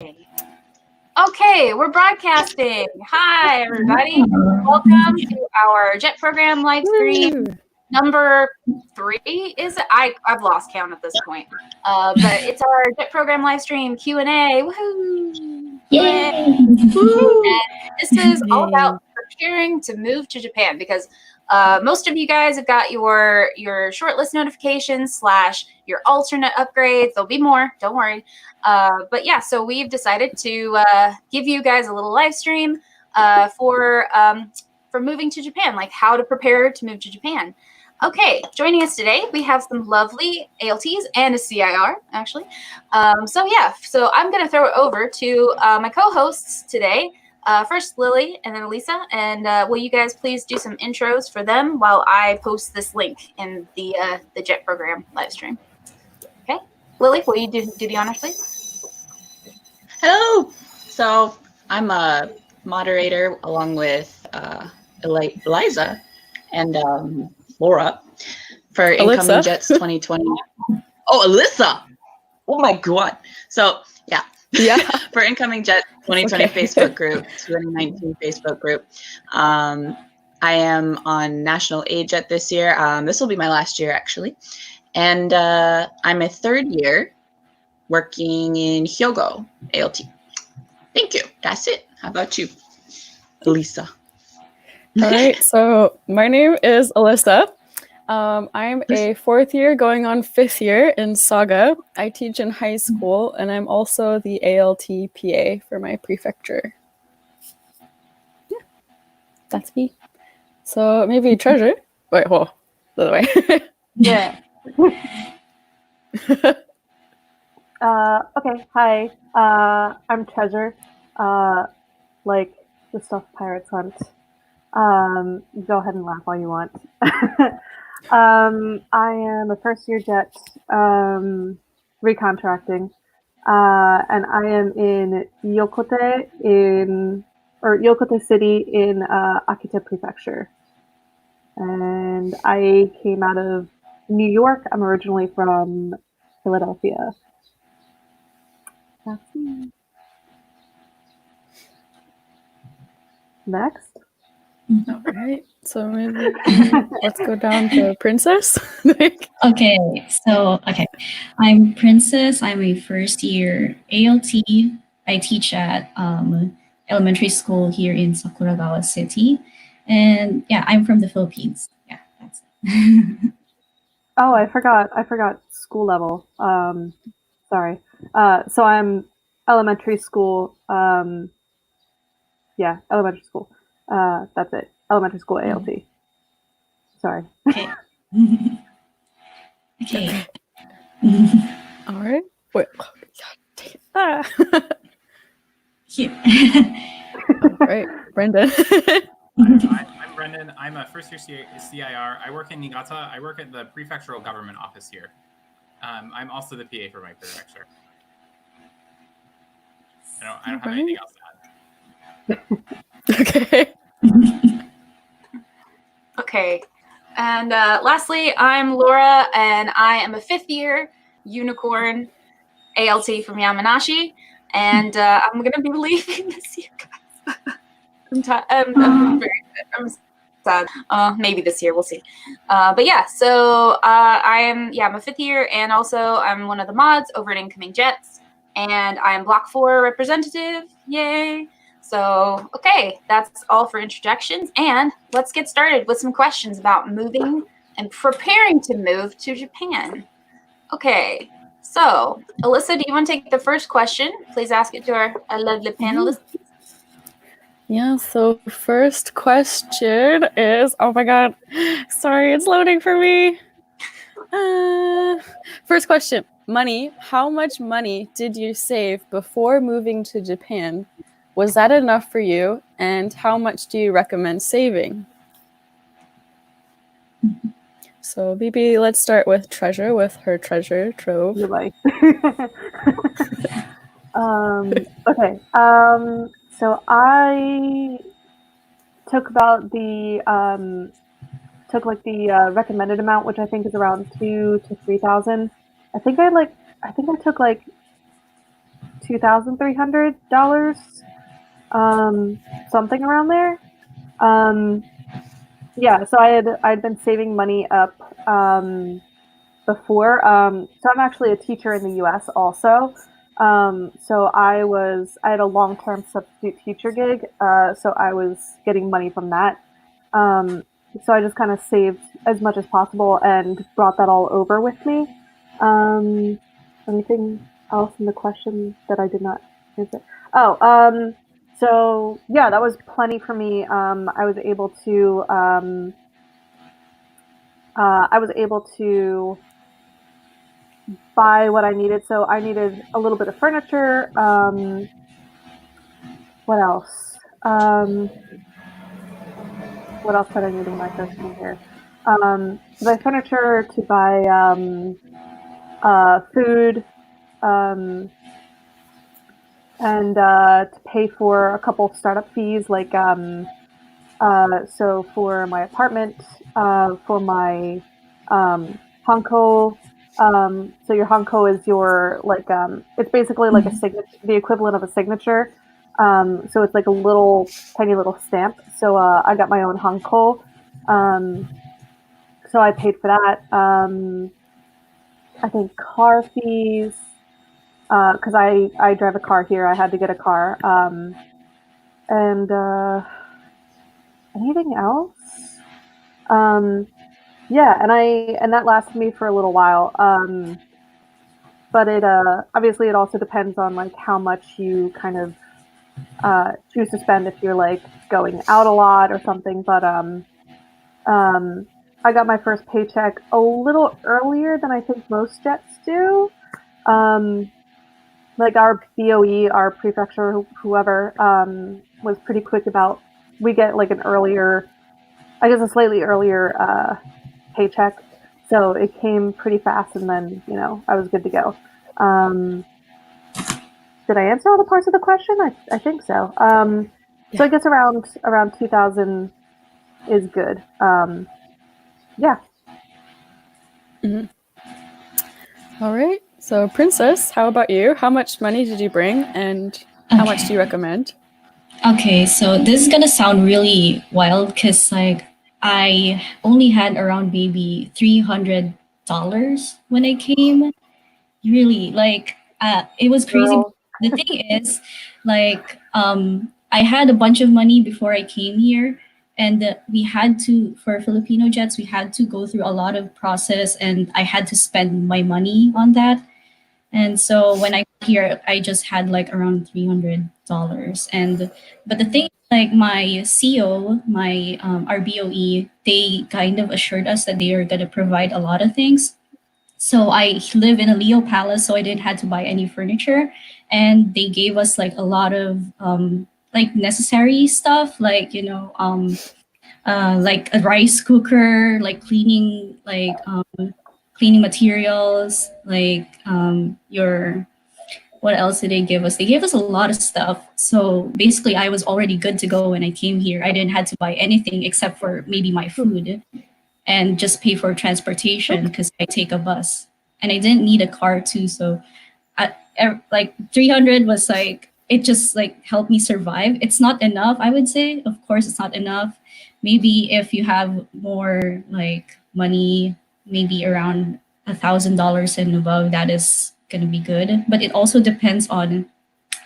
Okay, we're broadcasting. Hi, everybody. Welcome to our JET program live stream number 3. Is it? I've lost count at this point. But it's our JET program live stream Q&A. Woohoo! Yay! And this is all about preparing to move to Japan because most of you guys have got your shortlist notifications / your alternate upgrades. There'll be more, don't worry. But yeah, so we've decided to give you guys a little live stream for moving to Japan, like how to prepare to move to Japan. Okay, joining us today, we have some lovely ALTs and a CIR, actually. So I'm going to throw it over to my co-hosts today. First, Lily, and then Elisa. And will you guys please do some intros for them while I post this link in the JET program live stream? Okay, Lily, will you do the honors, please? Hello. So I'm a moderator along with Eliza and Laura for Incoming Jets 2020. Oh, Alyssa. Oh my God. So yeah. For Incoming Jets 2020 Facebook group, 2019 Facebook group. I am on National AJET this year. This will be my last year actually. And I'm a third year working in Hyogo ALT. Thank you. That's it. How about you, Elisa? All right. So my name is Alyssa. I'm a 4th year going on 5th year in Saga. I teach in high school, and I'm also the ALT PA for my prefecture. Yeah, that's me. So maybe Treasure. Wait, hold the other way. Yeah. Okay, hi. I'm Treasure. Like the stuff pirates hunt. Go ahead and laugh all you want. I am a first year jet, recontracting. And I am in Yokote City in Akita Prefecture. And I came out of New York. I'm originally from Philadelphia. That's me. Next. All right. So maybe let's go down to Princess. Okay. I'm Princess. I'm a first year ALT. I teach at elementary school here in Sakuragawa City. And yeah, I'm from the Philippines. Yeah, that's it. Oh, I forgot school level. Sorry. So I'm elementary school. Elementary school. That's it. Elementary school ALT. Sorry. Okay. Okay. All right. Wait. All right, Brendan. I'm Brendan. I'm a first year CIR. I work in Niigata. I work at the prefectural government office here. I'm also the PA for my prefecture. I don't have anything else to add. Okay. Okay. And lastly, I'm Laura, and I am a 5th year unicorn ALT from Yamanashi, and I'm going to be leaving this year, guys. I'm sad. Maybe this year, we'll see. But yeah, so I'm a 5th year, and also I'm one of the mods over at Incoming Jets, and I'm Block 4 representative. Yay! So, okay, that's all for introductions, and let's get started with some questions about moving and preparing to move to Japan. Okay, so Alyssa, do you want to take the first question? Please ask it to our lovely panelists. Yeah, so first question is, oh my God, sorry, it's loading for me. First question, money. How much money did you save before moving to Japan? Was that enough for you? And how much do you recommend saving? So maybe let's start with Treasure with her treasure trove. You're right. Okay. So I took about the recommended amount, which I think is around 2,000 to 3,000. I think I took like $2,300, something around there. Yeah, so I'd been saving money up before. So I'm actually a teacher in the U.S. also. So I had a long-term substitute teacher gig. So I was getting money from that. So I just kind of saved as much as possible and brought that all over with me. Anything else in the question that I did not answer? Oh, so yeah, that was plenty for me. I was able to buy what I needed. So I needed a little bit of furniture. What else? What else did I need when I first came here? To buy furniture, to buy food, and to pay for a couple of startup fees, like so for my apartment, for my hanko. So your hanko is your it's basically like a signature, the equivalent of a signature. So it's like a little tiny little stamp. So I got my own hanko. So I paid for that. I think car fees, because I drive a car here. I had to get a car. And anything else? Yeah, and that lasted me for a little while. But it obviously it also depends on like how much you kind of choose to spend if you're like going out a lot or something. But I got my first paycheck a little earlier than I think most jets do. Like our BOE, our prefecture, whoever, was pretty quick about. We get like an earlier, I guess a slightly earlier paycheck, so it came pretty fast, and then I was good to go. Did I answer all the parts of the question? I think so. So I guess around 2,000 is good. Yeah. Mm-hmm. All right. So, Princess, how about you? How much money did you bring, and how much do you recommend? Okay, so this is gonna sound really wild because like I only had around maybe $300 when I came. Really, like it was crazy. Girl. The thing is, like I had a bunch of money before I came here, and we had to for Filipino jets we had to go through a lot of process, and I had to spend my money on that. And so when I got here, I just had like around $300. And but the thing, like my CO, my RBOE, they kind of assured us that they are gonna provide a lot of things. So I live in a Leo Palace, so I didn't have to buy any furniture, and they gave us like a lot of like necessary stuff, like like a rice cooker, like cleaning materials, like your what else did they give us? They gave us a lot of stuff. So basically, I was already good to go when I came here. I didn't have to buy anything except for maybe my food and just pay for transportation because I take a bus. And I didn't need a car too. So like 300 was like, it just like helped me survive. It's not enough, I would say. Of course, it's not enough. Maybe if you have more like money, maybe around $1,000 and above, that is gonna be good. But it also depends on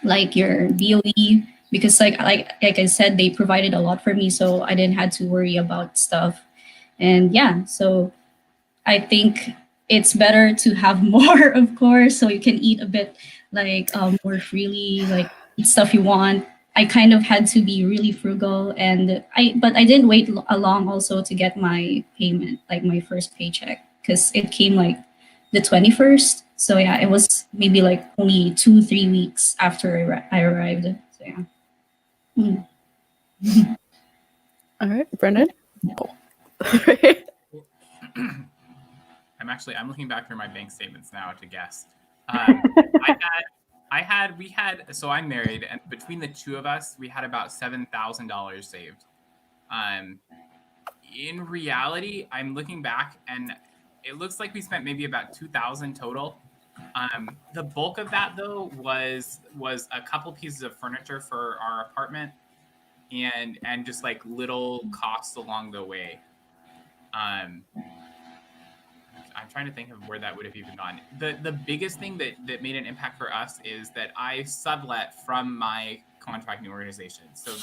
like your BOE because like I said, they provided a lot for me, so I didn't have to worry about stuff. And yeah, so I think it's better to have more, of course, so you can eat a bit like more freely, like eat stuff you want. I kind of had to be really frugal, and but I didn't wait long also to get my payment, like my first paycheck, because it came like the 21st. So yeah, it was maybe like only 2-3 weeks after I arrived. So yeah. All right, Brendan. I'm looking back through my bank statements now to guess. So I'm married, and between the two of us, we had about $7,000 saved. In reality, I'm looking back, and it looks like we spent maybe about 2,000 total. The bulk of that though was a couple pieces of furniture for our apartment, and just like little costs along the way. I'm trying to think of where that would have even gone. The biggest thing that made an impact for us is that I sublet from my contracting organization. So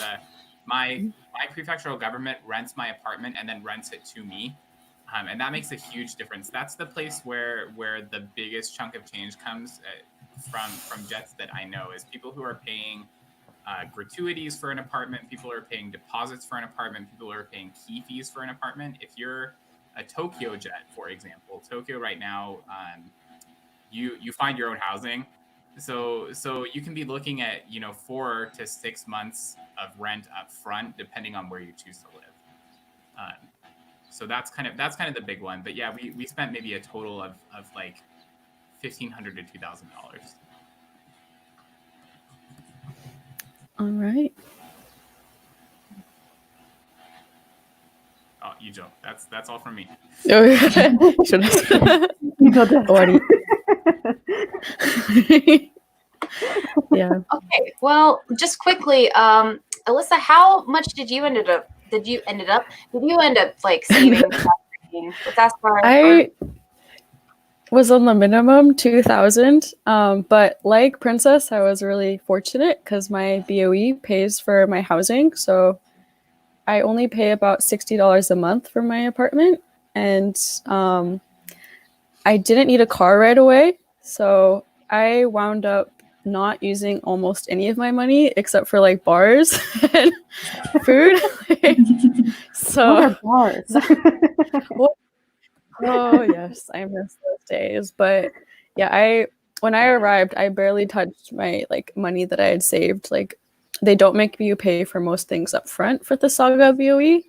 my prefectural government rents my apartment and then rents it to me. And that makes a huge difference. That's the place where the biggest chunk of change comes from Jets that I know, is people who are paying gratuities for an apartment, people who are paying deposits for an apartment, people who are paying key fees for an apartment. If you're a Tokyo Jet, for example, Tokyo right now, you find your own housing. So you can be looking at 4 to 6 months of rent up front, depending on where you choose to live. So that's kind of the big one. But yeah, we spent maybe a total of like $1,500 to $2,000. All right. Oh, you joke. That's all from me. Oh, yeah. Yeah. Okay. Well, just quickly, Alyssa, how much did you end up like saving? I was on the minimum 2,000, but like Princess, I was really fortunate because my BOE pays for my housing, so I only pay about $60 a month for my apartment, and I didn't need a car right away, so I wound up not using almost any of my money except for like bars and food. So what are bars? Oh yes, I miss those days. But yeah, when I arrived, I barely touched my like money that I had saved. Like they don't make you pay for most things up front for the Saga BOE.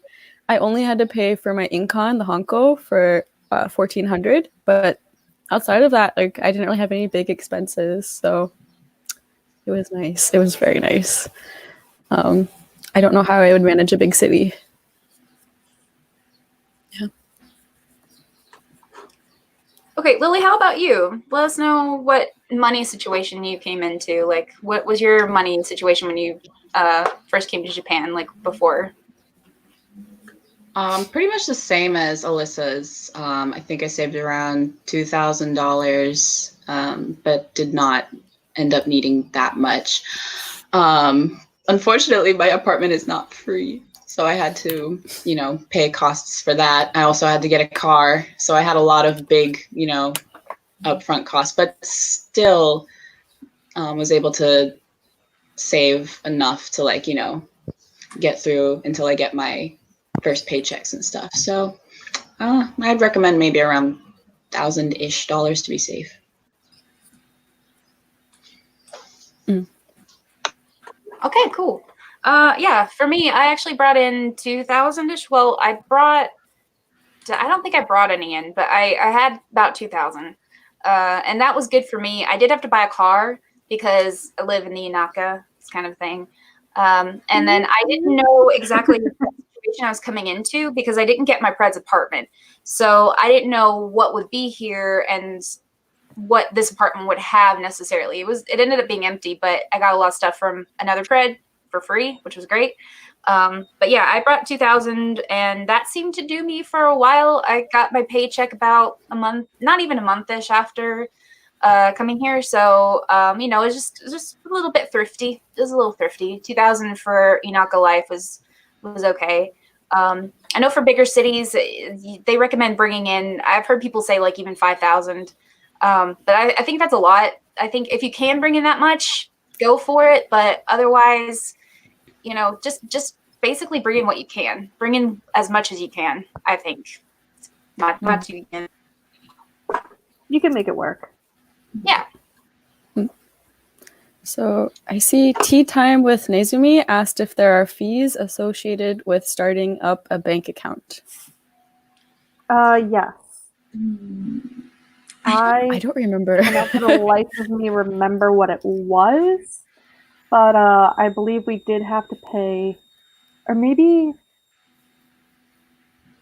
I only had to pay for my Incon, the Honko, for $1,400. But outside of that, like I didn't really have any big expenses, so it was nice. It was very nice. I don't know how I would manage a big city. Yeah. Okay, Lily, how about you? Let us know what money situation you came into. Like, what was your money situation when you first came to Japan, like before? Pretty much the same as Alyssa's. I think I saved around $2,000, but did not end up needing that much. Unfortunately, my apartment is not free, so I had to, pay costs for that. I also had to get a car, so I had a lot of big, upfront costs, but still was able to save enough to get through until I get my first paychecks and stuff. So I'd recommend maybe around $1,000-ish to be safe. Okay, cool. Yeah, for me, I actually brought in 2,000-ish. Well, I don't think I brought any in, but I had about 2,000. And that was good for me. I did have to buy a car because I live in the Inaka, this kind of thing. And then I didn't know exactly the situation I was coming into because I didn't get my pred's apartment. So I didn't know what would be here and what this apartment would have necessarily. It ended up being empty, but I got a lot of stuff from another pred for free, which was great. But yeah, I brought 2,000 and that seemed to do me for a while. I got my paycheck about a month, not even a month-ish after coming here. So, it was just a little bit thrifty. It was a little thrifty. 2,000 for Inaka life was okay. I know for bigger cities, they recommend bringing in, I've heard people say like even 5,000. But I think that's a lot. I think if you can bring in that much, go for it. But otherwise, just basically bring in what you can. Bring in as much as you can, I think. Not too much. You can make it work. Yeah. So I see Tea Time with Nezumi asked if there are fees associated with starting up a bank account. Yes. I don't remember. cannot for the life of me remember what it was, but I believe we did have to pay, or maybe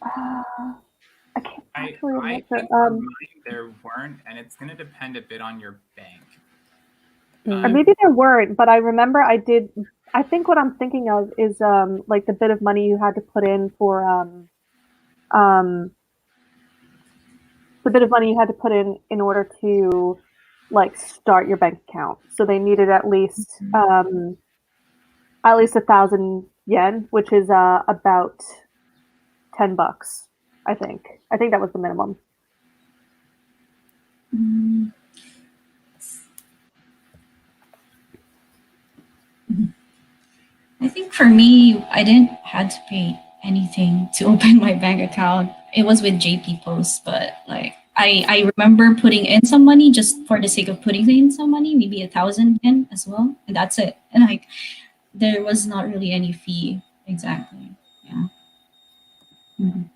I can't Actually, I'm I not sure. think for mine there weren't, and it's going to depend a bit on your bank. Or maybe there weren't, but I remember I did. I think what I'm thinking of is like the bit of money you had to put in for the bit of money you had to put in order to like start your bank account. So they needed at least 1,000 yen, which is about $10. I think. I think that was the minimum. Mm. I think for me, I didn't had to pay anything to open my bank account. It was with JP Post, but like I remember putting in some money just for the sake of putting in some money, maybe 1,000 yen as well, and that's it. And like there was not really any fee exactly. Yeah. Mhm.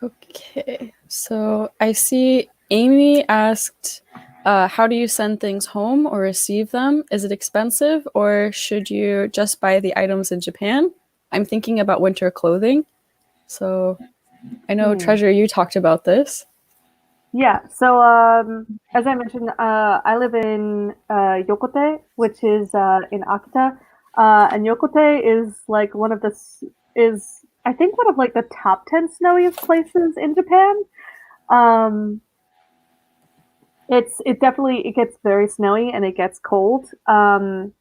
Okay, so I see Amy asked, how do you send things home or receive them? Is it expensive or should you just buy the items in Japan? I'm thinking about winter clothing. So I know, Treasure, you talked about this. Yeah, so as I mentioned, I live in Yokote, which is in Akita, and Yokote is like one of the is I think one of like the top 10 snowiest places in Japan. Um, it definitely it gets very snowy and it gets cold, and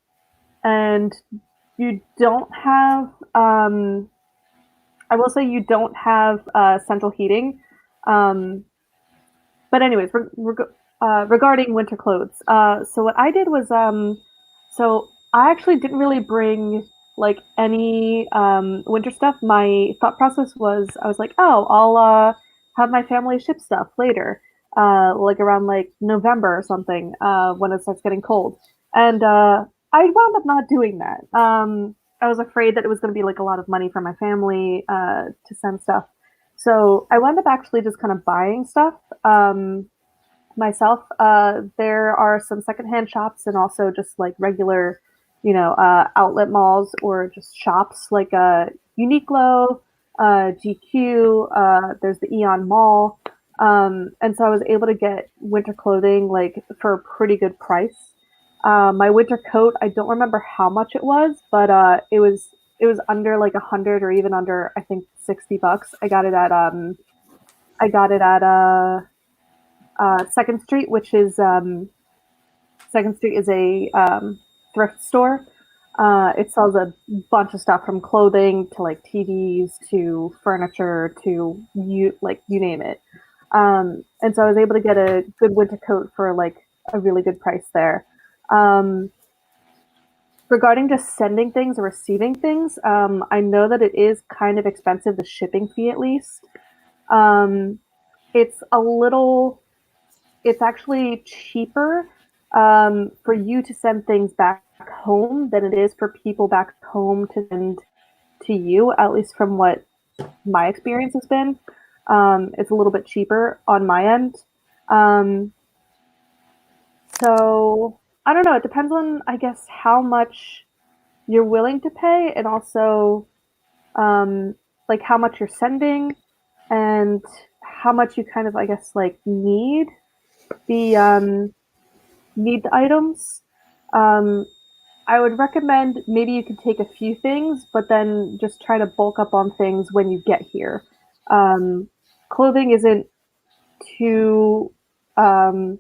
you don't have I will say you don't have central heating. Um, But anyways, regarding winter clothes, so what I did was, so I actually didn't really bring like any winter stuff. My thought process was, I was like, oh, I'll have my family ship stuff later, like around like November or something, when it starts getting cold. And I wound up not doing that. I was afraid that it was going to be like a lot of money for my family to send stuff. So I wound up actually just kind of buying stuff myself. There are some secondhand shops and also just like regular, outlet malls or just shops like Uniqlo, GQ. There's the Eon Mall, and so I was able to get winter clothing like for a pretty good price. My winter coat, I don't remember how much it was, but it was under like 100 or even under I think $60. I got it at Second Street, which is Second Street is a thrift store. It sells a bunch of stuff from clothing to like TVs to furniture to you name it. And so I was able to get a good winter coat for like a really good price there. Regarding just sending things or receiving things, I know that it is kind of expensive, the shipping fee at least. It's a little it's actually cheaper for you to send things back home than it is for people back home to send to you, at least from what my experience has been. It's a little bit cheaper on my end. Um, so I don't know. It depends on, I guess, how much you're willing to pay and also like how much you're sending and how much you kind of, I guess, like the need the items. I would recommend maybe you could take a few things, but then just try to bulk up on things when you get here. Clothing isn't too. I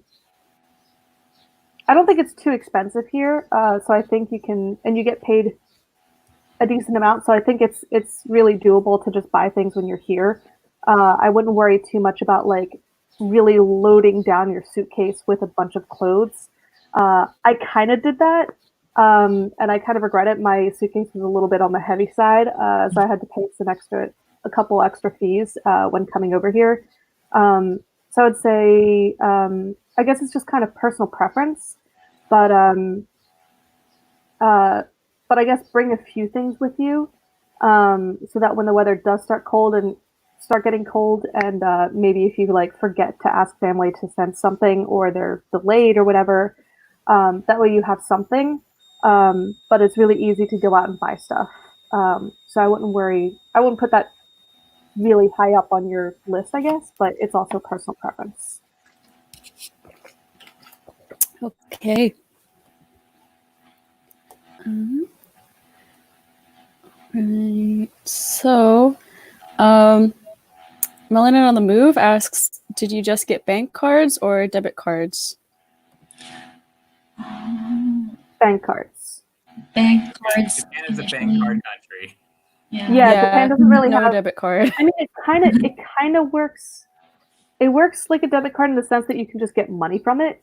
don't think it's too expensive here, so I think you can, and you get paid a decent amount. So I think it's really doable to just buy things when you're here. I wouldn't worry too much about like really loading down your suitcase with a bunch of clothes. I kind of did that, and I kind of regret it. My suitcase was a little bit on the heavy side, so I had to pay a couple extra fees when coming over here. So I would say, I guess it's just kind of personal preference, but uh, but I guess bring a few things with you, so that when the weather does start getting cold, and maybe if you like forget to ask family to send something or they're delayed or whatever, that way you have something. But it's really easy to go out and buy stuff. So I wouldn't put that really high up on your list, I guess, but it's also personal preference. Okay. Right. So, Melanin on the Move asks, did you just get bank cards or debit cards? Bank cards. Bank cards. Japan is a bank card country. Yeah, Japan doesn't really no have debit card. I mean, it kind of works. It works like a debit card in the sense that you can just get money from it.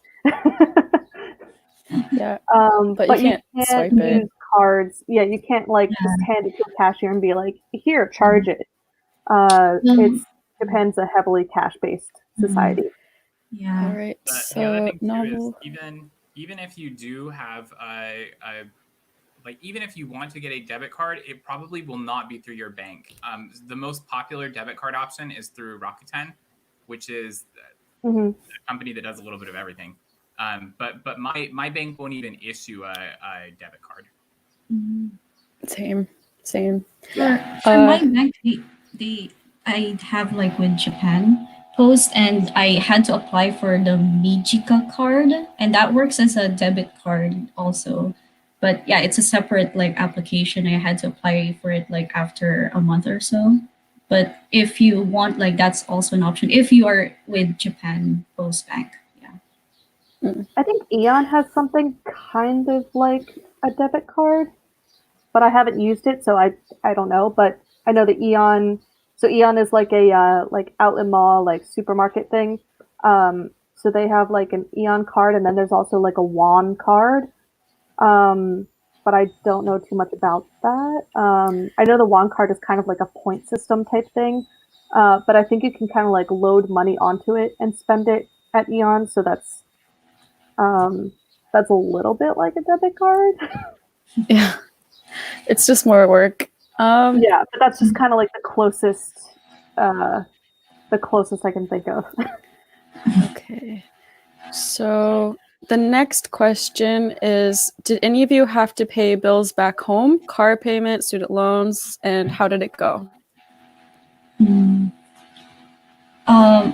Yeah. But you can't swipe use it. cards. Yeah, you can't like just hand it to a cashier and be like, "Here, charge it." Japan's a heavily cash-based society. All right. But so the other thing too novel. is even if you do have even if you want to get a debit card, it probably will not be through your bank. The most popular debit card option is through Rakuten, which is a company that does a little bit of everything. But my bank won't even issue a debit card. Same. For my bank, I have like with Japan Post, and I had to apply for the Mijika card, and that works as a debit card also. But yeah, it's a separate like application. I had to apply for it like after a month or so. But if you want, like that's also an option if you are with Japan Post Bank. Yeah. I think Aeon has something kind of like a debit card, but I haven't used it, so I don't know. But I know that Aeon. So Aeon is like a like outlet mall like supermarket thing. So they have like an Aeon card, and then there's also like a Won card. But I don't know too much about that. I know the Won card is kind of like a point system type thing, but I think you can kind of like load money onto it and spend it at Aeon. So that's a little bit like a debit card. Yeah, it's just more work. Yeah, but that's just kind of like the closest I can think of. Okay. So the next question is, did any of you have to pay bills back home, car payment, student loans, and how did it go?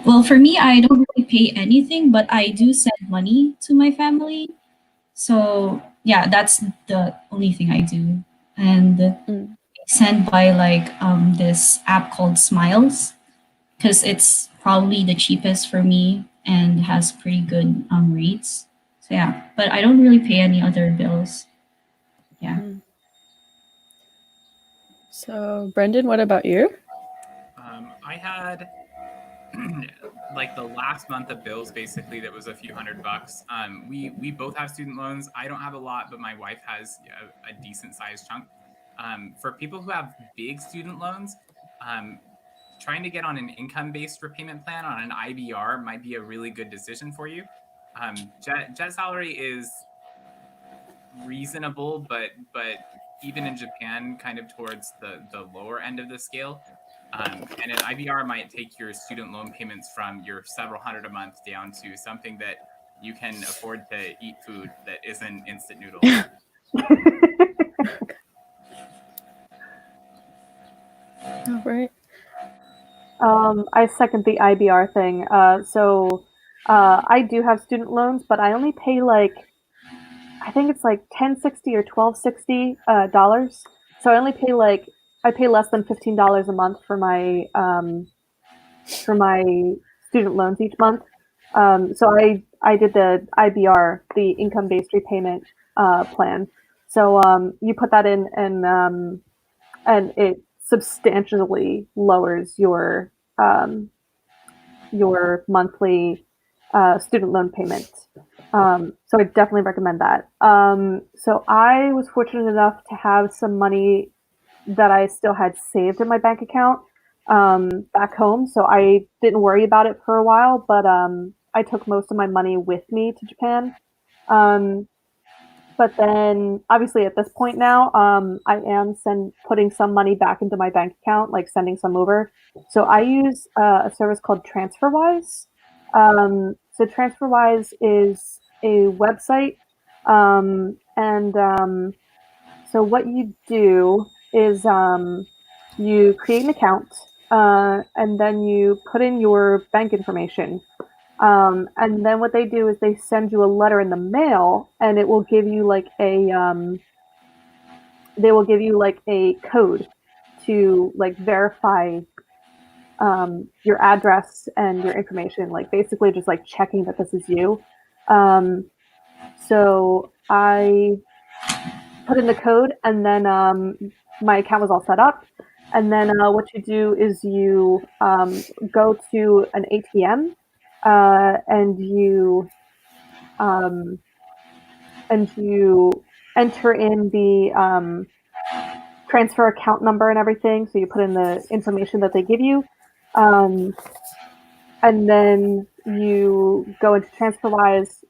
Well, for me, I don't really pay anything, but I do send money to my family. So yeah, that's the only thing I do. And send by like this app called Smiles, because it's probably the cheapest for me and has pretty good rates. So yeah, but I don't really pay any other bills. Yeah. So Brendan, what about you? I had like the last month of bills basically that was a few $100. We both have student loans. I don't have a lot, but my wife has a decent sized chunk. For people who have big student loans, trying to get on an income-based repayment plan on an IBR might be a really good decision for you. Jet salary is reasonable, but even in Japan, kind of towards the lower end of the scale. And an IBR might take your student loan payments from your several hundred a month down to something that you can afford to eat food that isn't instant noodles. All right. I second the IBR thing. I do have student loans, but I only pay like I think it's like $10.60 or $12.60 So I only pay I pay less than $15 a month for my student loans each month. So I did the IBR, the income based repayment plan. So you put that in and it substantially lowers your monthly student loan payment. So I definitely recommend that. So I was fortunate enough to have some money that I still had saved in my bank account back home. So I didn't worry about it for a while, but I took most of my money with me to Japan. But then, obviously, at this point now, I am putting some money back into my bank account, like sending some over. So I use a service called TransferWise. So TransferWise is a website, so what you do is you create an account, and then you put in your bank information. And then what they do is they send you a letter in the mail, and it will give you like they will give you like a code to like verify your address and your information, like basically just like checking that this is you. So I put in the code, and then my account was all set up. And then what you do is you go to an ATM, and um, you enter in the transfer account number and everything. So you put in the information that they give you, um, and then you go into TransferWise.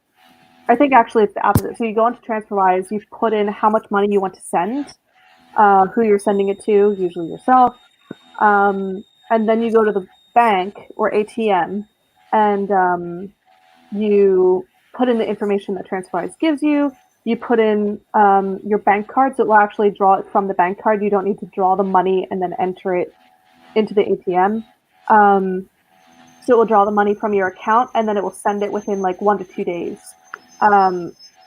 I think actually it's the opposite. So you go into TransferWise, you put in how much money you want to send, who you're sending it to, usually yourself, and then you go to the bank or ATM, and you put in the information that TransferWise gives you. You put in your bank card, so it will actually draw it from the bank card. You don't need to draw the money and then enter it into the ATM. So it will draw the money from your account, and then it will send it within like 1 to 2 days.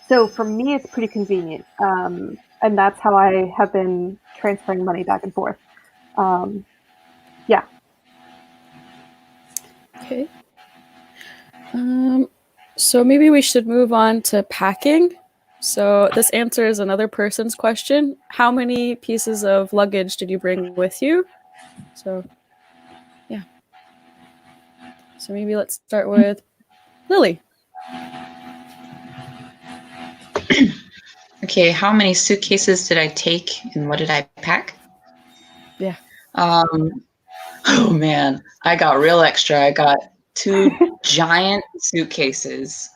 So for me, it's pretty convenient, and that's how I have been transferring money back and forth. Yeah. Okay. So maybe we should move on to packing. So this answers another person's question. How many pieces of luggage did you bring with you? So, yeah. So maybe let's start with Lily. Okay, how many suitcases did I take and what did I pack? Yeah. Oh man, I got real extra. I got 2 giant suitcases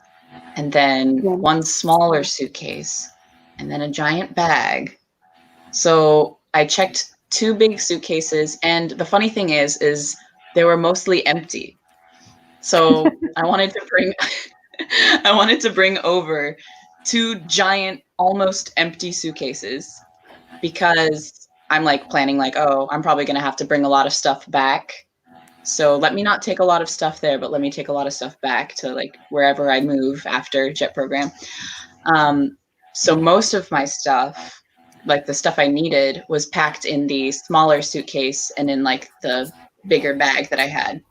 and then 1 smaller suitcase and then a giant bag. So I checked 2 big suitcases, and the funny thing is they were mostly empty. So I wanted to bring over 2 giant, almost empty suitcases because I'm like planning like, oh, I'm probably gonna have to bring a lot of stuff back. So let me not take a lot of stuff there, but let me take a lot of stuff back to like wherever I move after JET program. So most of my stuff, like the stuff I needed, was packed in the smaller suitcase and in like the bigger bag that I had.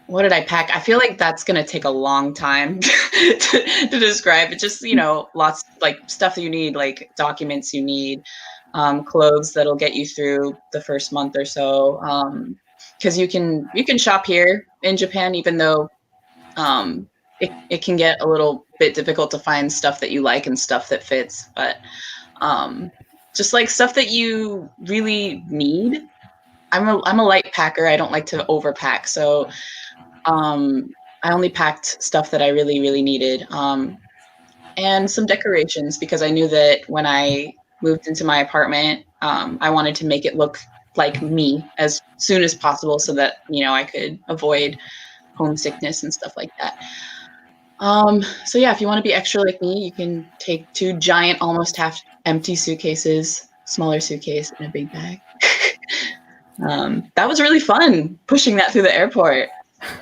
What did I pack? I feel like that's going to take a long time to describe. It just, lots like stuff that you need, like documents you need, clothes that'll get you through the first month or so. Because you can shop here in Japan, even though it can get a little bit difficult to find stuff that you like and stuff that fits. But just like stuff that you really need. I'm a light packer. I don't like to overpack. So I only packed stuff that I really, really needed, and some decorations because I knew that when I moved into my apartment, I wanted to make it look like me as soon as possible so that, I could avoid homesickness and stuff like that. So yeah, if you want to be extra like me, you can take 2 giant, almost half empty suitcases, smaller suitcase, and a big bag. That was really fun, pushing that through the airport.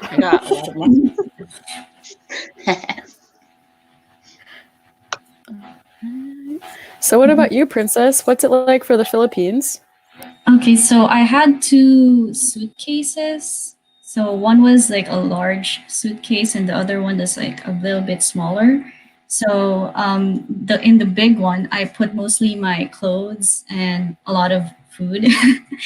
I got a lot of money. So what about you, Princess? What's it like for the Philippines? Okay, so I had 2 suitcases. So one was like a large suitcase, and the other one was like a little bit smaller. So in the big one, I put mostly my clothes and a lot of food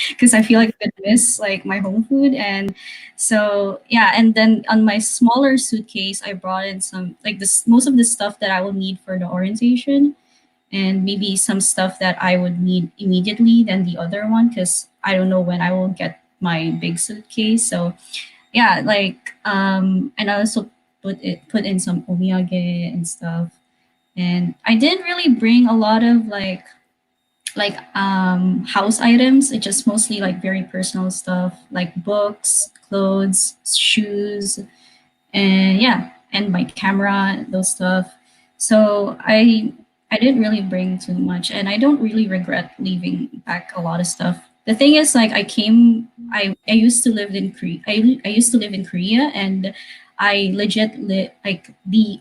because I feel like I could miss like my home food. And so yeah, and then on my smaller suitcase, I brought in some like this most of the stuff that I will need for the orientation, and maybe some stuff that I would need immediately than the other one because I don't know when I will get my big suitcase. So yeah, like and I also put in some omiyage and stuff. And I didn't really bring a lot of house items. It's just mostly like very personal stuff like books, clothes, shoes, and yeah, and my camera, those stuff. So I I didn't really bring too much, and I don't really regret leaving back a lot of stuff. The thing is, like, I used to live in Korea. I used to live in Korea, and I legit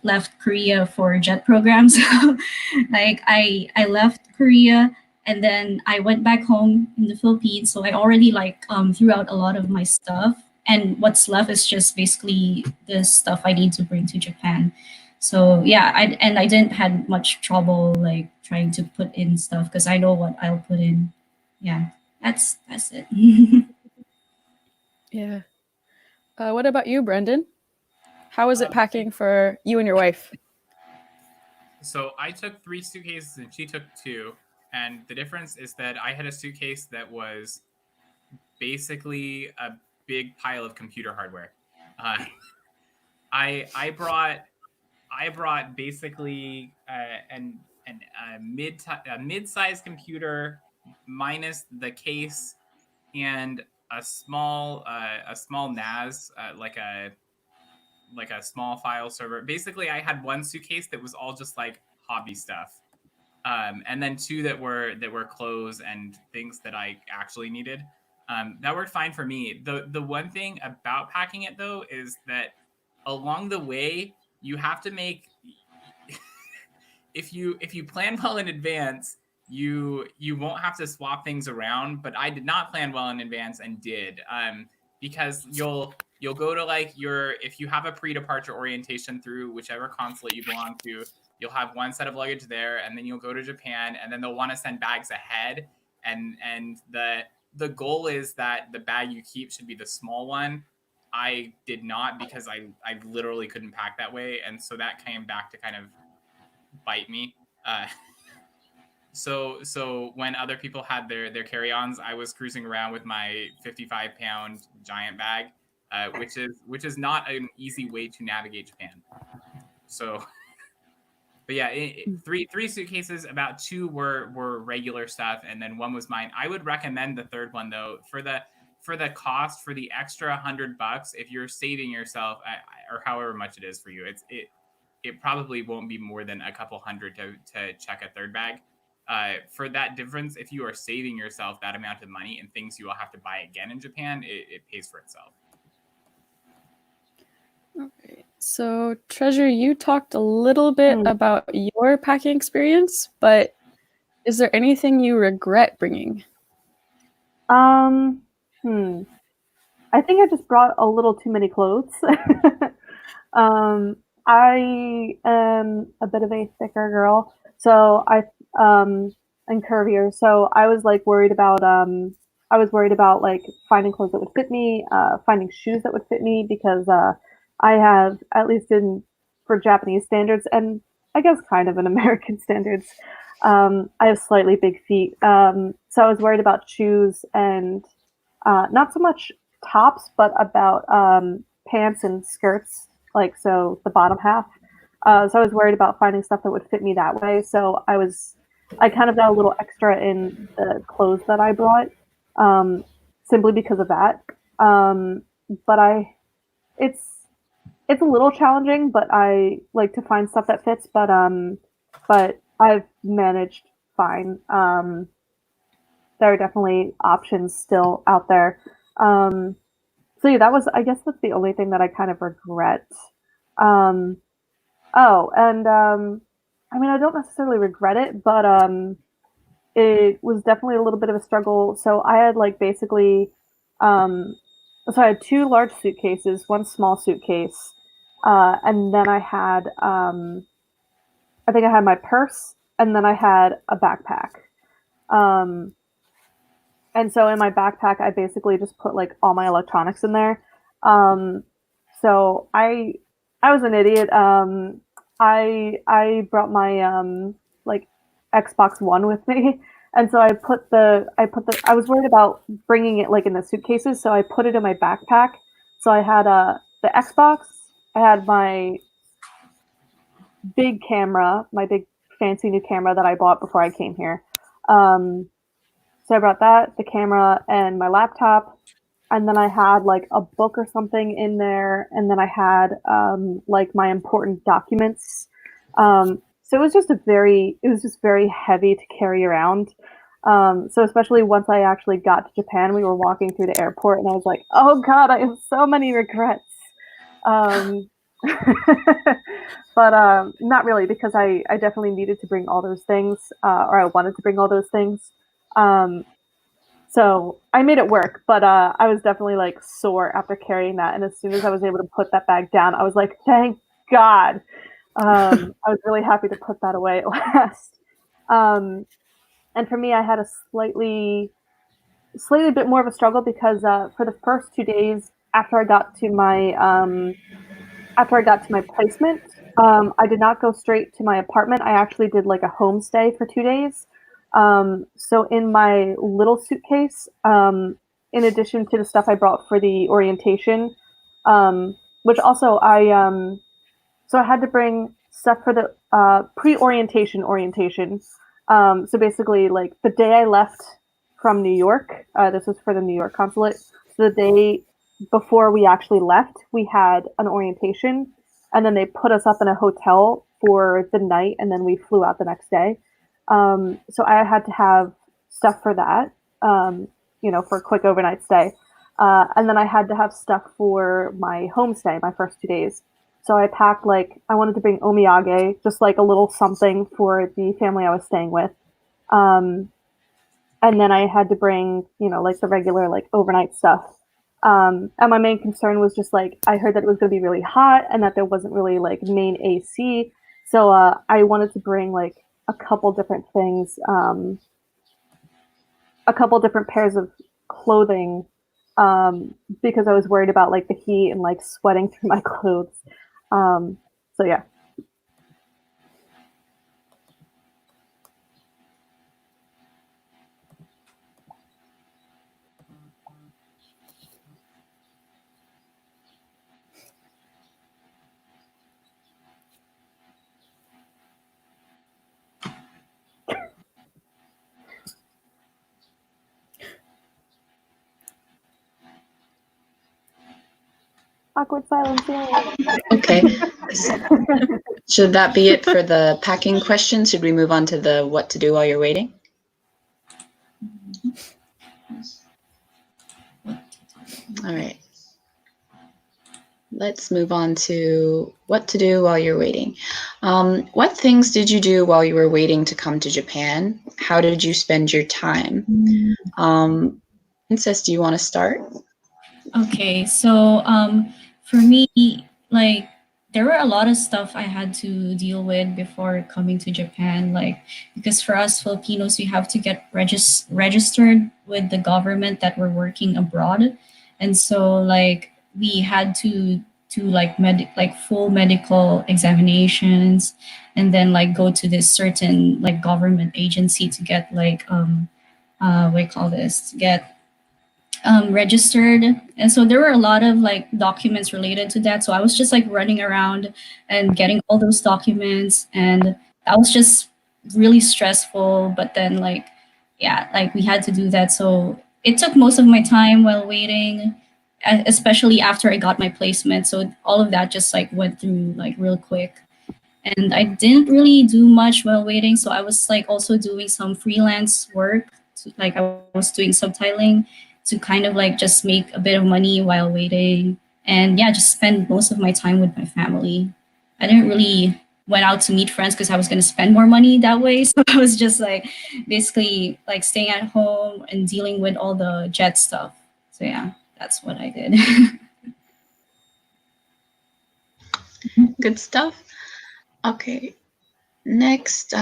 left Korea for jet programs. Like I left Korea, and then I went back home in the Philippines. So I already threw out a lot of my stuff, and what's left is just basically the stuff I need to bring to Japan. So yeah, I didn't had much trouble like trying to put in stuff because I know what I'll put in. Yeah, that's it. Yeah. What about you, Brendan? How was it packing for you and your wife? So I took 3 suitcases and she took 2. And the difference is that I had a suitcase that was basically a big pile of computer hardware. I brought basically a mid-sized computer minus the case and a small NAS like a small file server. Basically, I had one suitcase that was all just like hobby stuff, and then 2 that were clothes and things that I actually needed. That worked fine for me. The one thing about packing it though is that along the way you have to make if you plan well in advance, you won't have to swap things around. But I did not plan well in advance and did, because you'll go to like if you have a pre-departure orientation through whichever consulate you belong to, you'll have one set of luggage there, and then you'll go to Japan, and then they'll want to send bags ahead, and the goal is that the bag you keep should be the small one. I did not, because I literally couldn't pack that way, and so that came back to kind of bite me. So when other people had their carry-ons, I was cruising around with my 55-pound giant bag, which is not an easy way to navigate Japan. So, but yeah, three suitcases. About 2 were regular stuff, and then 1 was mine. I would recommend the third one though for the cost, for the extra $100. If you're saving yourself, or however much it is for you, it probably won't be more than a couple hundred to check a third bag. For that difference, if you are saving yourself that amount of money and things you will have to buy again in Japan, it pays for itself. Okay. So, Treasure, you talked a little bit about your packing experience, but is there anything you regret bringing? I think I just brought a little too many clothes. I am a bit of a thicker girl, so and curvier. So I was like worried about like finding clothes that would fit me, finding shoes that would fit me, because I have, at least for Japanese standards, and I guess kind of in American standards, I have slightly big feet. So I was worried about shoes and not so much tops, but about pants and skirts, like, so the bottom half. So I was worried about finding stuff that would fit me that way. So I kind of got a little extra in the clothes that I brought, simply because of that. But it's a little challenging, but I like to find stuff that fits. But I've managed fine. There are definitely options still out there. So yeah, I guess that's the only thing that I kind of regret. I mean, I don't necessarily regret it, but it was definitely a little bit of a struggle. So I had so I had 2 large suitcases, 1 small suitcase, and then I think I had my purse, and then I had a backpack. And so in my backpack, I basically just put like all my electronics in there. So I was an idiot. I brought my like Xbox One with me, and so I was worried about bringing it like in the suitcases, so I put it in my backpack. So I had the Xbox, I had my big camera, my big fancy new camera that I bought before I came here. So I brought that, the camera, and my laptop, and then I had like a book or something in there, and then I had like my important documents. So so it was just very heavy to carry around. So especially once I actually got to Japan, we were walking through the airport, and I was like, "Oh God, I have so many regrets." Um, but not really, because I definitely needed to bring all those things, or I wanted to bring all those things. Um, so I made it work, but I was definitely like sore after carrying that. And as soon as I was able to put that bag down, I was like, "Thank God." I was really happy to put that away at last. Um, and for me, I had a slightly bit more of a struggle because for the first 2 days after I got to my placement, I did not go straight to my apartment. I actually did like a homestay for 2 days. So in my little suitcase, in addition to the stuff I brought for the orientation, which also so I had to bring stuff for the pre-orientation orientation. So basically, like the day I left from New York, this was for the New York consulate. So the day before we actually left, we had an orientation, and then they put us up in a hotel for the night, and then we flew out the next day. So I had to have stuff for that, for a quick overnight stay. And then I had to have stuff for my homestay, my first 2 days. So I packed I wanted to bring omiyage, just like a little something for the family I was staying with. Um, and then I had to bring, like the regular like overnight stuff. And my main concern was just like I heard that it was going to be really hot and that there wasn't really like main AC. So I wanted to bring like a couple different things, a couple different pairs of clothing, because I was worried about like the heat and like sweating through my clothes. So yeah. Awkward silence. Okay. Should that be it for the packing questions? Should we move on to the what to do while you're waiting? All right. Let's move on to what to do while you're waiting. What things did you do while you were waiting to come to Japan? How did you spend your time? Princess, do you want to start? Okay, so for me, like there were a lot of stuff I had to deal with before coming to Japan. Like because for us Filipinos, we have to get registered with the government that we're working abroad, and so like we had to like full medical examinations, and then like go to this certain like government agency to get like what do you call this, to get registered. And so there were a lot of like documents related to that, so I was just like running around and getting all those documents, and that was just really stressful. But then like yeah, like we had to do that, so it took most of my time while waiting, especially after I got my placement. So all of that just like went through like real quick, and I didn't really do much while waiting. So I was like also doing some freelance work. Like I was doing subtitling to kind of like just make a bit of money while waiting, and yeah, just spend most of my time with my family. I didn't really went out to meet friends because I was going to spend more money that way. So I was just like basically like staying at home and dealing with all the jet stuff. So yeah, that's what I did. Good stuff. Okay. Next,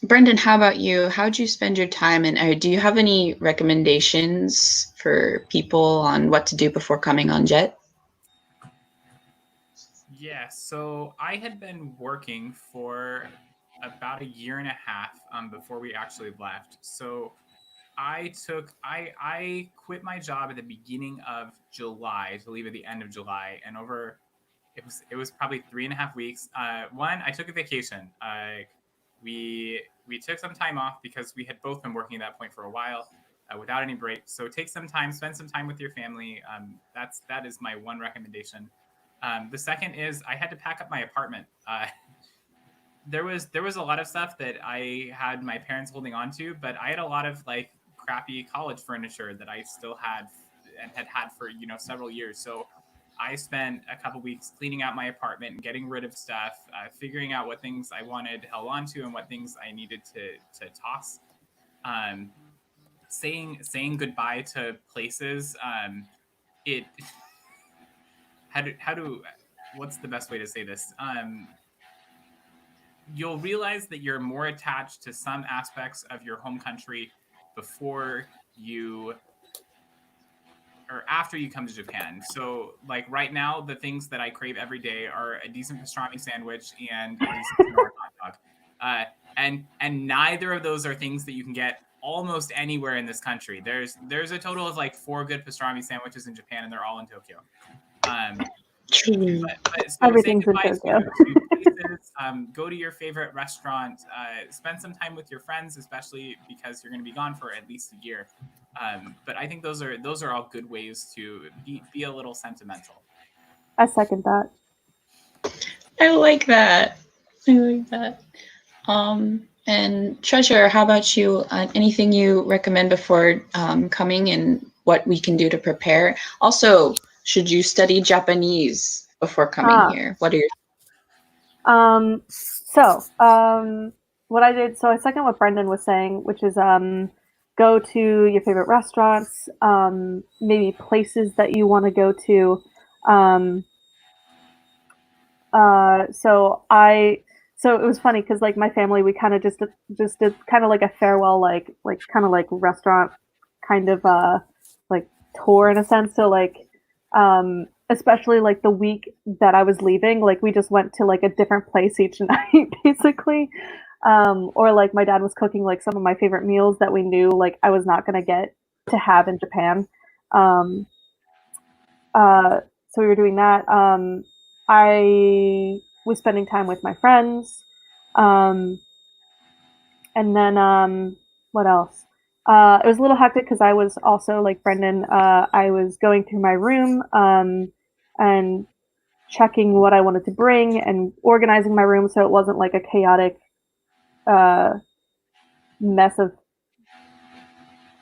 Brendan, how about you? How'd you spend your time, and do you have any recommendations for people on what to do before coming on jet? Yeah, so I had been working for about a year and a half before we actually left. So I quit my job at the beginning of July to leave at the end of July, and over it was probably 3.5 weeks. One, I took a vacation. We took some time off because we had both been working at that point for a while without any break. So take some time, spend some time with your family. That is my one recommendation. The second is I had to pack up my apartment. there was a lot of stuff that I had my parents holding on to, but I had a lot of like crappy college furniture that I still had and had had for several years. So I spent a couple weeks cleaning out my apartment and getting rid of stuff, figuring out what things I wanted held on to and what things I needed to toss. Saying goodbye to places. It what's the best way to say this? You'll realize that you're more attached to some aspects of your home country before you or after you come to Japan. So like right now, the things that I crave every day are a decent pastrami sandwich and a decent hot dog. And neither of those are things that you can get almost anywhere in this country. There's a total of like 4 good pastrami sandwiches in Japan, and they're all in Tokyo. But so Everything's say goodbye in Tokyo. to places, go to your favorite restaurant, spend some time with your friends, especially because you're going to be gone for at least a year. But I think those are all good ways to be a little sentimental. I second that. I like that. And Treasure, how about you? Anything you recommend before coming and what we can do to prepare? Also, should you study Japanese before coming here? What are your what I did, so I second what Brendan was saying, which is go to your favorite restaurants, maybe places that you want to go to. So it was funny because like my family, we kind of just did kind of like a farewell, like kind of like restaurant kind of like tour in a sense. So like especially like the week that I was leaving, like we just went to like a different place each night basically. Or like my dad was cooking like some of my favorite meals that we knew like I was not going to get to have in Japan. So we were doing that. I was spending time with my friends. And then what else? It was a little hectic because I was also like Brendan. I was going through my room and checking what I wanted to bring and organizing my room so it wasn't like a chaotic mess of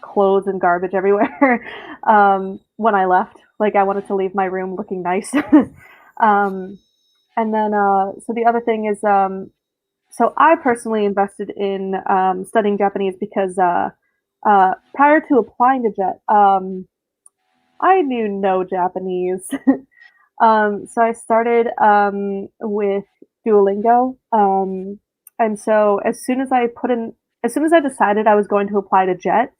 clothes and garbage everywhere when I left. Like I wanted to leave my room looking nice. And then so the other thing is so I personally invested in studying Japanese because prior to applying to JET, I knew no Japanese. So I started with Duolingo. And so as soon as I decided I was going to apply to JET,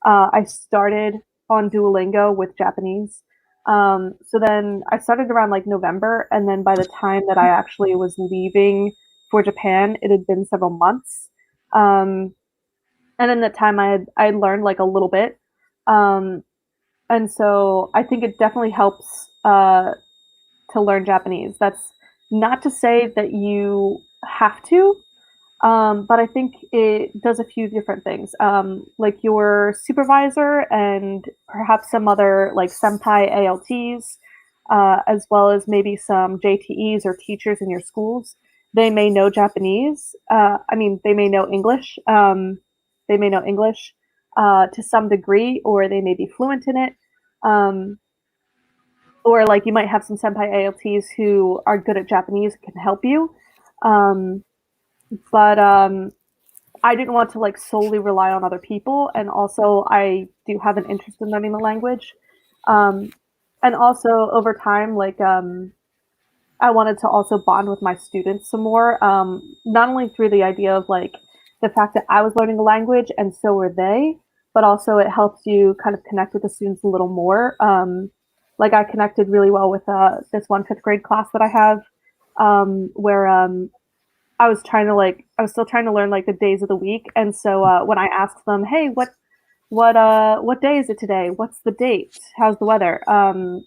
I started on Duolingo with Japanese. So then I started around like November, and then by the time that I actually was leaving for Japan, it had been several months. And in that time, I learned like a little bit. And so I think it definitely helps to learn Japanese. That's not to say that you have to, but I think it does a few different things. Like your supervisor and perhaps some other like senpai ALTs, as well as maybe some JTEs or teachers in your schools. They may know Japanese. They may know English. They may know English to some degree, or they may be fluent in it. Or like you might have some senpai ALTs who are good at Japanese and can help you. But I didn't want to like solely rely on other people, and also I do have an interest in learning the language. And also over time, like I wanted to also bond with my students some more, not only through the idea of like the fact that I was learning the language and so were they, but also it helps you kind of connect with the students a little more. Like I connected really well with this one 5th grade class that I have, where I was still trying to learn like the days of the week, and so when I asked them, "Hey, what day is it today? What's the date? How's the weather?"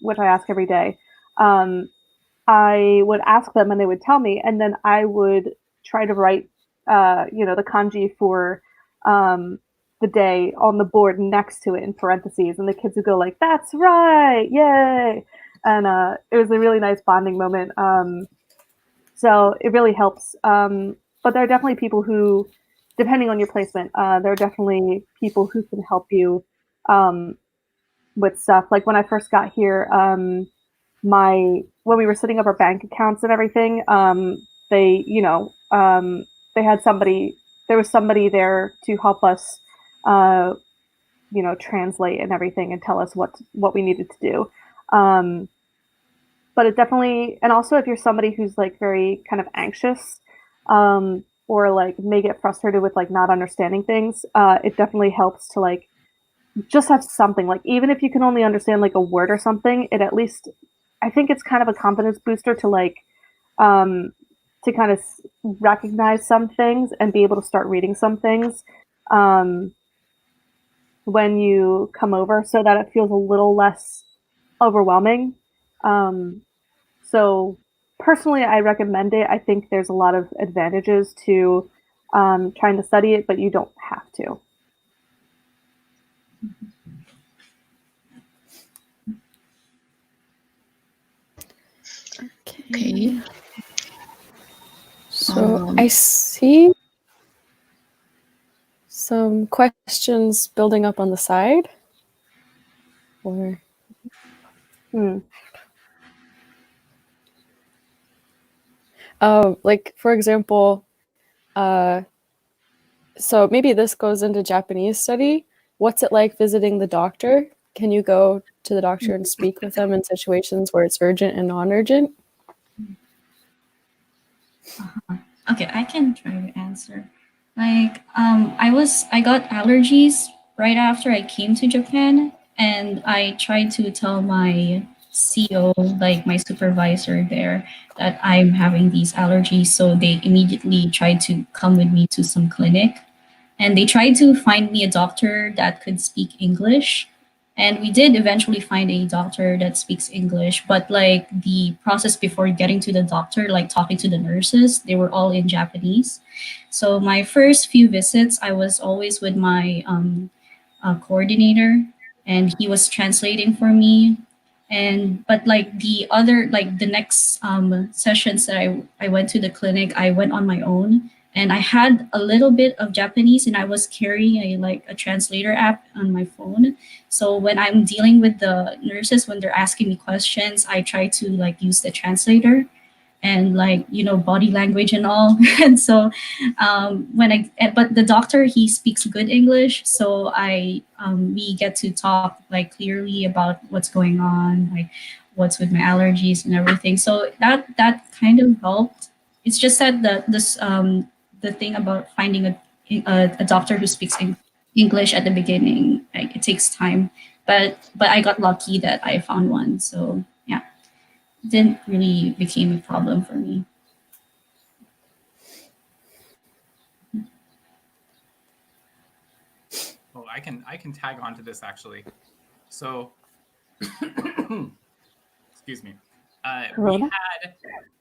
Which I ask every day. I would ask them, and they would tell me, and then I would try to write, the kanji for the day on the board next to it in parentheses, and the kids would go like, "That's right, yay!" And it was a really nice bonding moment. So it really helps. but there are definitely people who, depending on your placement, there are definitely people who can help you with stuff. Like when I first got here, when we were setting up our bank accounts and everything, they they had somebody. There was somebody there to help us, translate and everything and tell us what we needed to do. But it definitely, and also if you're somebody who's like very kind of anxious, or like may get frustrated with like not understanding things, it definitely helps to like just have something, like even if you can only understand like a word or something, it at least, I think it's kind of a confidence booster to like um to kind of recognize some things and be able to start reading some things um when you come over, so that it feels a little less overwhelming. So personally, I recommend it. I think there's a lot of advantages to trying to study it, but you don't have to. Okay. So I see some questions building up on the side. Or like for example, so maybe this goes into Japanese study. What's it like visiting the doctor? Can you go to the doctor and speak with them in situations where it's urgent and non-urgent? Okay, I can try to answer. Like, I got allergies right after I came to Japan, and I tried to tell my CO, like my supervisor there, that I'm having these allergies. So they immediately tried to come with me to some clinic, and they tried to find me a doctor that could speak English. And we did eventually find a doctor that speaks English, but like the process before getting to the doctor, like talking to the nurses, they were all in Japanese. So my first few visits, I was always with my coordinator, and he was translating for me. And but like the other, like the next sessions that I went to the clinic, I went on my own, and I had a little bit of Japanese, and I was carrying a translator app on my phone. So when I'm dealing with the nurses, when they're asking me questions, I try to like use the translator, and like body language and all. And so but the doctor, he speaks good English, so we get to talk like clearly about what's going on, like what's with my allergies and everything. So that kind of helped. It's just that the thing about finding a doctor who speaks English at the beginning, like it takes time, but I got lucky that I found one. So yeah, didn't really became a problem for me. Oh, I can tag onto this actually. So, excuse me.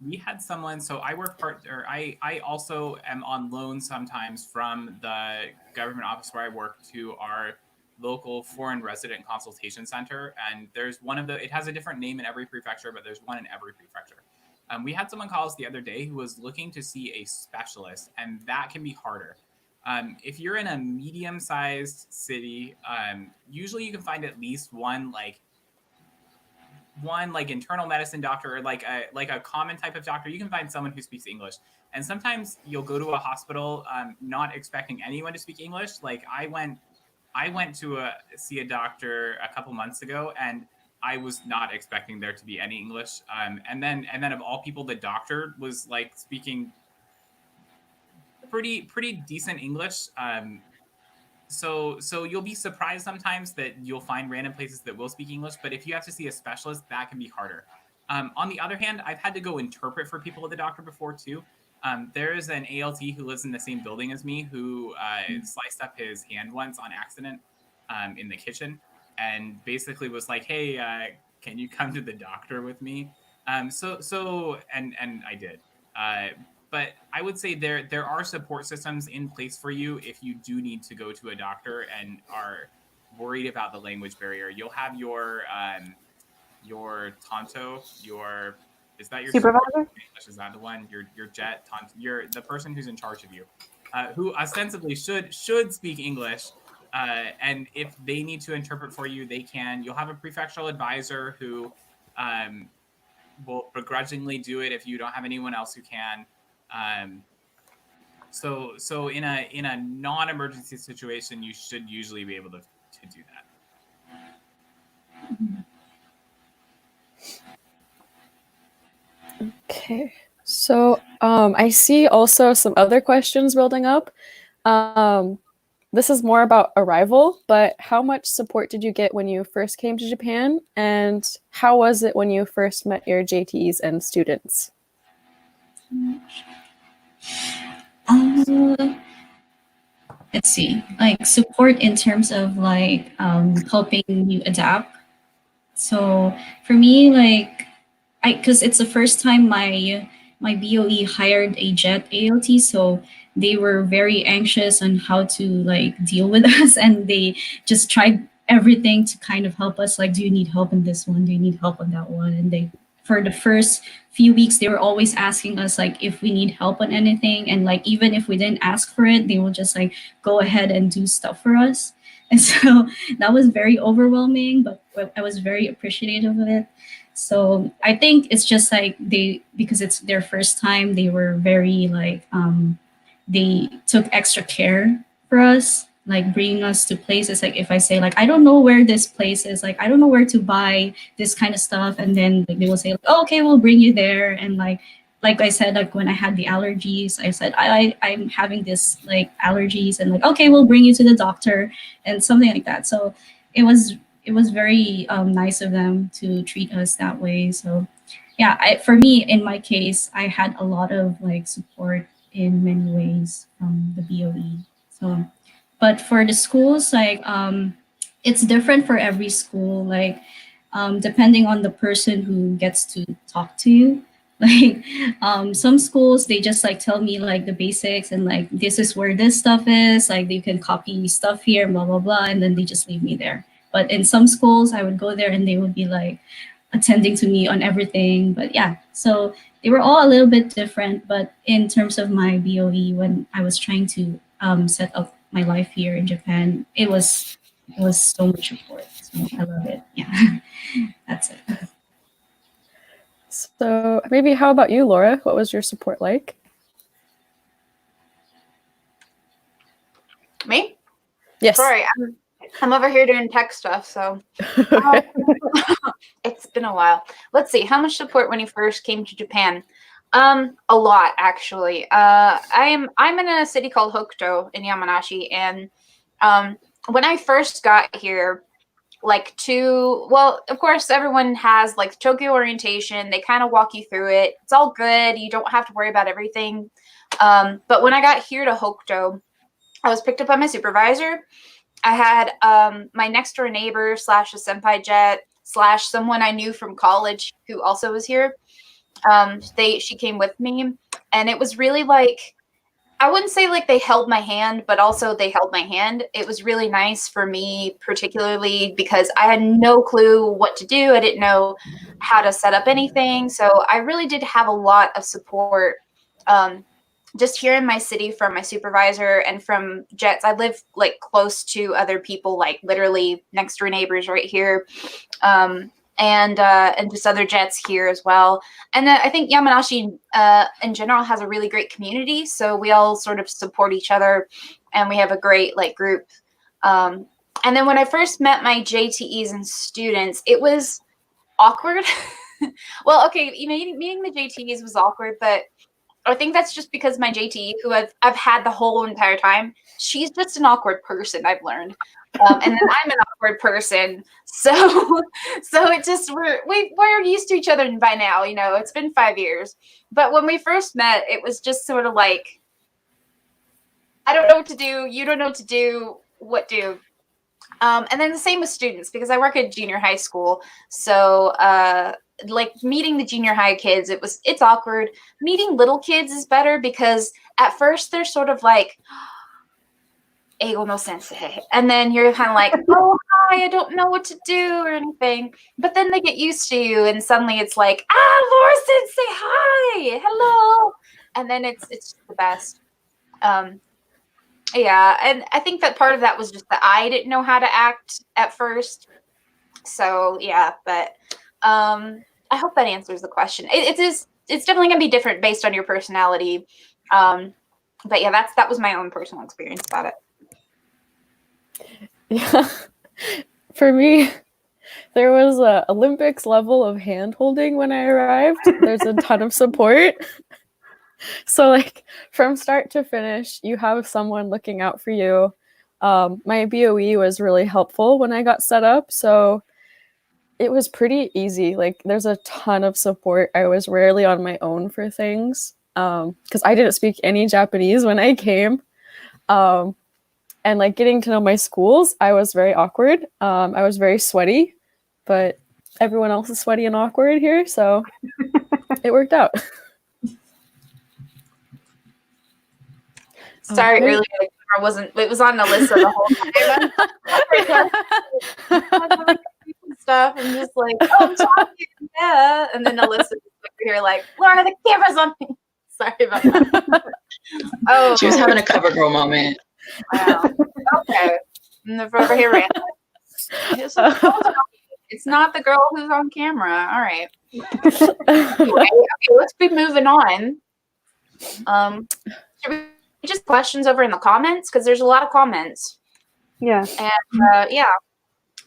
We had someone. So I work I also am on loan sometimes from the government office where I work to our local foreign resident consultation center, and there's one of the. It has a different name in every prefecture, but there's one in every prefecture. We had someone call us the other day who was looking to see a specialist, and that can be harder. If you're in a medium-sized city, usually you can find at least one internal medicine doctor, or like a common type of doctor. You can find someone who speaks English, and sometimes you'll go to a hospital not expecting anyone to speak English. Like I went to see a doctor a couple months ago, and I was not expecting there to be any English. And then of all people, the doctor was like speaking pretty decent English. So you'll be surprised sometimes that you'll find random places that will speak English, but if you have to see a specialist, that can be harder. On the other hand, I've had to go interpret for people at the doctor before too. There is an ALT who lives in the same building as me who sliced up his hand once on accident in the kitchen, and basically was like, "Hey, can you come to the doctor with me?" And I did. But I would say there are support systems in place for you if you do need to go to a doctor and are worried about the language barrier. You'll have your Tonto, is that your supervisor? English. Is that the one? Your jet, you're the person who's in charge of you, who ostensibly should speak English. And if they need to interpret for you, they can. You'll have a prefectural advisor who will begrudgingly do it if you don't have anyone else who can. So in a non-emergency situation, you should usually be able to do that. Okay, so I see also some other questions building up. This is more about arrival, but how much support did you get when you first came to Japan? And how was it when you first met your JTs and students? Let's see, like support in terms of like helping you adapt. So for me, like because it's the first time my BOE hired a jet ALT, so they were very anxious on how to like deal with us, and they just tried everything to kind of help us. Like, do you need help in this one? Do you need help on that one? And they, for the first few weeks, they were always asking us like if we need help on anything, and like even if we didn't ask for it, they will just like go ahead and do stuff for us. And so that was very overwhelming, but I was very appreciative of it. So I think it's just like because it's their first time, they were very like, they took extra care for us, like bringing us to places. Like if I say like, I don't know where this place is, like, I don't know where to buy this kind of stuff. And then like, they will say, like, oh, okay, we'll bring you there. And like I said, like when I had the allergies, I said, I'm having this like allergies, and like, okay, we'll bring you to the doctor and something like that. So it was very nice of them to treat us that way. So yeah, for me, in my case, I had a lot of like support in many ways from the BOE. So, but for the schools, like it's different for every school, like depending on the person who gets to talk to you. Like some schools, they just like tell me like the basics, and like this is where this stuff is, like you can copy stuff here, blah blah blah, and then they just leave me there. But in some schools, I would go there and they would be like attending to me on everything. But yeah, so they were all a little bit different. But in terms of my BOE, when I was trying to set up my life here in Japan, it was so much support. So I love it. Yeah, that's it. So maybe how about you, Laura? What was your support like? Me? Yes. Sorry, I'm over here doing tech stuff, so it's been a while. Let's see, how much support when you first came to Japan? A lot, actually. I'm in a city called Hokuto in Yamanashi, and when I first got here, well, of course, everyone has like Tokyo orientation. They kind of walk you through it. It's all good. You don't have to worry about everything. But when I got here to Hokuto, I was picked up by my supervisor. I had my next door neighbor / a senpai jet / someone I knew from college who also was here. She came with me, and it was really like, I wouldn't say like they held my hand, but also they held my hand. It was really nice for me, particularly because I had no clue what to do. I didn't know how to set up anything. So I really did have a lot of support just here in my city from my supervisor and from jets. I live like close to other people, like literally next door neighbors right here. And just other jets here as well. And then I think Yamanashi in general has a really great community, so we all sort of support each other, and we have a great like group. And then when I first met my JTEs and students, it was awkward. Well, okay, meeting the JTEs was awkward, but I think that's just because my JTE, who I've had the whole entire time, she's just an awkward person, I've learned. And then I'm an awkward person, so it just we're used to each other by now. It's been 5 years, but when we first met, it was just sort of like, I don't know what to do, you don't know what to do, what do? And then the same with students, because I work at junior high school, so like meeting the junior high kids, it's awkward. Meeting little kids is better because at first they're sort of like, Eigo no sensei. And then you're kind of like, oh, hi, I don't know what to do or anything. But then they get used to you, and suddenly it's like, Laura sensei, hi, hello. And then it's just the best. Yeah, and I think that part of that was just that I didn't know how to act at first. So yeah, but I hope that answers the question. It's definitely gonna be different based on your personality. But yeah, that was my own personal experience about it. Yeah. For me, there was a Olympics level of hand holding when I arrived. There's a ton of support. So like from start to finish, you have someone looking out for you. My BOE was really helpful when I got set up. So it was pretty easy. Like there's a ton of support. I was rarely on my own for things because I didn't speak any Japanese when I came. And like getting to know my schools, I was very awkward. I was very sweaty, but everyone else is sweaty and awkward here, so it worked out. Sorry, Okay. earlier the camera wasn't. It was on Alyssa the whole time. Stuff and just like, oh, I'm talking, yeah. And then Alyssa's over here like, Laura, the camera's on me. Sorry about that. Oh, She was having a cover girl moment. wow. Okay. And they're over here rambling. It's not the girl who's on camera. All right. Anyway, okay, let's be moving on. Should we just questions over in the comments? Because there's a lot of comments. Yeah. And yeah.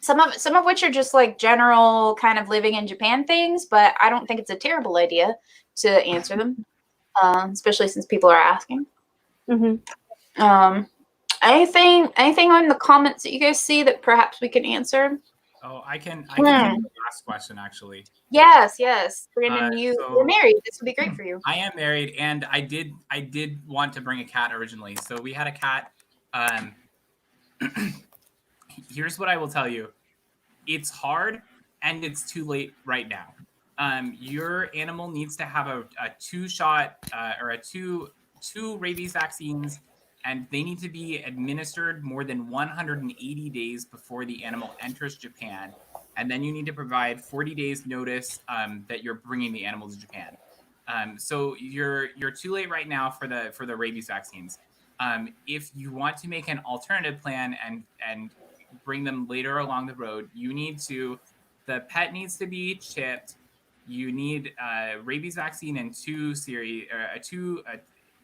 Some of which are just like general kind of living in Japan things, but I don't think it's a terrible idea to answer them, especially since people are asking. Mm-hmm. Anything on the comments that you guys see that perhaps we can answer? Oh, I can take the last question actually. Yes. Brandon, you're married. This would be great for you. I am married, and I did want to bring a cat originally. So we had a cat. Here's what I will tell you. It's hard and it's too late right now. Your animal needs to have a 2-shot or two rabies vaccines, and they need to be administered more than 180 days before the animal enters Japan. And then you need to provide 40 days notice that you're bringing the animal to Japan. So you're too late right now for the rabies vaccines. If you want to make an alternative plan and bring them later along the road, the pet needs to be chipped. You need a rabies vaccine in 2 series,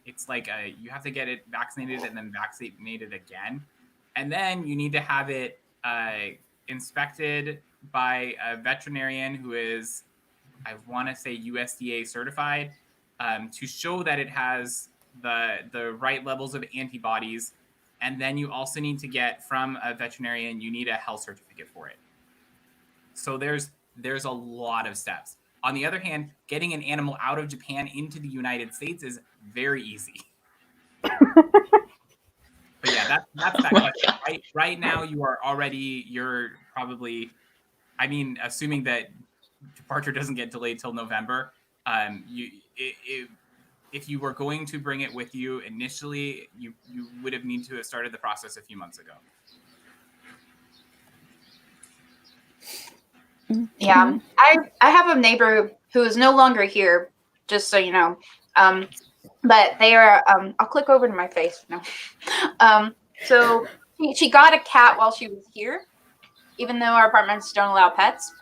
it's like you have to get it vaccinated and then vaccinated again. And then you need to have it inspected by a veterinarian who is, I want to say, USDA certified, to show that it has the right levels of antibodies. And then you also need to get from a veterinarian, you need a health certificate for it. So there's a lot of steps. On the other hand, getting an animal out of Japan into the United States is very easy. But yeah, that's that question. Right now, you're probably, I mean, assuming that departure doesn't get delayed till November, if you were going to bring it with you initially, you would have needed to have started the process a few months ago. Yeah, I have a neighbor who is no longer here, just so you know. But they are. I'll click over to my face now. So she got a cat while she was here, even though our apartments don't allow pets.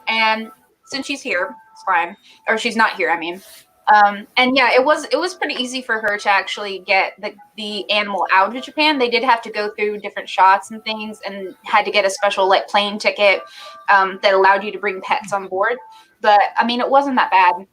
And since she's here, it's fine. Or she's not here, I mean. And yeah, it was pretty easy for her to actually get the animal out of Japan. They did have to go through different shots and things, and had to get a special like plane ticket that allowed you to bring pets on board. But I mean, it wasn't that bad.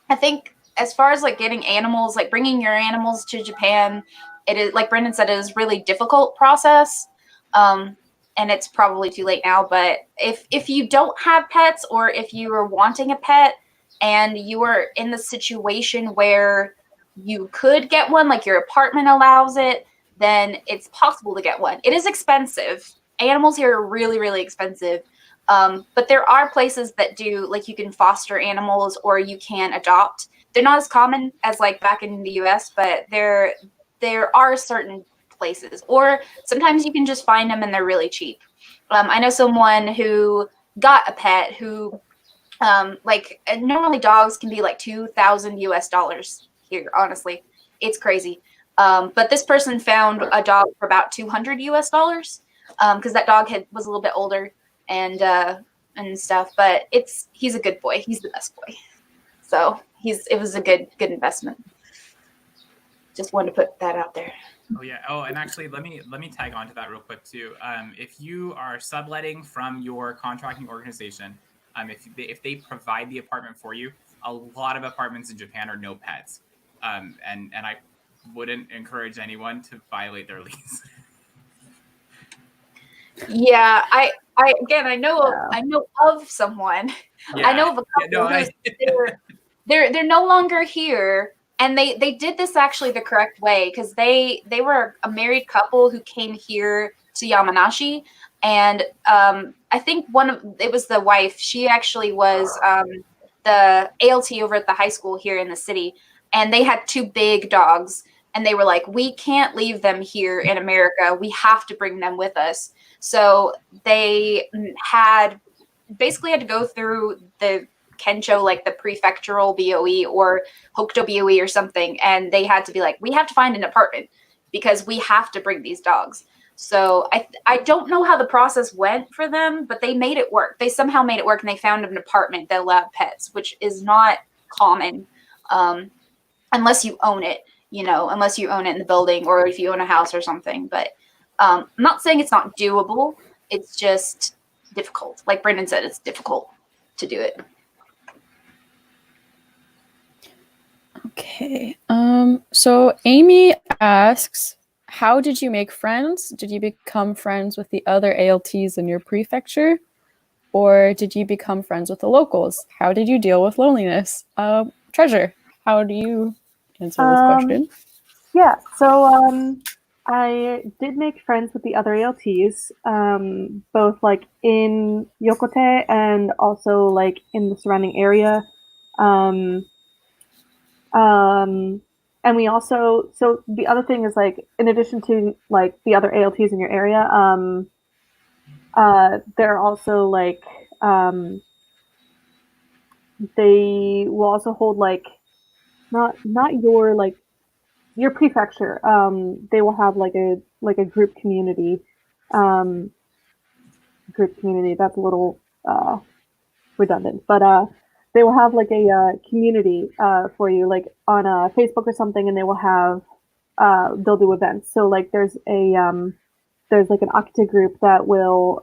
I think as far as like getting animals, like bringing your animals to Japan, it is, like Brendan said, it is really difficult process. And it's probably too late now. But if you don't have pets, or if you are wanting a pet, and you are in the situation where you could get one, like your apartment allows it, then it's possible to get one. It is expensive. Animals here are really, really expensive. But there are places that do, like you can foster animals or you can adopt. They're not as common as like back in the US, but there are certain places, or sometimes you can just find them and they're really cheap. I know someone who got a pet who, normally dogs can be like $2,000 here. Honestly, it's crazy. But this person found a dog for about $200 because that dog was a little bit older and stuff. But he's a good boy. He's the best boy. So it was a good investment. Just wanted to put that out there. Oh yeah. Oh, and actually, let me tag on to that real quick too. If you are subletting from your contracting organization, if they provide the apartment for you, a lot of apartments in Japan are no pets, and I wouldn't encourage anyone to violate their lease. Yeah, I know of someone. Yeah. I know of a couple they're no longer here, and they did this actually the correct way because they were a married couple who came here to Yamanashi, and I think it was the wife. She actually was the ALT over at the high school here in the city, and they had 2 big dogs, and they were like, we can't leave them here in America. We have to bring them with us. So they basically had to go through the Kensho, like the prefectural BOE or Hokuto BOE or something, and they had to be like, we have to find an apartment because we have to bring these dogs. So I don't know how the process went for them, but they made it work. They somehow made it work, and they found an apartment that allowed pets, which is not common unless you own it, unless you own it in the building or if you own a house or something. But I'm not saying it's not doable. It's just difficult. Like Brendan said, it's difficult to do it. Okay. So Amy asks, how did you make friends? Did you become friends with the other ALTs in your prefecture? Or did you become friends with the locals? How did you deal with loneliness? Treasure, how do you answer this question? Yeah, so I did make friends with the other ALTs, both like in Yokote and also like in the surrounding area. And we also, so the other thing is like, in addition to like the other ALTs in your area, they're also like, they will also hold like, not your like, your prefecture, they will have like a group community, that's a little, redundant, but, they will have like a community for you, like on Facebook or something, and they will have they'll do events. So like there's like an Akita group that will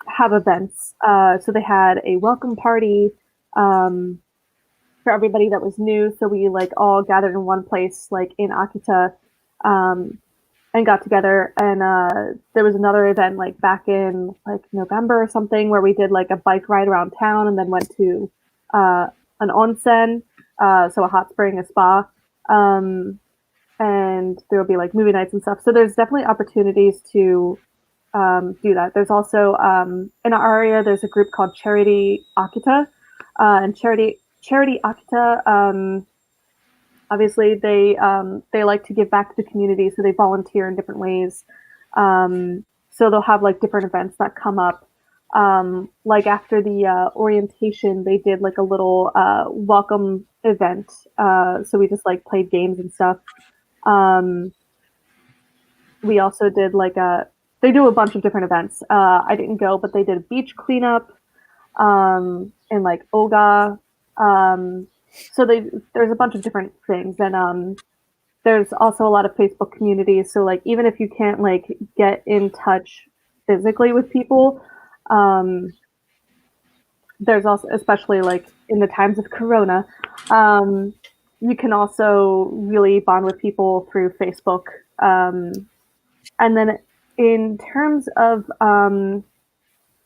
have events. So they had a welcome party for everybody that was new. So we like all gathered in one place, like in Akita, and got together. And there was another event like back in like November or something where we did like a bike ride around town and then went to an onsen, so a hot spring, a spa, and there will be like movie nights and stuff. So there's definitely opportunities to do that. There's also in our area there's a group called Charity Akita, and Charity Akita. Obviously, they like to give back to the community, so they volunteer in different ways. So they'll have like different events that come up. Like after the orientation, they did like a little welcome event. So we just like played games and stuff. We also did like they do a bunch of different events. I didn't go, but they did a beach cleanup in like Oga. So there's a bunch of different things, and there's also a lot of Facebook communities. So like even if you can't like get in touch physically with people, there's also, especially like in the times of Corona, you can also really bond with people through Facebook. And then in terms of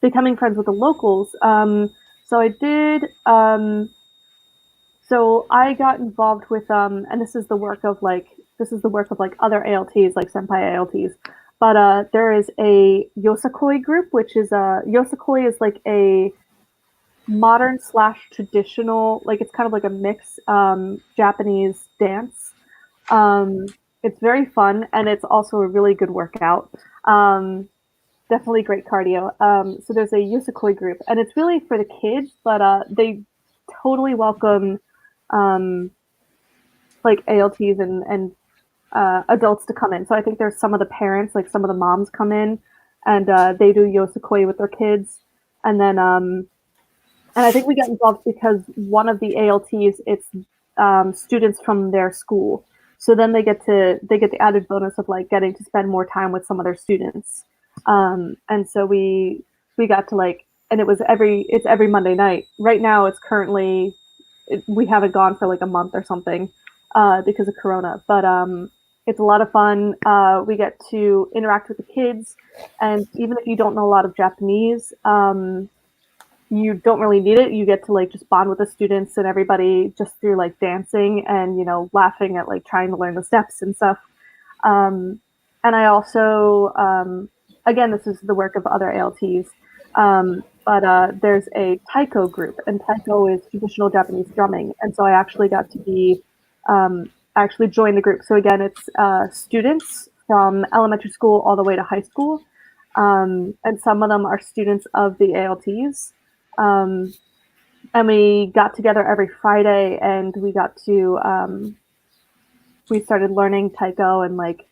becoming friends with the locals, so I did. So I got involved with, and this is the work of like other ALTs, like senpai ALTs. But there is a Yosakoi group, which is Yosakoi is like a modern / traditional, like it's kind of like a mix Japanese dance. it's very fun, and it's also a really good workout. Definitely great cardio. So there's a Yosakoi group, and it's really for the kids, but they totally welcome like ALTs and adults to come in. So I think there's some of the parents, like some of the moms come in, and they do Yosakoi with their kids, and then and I think we got involved because one of the ALTs, it's students from their school. So then they get the added bonus of like getting to spend more time with some of their students. And so we got to like, and it's every Monday night. Right now, it's currently we haven't gone for like a month or something because of Corona, but it's a lot of fun. We get to interact with the kids, and even if you don't know a lot of Japanese, you don't really need it. You get to like just bond with the students and everybody just through like dancing and laughing at like trying to learn the steps and stuff. And I also again, this is the work of other ALTs, but there's a taiko group, and taiko is traditional Japanese drumming, and so I actually got to be actually join the group. So again, it's students from elementary school all the way to high school, and some of them are students of the ALTs. And we got together every Friday, and we got to we started learning taiko, and like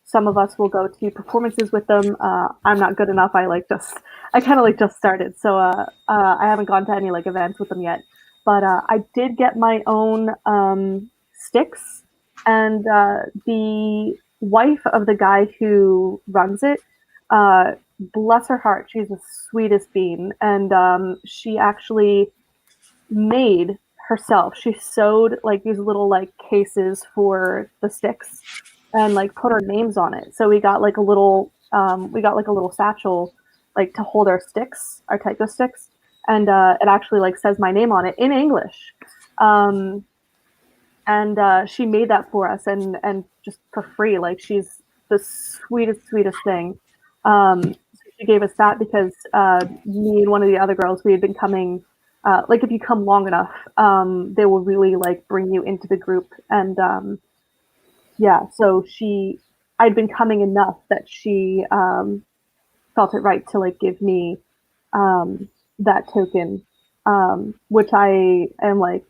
some of us will go to performances with them. I'm not good enough. I kind of like just started, so I haven't gone to any like events with them yet. But I did get my own sticks, and the wife of the guy who runs it, bless her heart, she's the sweetest bean, and she actually made herself. She sewed like these little like cases for the sticks and like put our names on it. So we got like a little satchel like to hold our sticks, our taiko sticks, and it actually like says my name on it in English. And she made that for us, and just for free. Like, she's the sweetest thing. She gave us that because me and one of the other girls, we had been coming. Like, if you come long enough, they will really like bring you into the group. And yeah, so I'd been coming enough that she felt it right to like give me that token, which I am like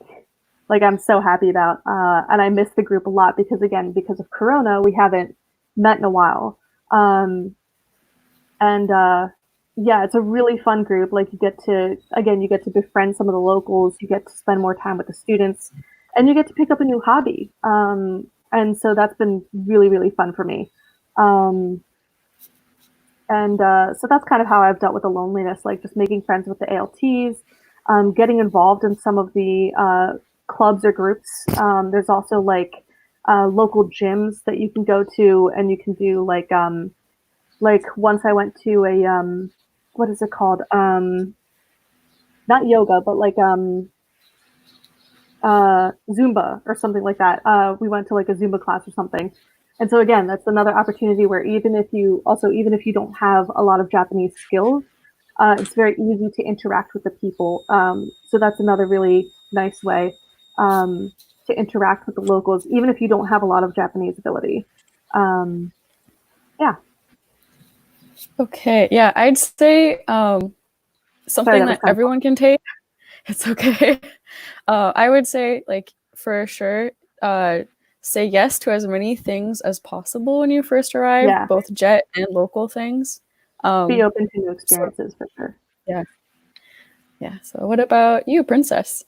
I'm so happy about. And I miss the group a lot because of Corona, we haven't met in a while. And yeah, it's a really fun group. Like, you get to befriend some of the locals, you get to spend more time with the students, and you get to pick up a new hobby. And so that's been really, really fun for me. And so that's kind of how I've dealt with the loneliness, like just making friends with the ALTs, getting involved in some of the clubs or groups. There's also like local gyms that you can go to, and you can do like once I went to a what is it called? Not yoga, but like Zumba or something like that. We went to like a Zumba class or something. And so again, that's another opportunity where even if you don't have a lot of Japanese skills, it's very easy to interact with the people. So that's another really nice way to interact with the locals, even if you don't have a lot of Japanese ability. Yeah. Okay, yeah, I'd say something that everyone can take. It's okay. I would say, like, for sure, say yes to as many things as possible when you first arrive, both jet and local things. Be open to new experiences, for sure. Yeah. Yeah. So what about you, Princess?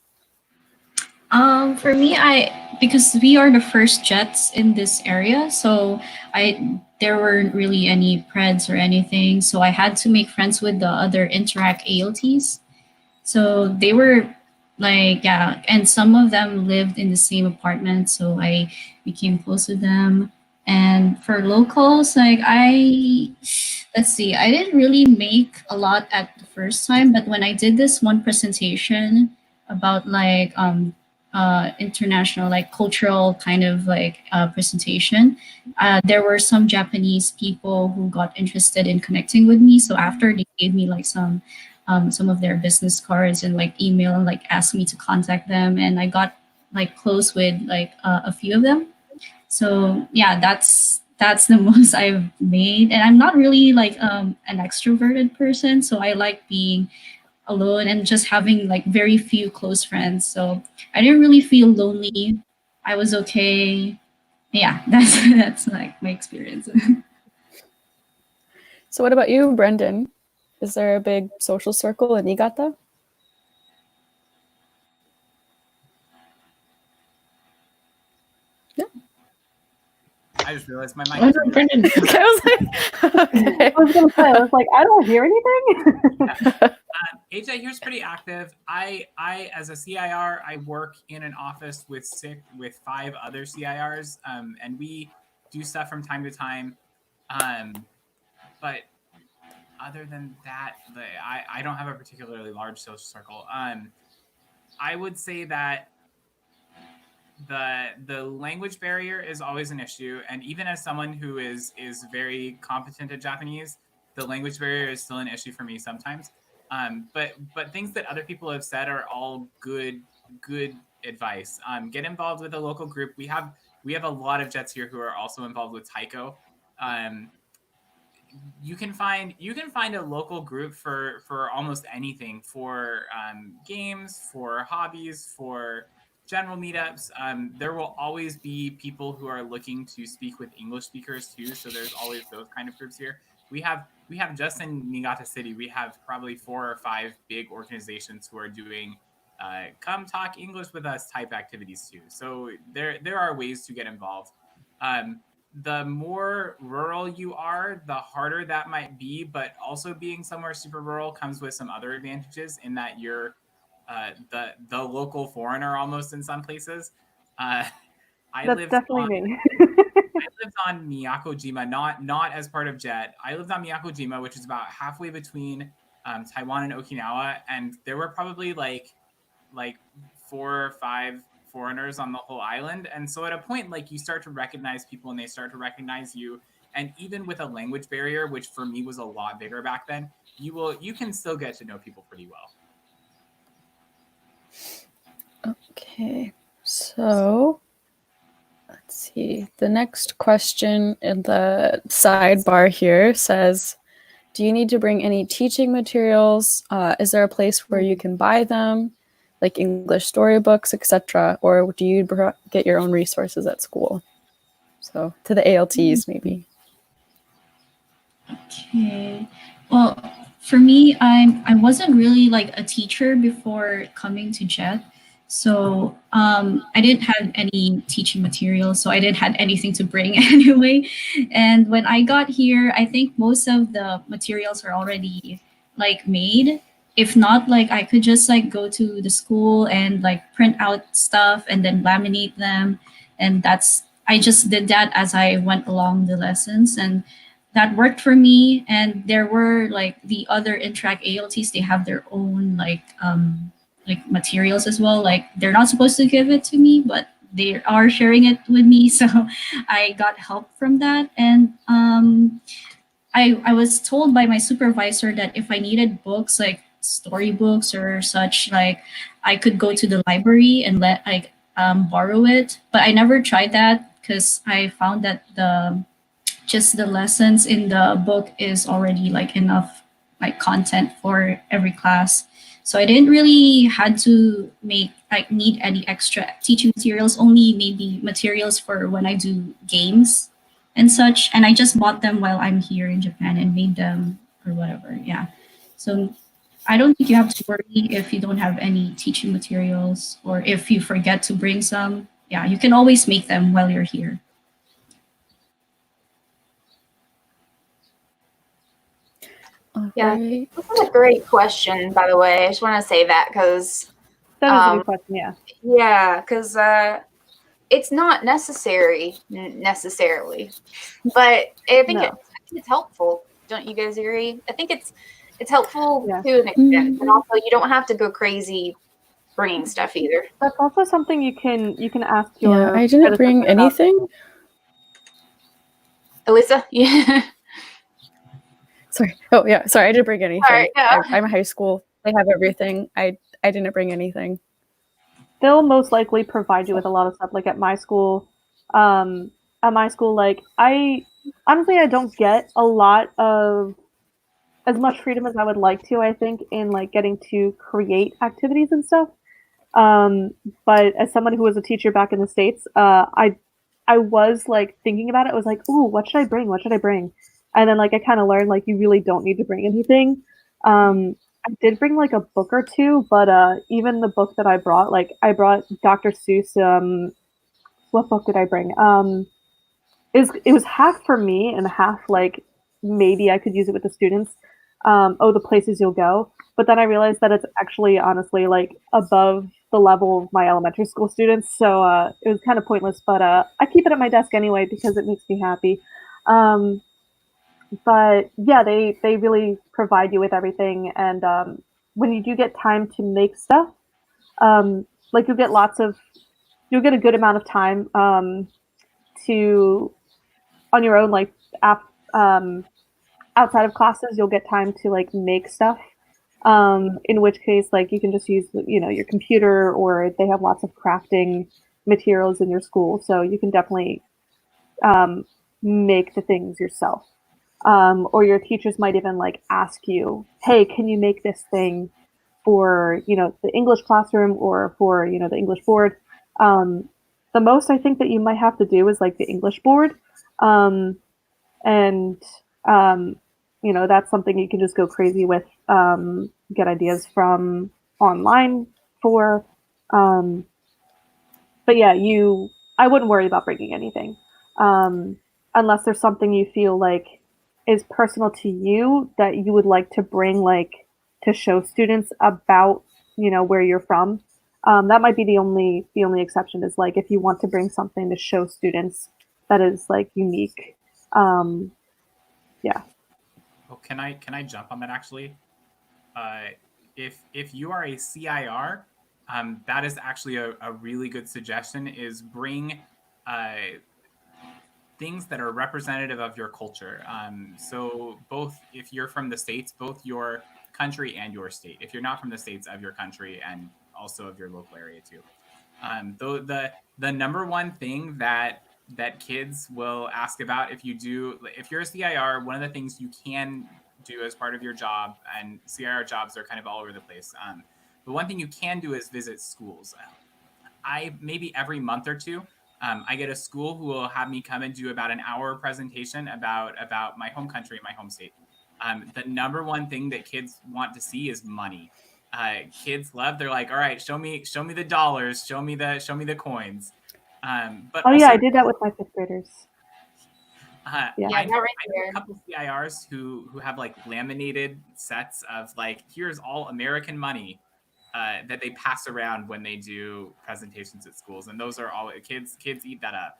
For me, because we are the first jets in this area, so there weren't really any preds or anything, so I had to make friends with the other Interact ALTs. So they were like, yeah, and some of them lived in the same apartment, so I became close with them. And for locals, like let's see, I didn't really make a lot at the first time, but when I did this one presentation about like international, like cultural kind of like presentation, there were some Japanese people who got interested in connecting with me. So after, they gave me like some of their business cards and like email, and like asked me to contact them, and I got like close with like a few of them. So yeah, that's the most I've made. And I'm not really like an extroverted person, so I like being alone and just having like very few close friends. So I didn't really feel lonely. I was okay. Yeah, that's like my experience. So what about you, Brendan? Is there a big social circle in Niigata? Yeah. I just realized my mic Oh, was no, muted. Brendan. Okay, I was like, okay. I was gonna say, I was like, I don't hear anything. HI here is pretty active. I as a CIR, I work in an office with 5 other CIRs, and we do stuff from time to time. But other than that, I don't have a particularly large social circle. I would say that the language barrier is always an issue, and even as someone who is very competent at Japanese, the language barrier is still an issue for me sometimes. But things that other people have said are all good advice. Get involved with a local group. We have a lot of Jets here who are also involved with Taiko. You can find a local group for almost anything, for games, for hobbies, for general meetups. There will always be people who are looking to speak with English speakers too, so there's always those kind of groups here. We have just in Niigata City, we have probably 4 or 5 big organizations who are doing come talk English with us type activities too. So there are ways to get involved. The more rural you are, the harder that might be, but also being somewhere super rural comes with some other advantages in that you're the local foreigner almost in some places. That's definitely me. I lived on Miyakojima, not as part of JET. I lived on Miyakojima, which is about halfway between Taiwan and Okinawa, and there were probably like 4 or 5 foreigners on the whole island. And so at a point, like, you start to recognize people and they start to recognize you. And even with a language barrier, which for me was a lot bigger back then, you can still get to know people pretty well. Okay, so let's see. The next question in the sidebar here says, do you need to bring any teaching materials? Is there a place where you can buy them, like English storybooks, etc.? Or do you get your own resources at school? So to the ALTs, maybe. Okay. Well, for me, I wasn't really like a teacher before coming to JET. So I didn't have any teaching materials, so I didn't have anything to bring anyway. And when I got here, I think most of the materials are already like made. If not, like I could just like go to the school and like print out stuff and then laminate them. And I just did that as I went along the lessons, and that worked for me. And there were like the other Interact ALTs, they have their own like materials as well. Like they're not supposed to give it to me, but they are sharing it with me. So I got help from that. And I was told by my supervisor that if I needed books like storybooks or such, like I could go to the library and borrow it. But I never tried that because I found that just the lessons in the book is already like enough like content for every class. So I didn't really had to need any extra teaching materials, only maybe materials for when I do games and such. And I just bought them while I'm here in Japan and made them or whatever. Yeah. So I don't think you have to worry if you don't have any teaching materials or if you forget to bring some. Yeah, you can always make them while you're here. Yeah, Right. this is a great question, by the way. I just want to say that because That is a good question, yeah. Yeah, because it's not necessary necessarily, but I think it's helpful. Don't you guys agree? I think it's helpful to an extent, but also you don't have to go crazy bringing stuff either. That's also something you can ask your. Yeah, I didn't bring anything. Alyssa, yeah. Sorry. Oh yeah, sorry. I didn't bring anything. Sorry, no. I'm high school. They have everything. I didn't bring anything. They'll most likely provide you with a lot of stuff. Like at my school, at my school, like I don't get a lot of as much freedom as I would like to, I think, in like getting to create activities and stuff. Um, but as someone who was a teacher back in the States, I was like thinking about it. I was like, ooh, what should I bring? What should I bring? And then like I kind of learned like you really don't need to bring anything. I did bring like a book or two, but even the book that I brought, like I brought Dr. Seuss. What book did I bring? It was half for me and half like maybe I could use it with the students. Oh, the places you'll go. But then I realized that it's actually honestly like above the level of my elementary school students, so it was kind of pointless. But I keep it at my desk anyway because it makes me happy. Um, but yeah, they really provide you with everything, and when you do get time to make stuff, like you'll get a good amount of time to on your own like app outside of classes you'll get time to like make stuff, in which case like you can just use your computer, or they have lots of crafting materials in your school, so you can definitely um, make the things yourself, or your teachers might even like ask you, hey, can you make this thing for the English classroom or for the English board. um, the most I think that you might have to do is like the English board, um, and that's something you can just go crazy with, get ideas from online for. um, but yeah, I wouldn't worry about bringing anything, um, unless there's something you feel like is personal to you that you would like to bring, like to show students about where you're from. That might be the only exception, is like if you want to bring something to show students that is like unique. um, yeah. Oh, can I jump on that actually? If you are a CIR, that is actually a really good suggestion. Is bring things that are representative of your culture. So both if you're from the States, both your country and your state. If you're not from the States, of your country and also of your local area too. Though the number one thing that kids will ask about if you're a CIR, one of the things you can do as part of your job, and CIR jobs are kind of all over the place. But one thing you can do is visit schools. I maybe every month or two, I get a school who will have me come and do about an hour presentation about my home country, my home state. The number one thing that kids want to see is money. Kids love. They're like, all right, show me the dollars, show me the coins. But Oh also, yeah, I did that with my fifth graders. Yeah, I that know right a there. couple CIRs who have like laminated sets of like, here's all American money that they pass around when they do presentations at schools, and those are all kids eat that up.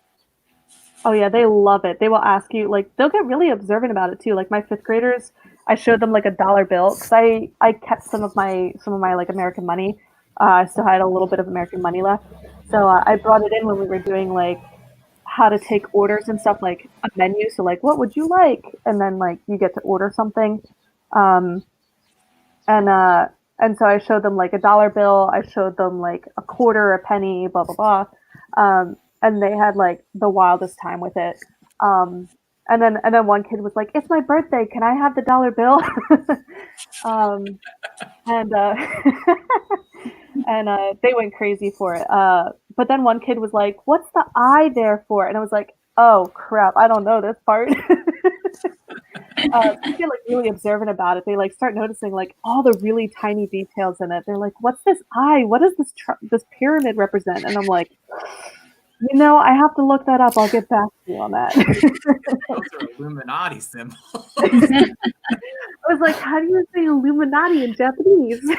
Oh yeah, they love it. They will ask you, like they'll get really observant about it too. Like my fifth graders, I showed them like a dollar bill because I kept some of my like American money. I still had a little bit of American money left, so I brought it in when we were doing like how to take orders and stuff, like a menu. So like, what would you like? And then like you get to order something, um, and uh, and so I showed them like a dollar bill. I showed them like a quarter, a penny, blah blah blah, and they had like the wildest time with it. Um, and then one kid was like, "It's my birthday. Can I have the dollar bill?" um, and and they went crazy for it. But then one kid was like, "What's the I there for?" And I was like, "Oh crap, I don't know this part." They get like really observant about it. They like start noticing like all the really tiny details in it. They're like, "What's this eye? What does this pyramid represent?" And I'm like, I have to look that up. I'll get back to you on that. Those are Illuminati symbols. I was like, "How do you say Illuminati in Japanese?"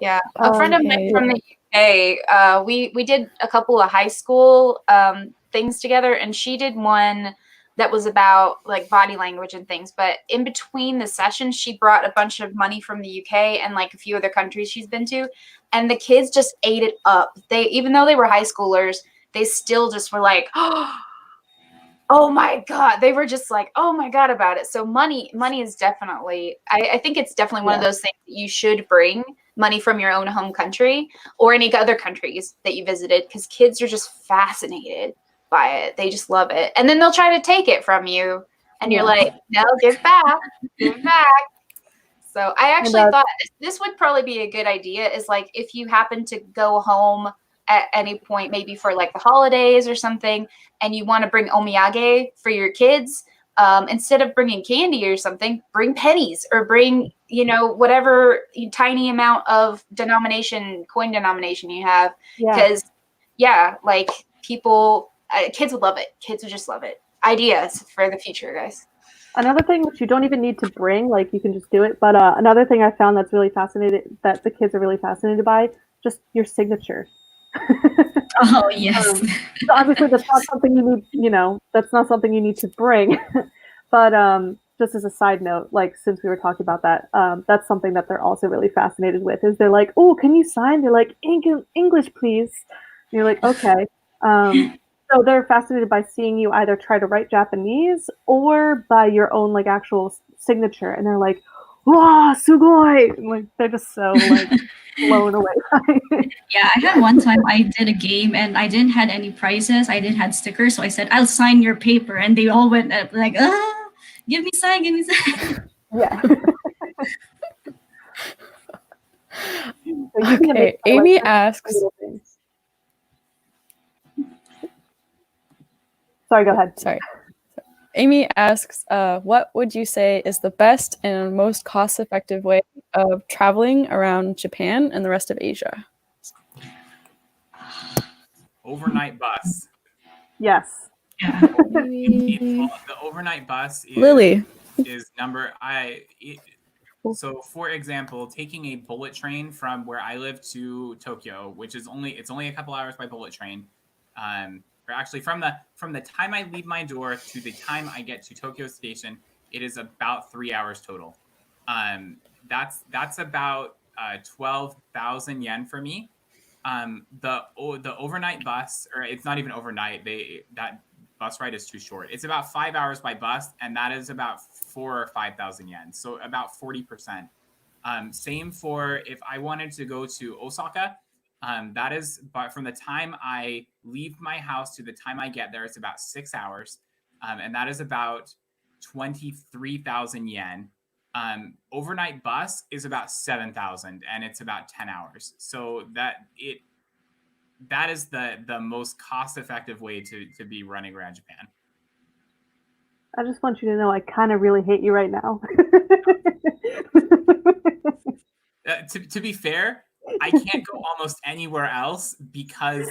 Yeah, a friend of mine from the UK, we did a couple of high school things together, and she did one that was about like body language and things. But in between the sessions, she brought a bunch of money from the UK and like a few other countries she's been to, and the kids just ate it up. They, even though they were high schoolers, they still just were like, oh my God. They were just like, oh my God about it. So money is definitely, I think it's definitely one of those things that you should bring, money from your own home country or any other countries that you visited, because kids are just fascinated by it. They just love it. And then they'll try to take it from you. And you're like, no, give back. Give back. So I actually thought this would probably be a good idea, is like if you happen to go home at any point, maybe for like the holidays or something, and you want to bring omiyage for your kids, instead of bringing candy or something, bring pennies or bring, whatever tiny amount of coin denomination you have. Because, like people, kids would love it. Kids would just love it. Ideas for the future, guys. Another thing which you don't even need to bring, like you can just do it. But another thing I found that's really fascinating, that the kids are really fascinated by, just your signature. Oh yes. So obviously that's not something you need. That's not something you need to bring. But just as a side note, like since we were talking about that, that's something that they're also really fascinated with. Is they're like, oh, can you sign? They're like, English, please. And you're like, okay. So they're fascinated by seeing you either try to write Japanese or by your own like actual signature, and they're like, "Wow, sugoi!" Like they're just so like blown away by it. Yeah, I had one time I did a game and I didn't had any prizes. I didn't had stickers, so I said, "I'll sign your paper," and they all went up like, give me sign." Yeah. Okay, Amy asks. Sorry, go ahead. Sorry. Amy asks, what would you say is the best and most cost-effective way of traveling around Japan and the rest of Asia? Overnight bus. Yes. Yeah. The overnight bus is so for example, taking a bullet train from where I live to Tokyo, which is only a couple hours by bullet train. Or actually from the time I leave my door to the time I get to Tokyo Station, it is about 3 hours total. That's about 12,000 yen for me. The overnight bus, or it's not even overnight. That bus ride is too short. It's about 5 hours by bus, and that is about 4,000 or 5,000 yen. So about 40%. Same for if I wanted to go to Osaka. That is, but from the time I leave my house to the time I get there, it's about 6 hours. And that is about 23,000 yen. Overnight bus is about 7,000 and it's about 10 hours. So that is the most cost-effective way to be running around Japan. I just want you to know I kind of really hate you right now. To be fair, I can't go almost anywhere else because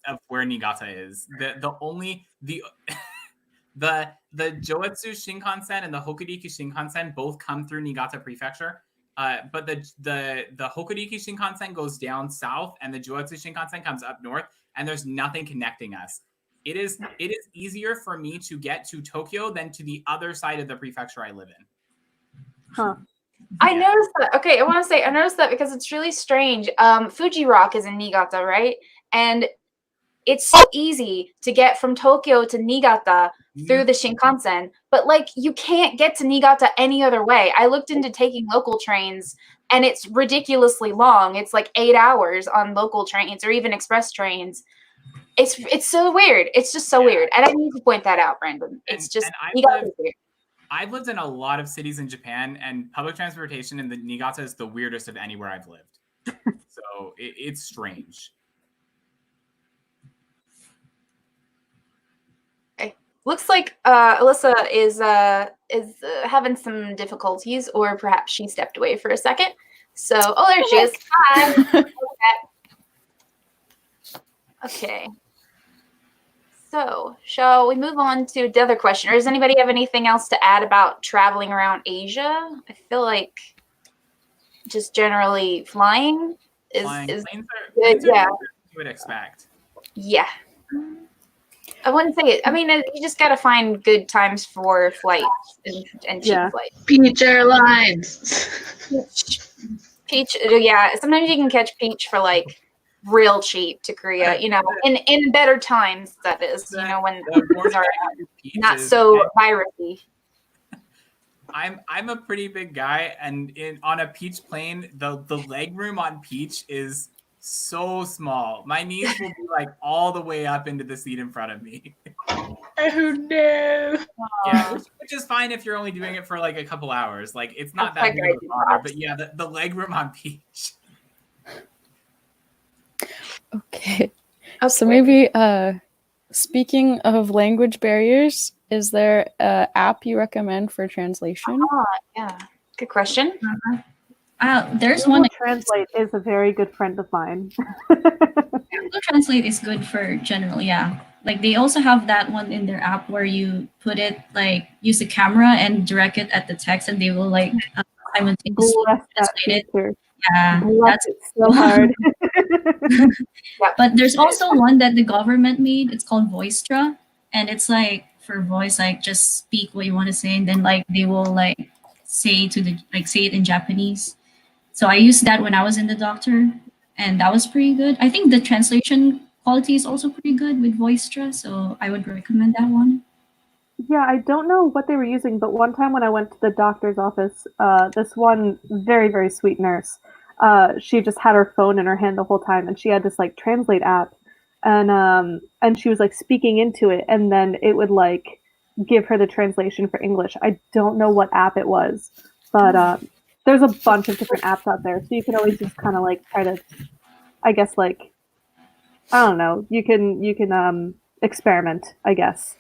of where Niigata is. The Joetsu Shinkansen and the Hokuriku Shinkansen both come through Niigata Prefecture. But the Hokuriku Shinkansen goes down south and the Joetsu Shinkansen comes up north, and there's nothing connecting us. It is easier for me to get to Tokyo than to the other side of the prefecture I live in. Huh. I noticed that. Okay, I noticed that because it's really strange. Fuji Rock is in Niigata, right? And it's so easy to get from Tokyo to Niigata through the Shinkansen, but like you can't get to Niigata any other way. I looked into taking local trains and it's ridiculously long. It's like 8 hours on local trains or even express trains. It's so weird. It's just so weird. And I need to point that out, Brandon. It's just Niigata is weird. I've lived in a lot of cities in Japan, and public transportation in the Niigata is the weirdest of anywhere I've lived. So it's strange. Okay. Looks like Alyssa is having some difficulties, or perhaps she stepped away for a second. So, there she is. Hi. Okay. So, shall we move on to the other question? Or does anybody have anything else to add about traveling around Asia? I feel like just generally flying is Planes good. Yeah. You would expect. Yeah. I wouldn't say it. I mean, you just got to find good times for flights and cheap flights. Peach Airlines. Peach, yeah. Sometimes you can catch Peach for like real cheap to Korea, in better times, that is, when things are not so virusy. I'm a pretty big guy, and on a Peach plane, the leg room on Peach is so small. My knees will be like all the way up into the seat in front of me. Oh no. Yeah, which is fine if you're only doing it for like a couple hours. Like it's not That's that big like of a bother. But yeah, the leg room on Peach. Okay. So maybe speaking of language barriers, is there an app you recommend for translation? Yeah, good question. There's Google one. Translate is a very good friend of mine. Google Translate is good for general, yeah. Like they also have that one in their app where you put it like use the camera and direct it at the text, and they will like simultaneously Bless that translate it. feature. Yeah, Bless that's it so hard. But there's also one that the government made. It's called Voictra, and it's like for voice, like just speak what you want to say, and then like they will like say it in Japanese. So I used that when I was in the doctor, and that was pretty good. I think the translation quality is also pretty good with Voictra, so I would recommend that one. Yeah, I don't know what they were using, but one time when I went to the doctor's office, this one very, very sweet nurse, she just had her phone in her hand the whole time, and she had this like translate app, and she was like speaking into it, and then it would like give her the translation for English. I don't know what app it was, but there's a bunch of different apps out there, so you can always just kind of like try to, I guess like, I don't know, you can experiment, I guess.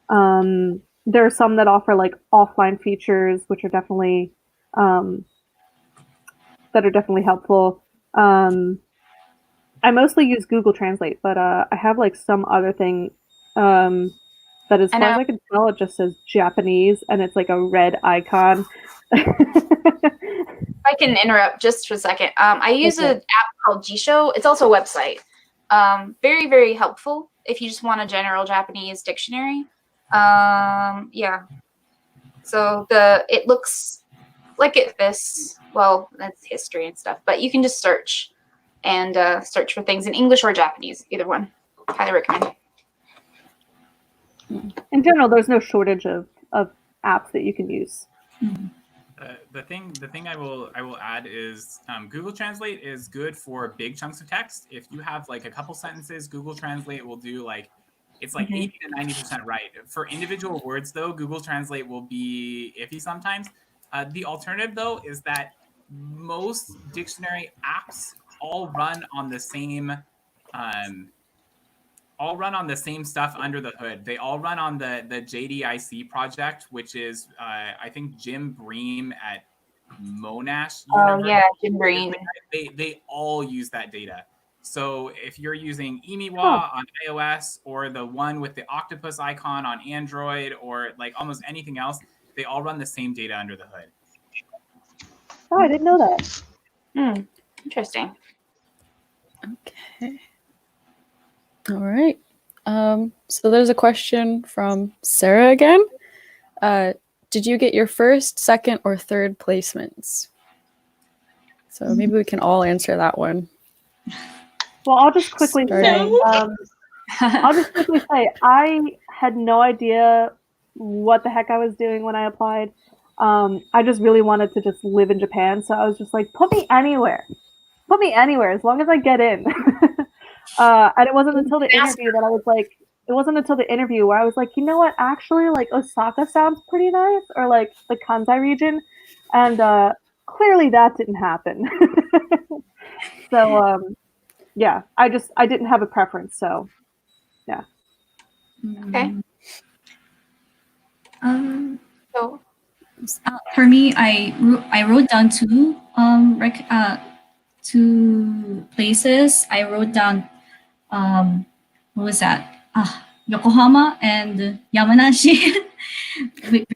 There are some that offer like offline features, which are definitely um, helpful. I mostly use Google Translate, but I have like some other thing that, as far as I can tell, it just says Japanese and it's like a red icon. I can interrupt just for a second. I use an app called Jisho. It's also a website. Very, very helpful if you just want a general Japanese dictionary. Yeah. So it looks like this. Well, that's history and stuff, but you can just search and search for things in English or Japanese, either one. Highly recommend. In general, there's no shortage of apps that you can use. The thing I will add is Google Translate is good for big chunks of text. If you have like a couple sentences, Google Translate will do like it's like 80 to 90% right. For individual words, though, Google Translate will be iffy sometimes. The alternative, though, is that most dictionary apps all run on the same stuff under the hood. They all run on the JDIC project, which is I think Jim Bream at Monash University. Oh yeah, Jim Bream. They all use that data. So if you're using Emiwa on iOS or the one with the octopus icon on Android or like almost anything else, they all run the same data under the hood. Oh, I didn't know that. Interesting. Okay. All right. So there's a question from Sarah again. Did you get your first, second, or third placements? So maybe we can all answer that one. Well, I'll just quickly say, I had no idea what the heck I was doing when I applied. I just really wanted to just live in Japan, so I was just like, put me anywhere, as long as I get in. And it wasn't until the interview that I was like, it wasn't until the interview where I was like, you know what, actually, like Osaka sounds pretty nice, or like the Kansai region, and clearly that didn't happen. So yeah, I didn't have a preference, so yeah. Okay. So for me, I wrote down two places. I wrote down what was that? Yokohama and Yamanashi.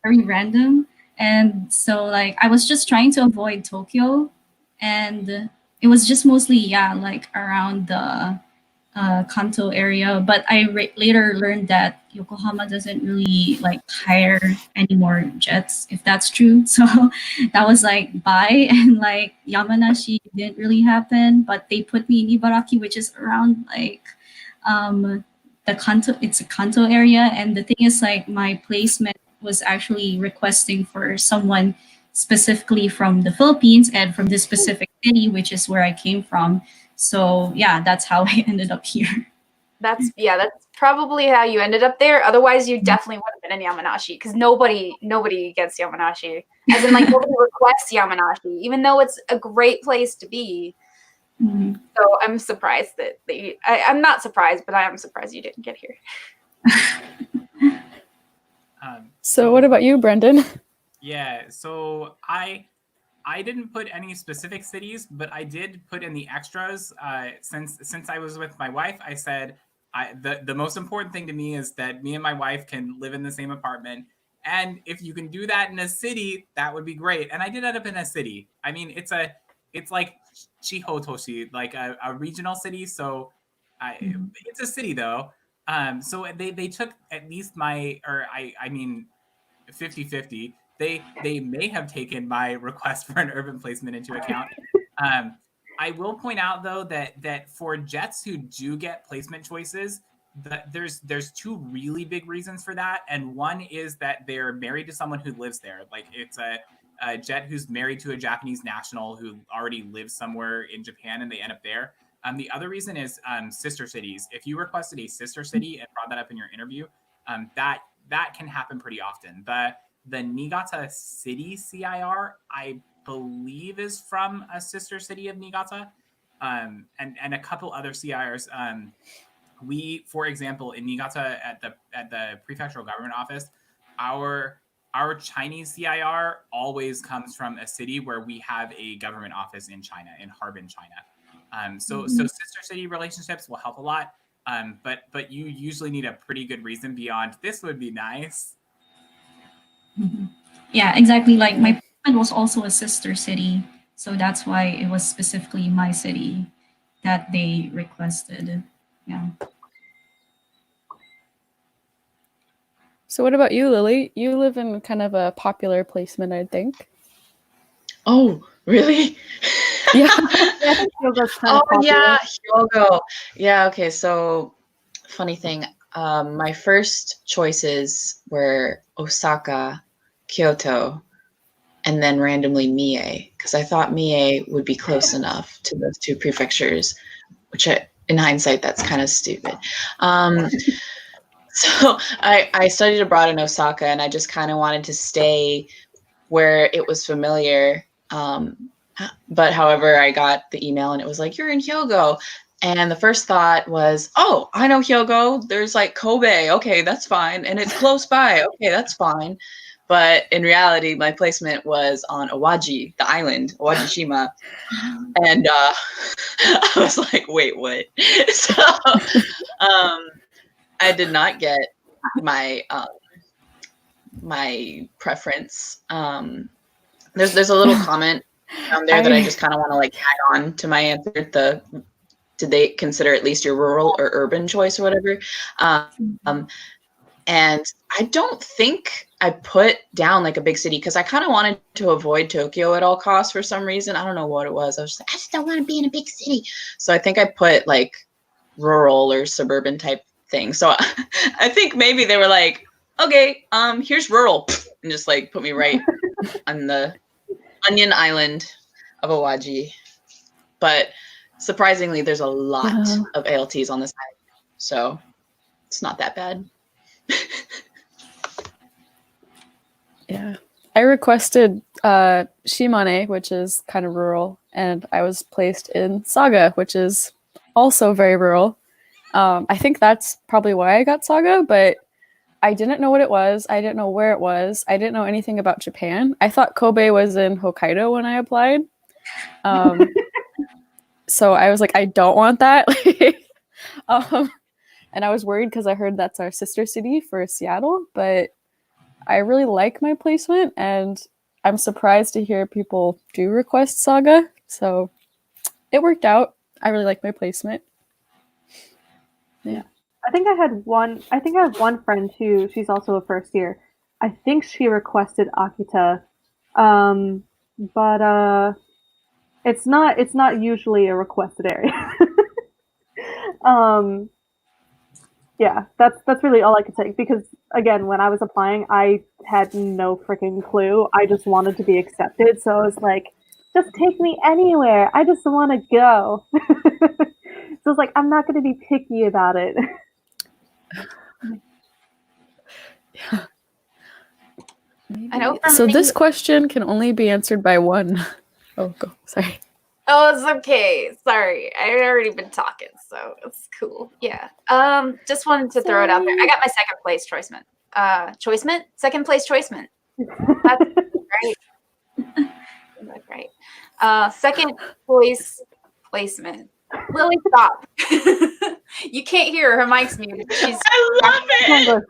Very random. And so like I was just trying to avoid Tokyo, and it was just mostly like around the Kanto area. But I later learned that Yokohama doesn't really like hire any more jets, if that's true. So that was like bye, and like Yamanashi didn't really happen. But they put me in Ibaraki, which is around like the Kanto. It's a Kanto area, and the thing is like my placement was actually requesting for someone specifically from the Philippines and from this specific city, which is where I came from. So yeah, that's how I ended up here. That's probably how you ended up there. Otherwise, you definitely would have been in Yamanashi because nobody gets Yamanashi. As in, like, nobody requests Yamanashi, even though it's a great place to be. Mhm. So I'm surprised that I'm not surprised, but I am surprised you didn't get here. So what about you, Brendan? Yeah, so I didn't put any specific cities, but I did put in the extras. Since I was with my wife, I said the most important thing to me is that me and my wife can live in the same apartment. And if you can do that in a city, that would be great. And I did end up in a city. I mean, it's like Chihotoshi, like a regional city. So it's a city though. So they took at least I mean 50-50. They may have taken my request for an urban placement into account. I will point out though that for Jets who do get placement choices, there's two really big reasons for that, and one is that they're married to someone who lives there. Like it's a Jet who's married to a Japanese national who already lives somewhere in Japan, and they end up there. The other reason is sister cities. If you requested a sister city and brought that up in your interview, that can happen pretty often. The Niigata City CIR, I believe, is from a sister city of Niigata, and a couple other CIRs. We, for example, in Niigata at the prefectural government office, our Chinese CIR always comes from a city where we have a government office in China, in Harbin, China. So sister city relationships will help a lot. But you usually need a pretty good reason beyond this would be nice. Mhm. Yeah, exactly. Like my placement was also a sister city, so that's why it was specifically my city that they requested. Yeah. So what about you, Lily? You live in kind of a popular placement, I think. Oh, really? Yeah. I think Hyogo's kind of Oh, popular. yeah, Hyogo. Yeah, okay, so funny thing, my first choices were Osaka, Kyoto, and then randomly Mie, because I thought Mie would be close enough to those two prefectures, which in hindsight, that's kind of stupid. So I studied abroad in Osaka, and I just kind of wanted to stay where it was familiar. But however, I got the email and it was like, you're in Hyogo. And the first thought was, oh, I know Hyogo. There's like Kobe. Okay, that's fine. And it's close by. Okay, that's fine. But in reality, my placement was on Awaji, the island, Awajishima. And I was like, wait, what? So I did not get my my preference. There's a little comment down there that I just kind of want to like tag on to my answer. Did they consider at least your rural or urban choice or whatever? And I don't think I put down like a big city because I kind of wanted to avoid Tokyo at all costs for some reason. I don't know what it was. I was just like, I just don't want to be in a big city. So I think I put like rural or suburban type thing. So I think maybe they were like, okay, here's rural, and just like put me right on the onion island of Awaji. But surprisingly, there's a lot of ALTs on this island, so it's not that bad. Yeah. I requested Shimane, which is kind of rural, and I was placed in Saga, which is also very rural. I think that's probably why I got Saga, but I didn't know what it was. I didn't know where it was. I didn't know anything about Japan. I thought Kobe was in Hokkaido when I applied. So I was like, I don't want that. And I was worried because I heard that's our sister city for Seattle, but I really like my placement, and I'm surprised to hear people do request Saga. So it worked out. I really like my placement. Yeah. I think I have one friend who she's also a first year. I think she requested Akita, but it's not usually a requested area. Yeah, that's really all I could say because again, when I was applying, I had no freaking clue. I just wanted to be accepted, so I was like, just take me anywhere. I just want to go. So it's like I'm not going to be picky about it. I know So me, this question can only be answered by one. Oh, go. Sorry. Oh, it's okay. Sorry. I already been talking, so it's cool. Yeah. Just wanted to throw it out there. I got my second place choicement. Choicement? Second place choicement. That's right. That's right. Second choice placement. Lily, stop. You can't hear her. Her mic's muted. She's I love it.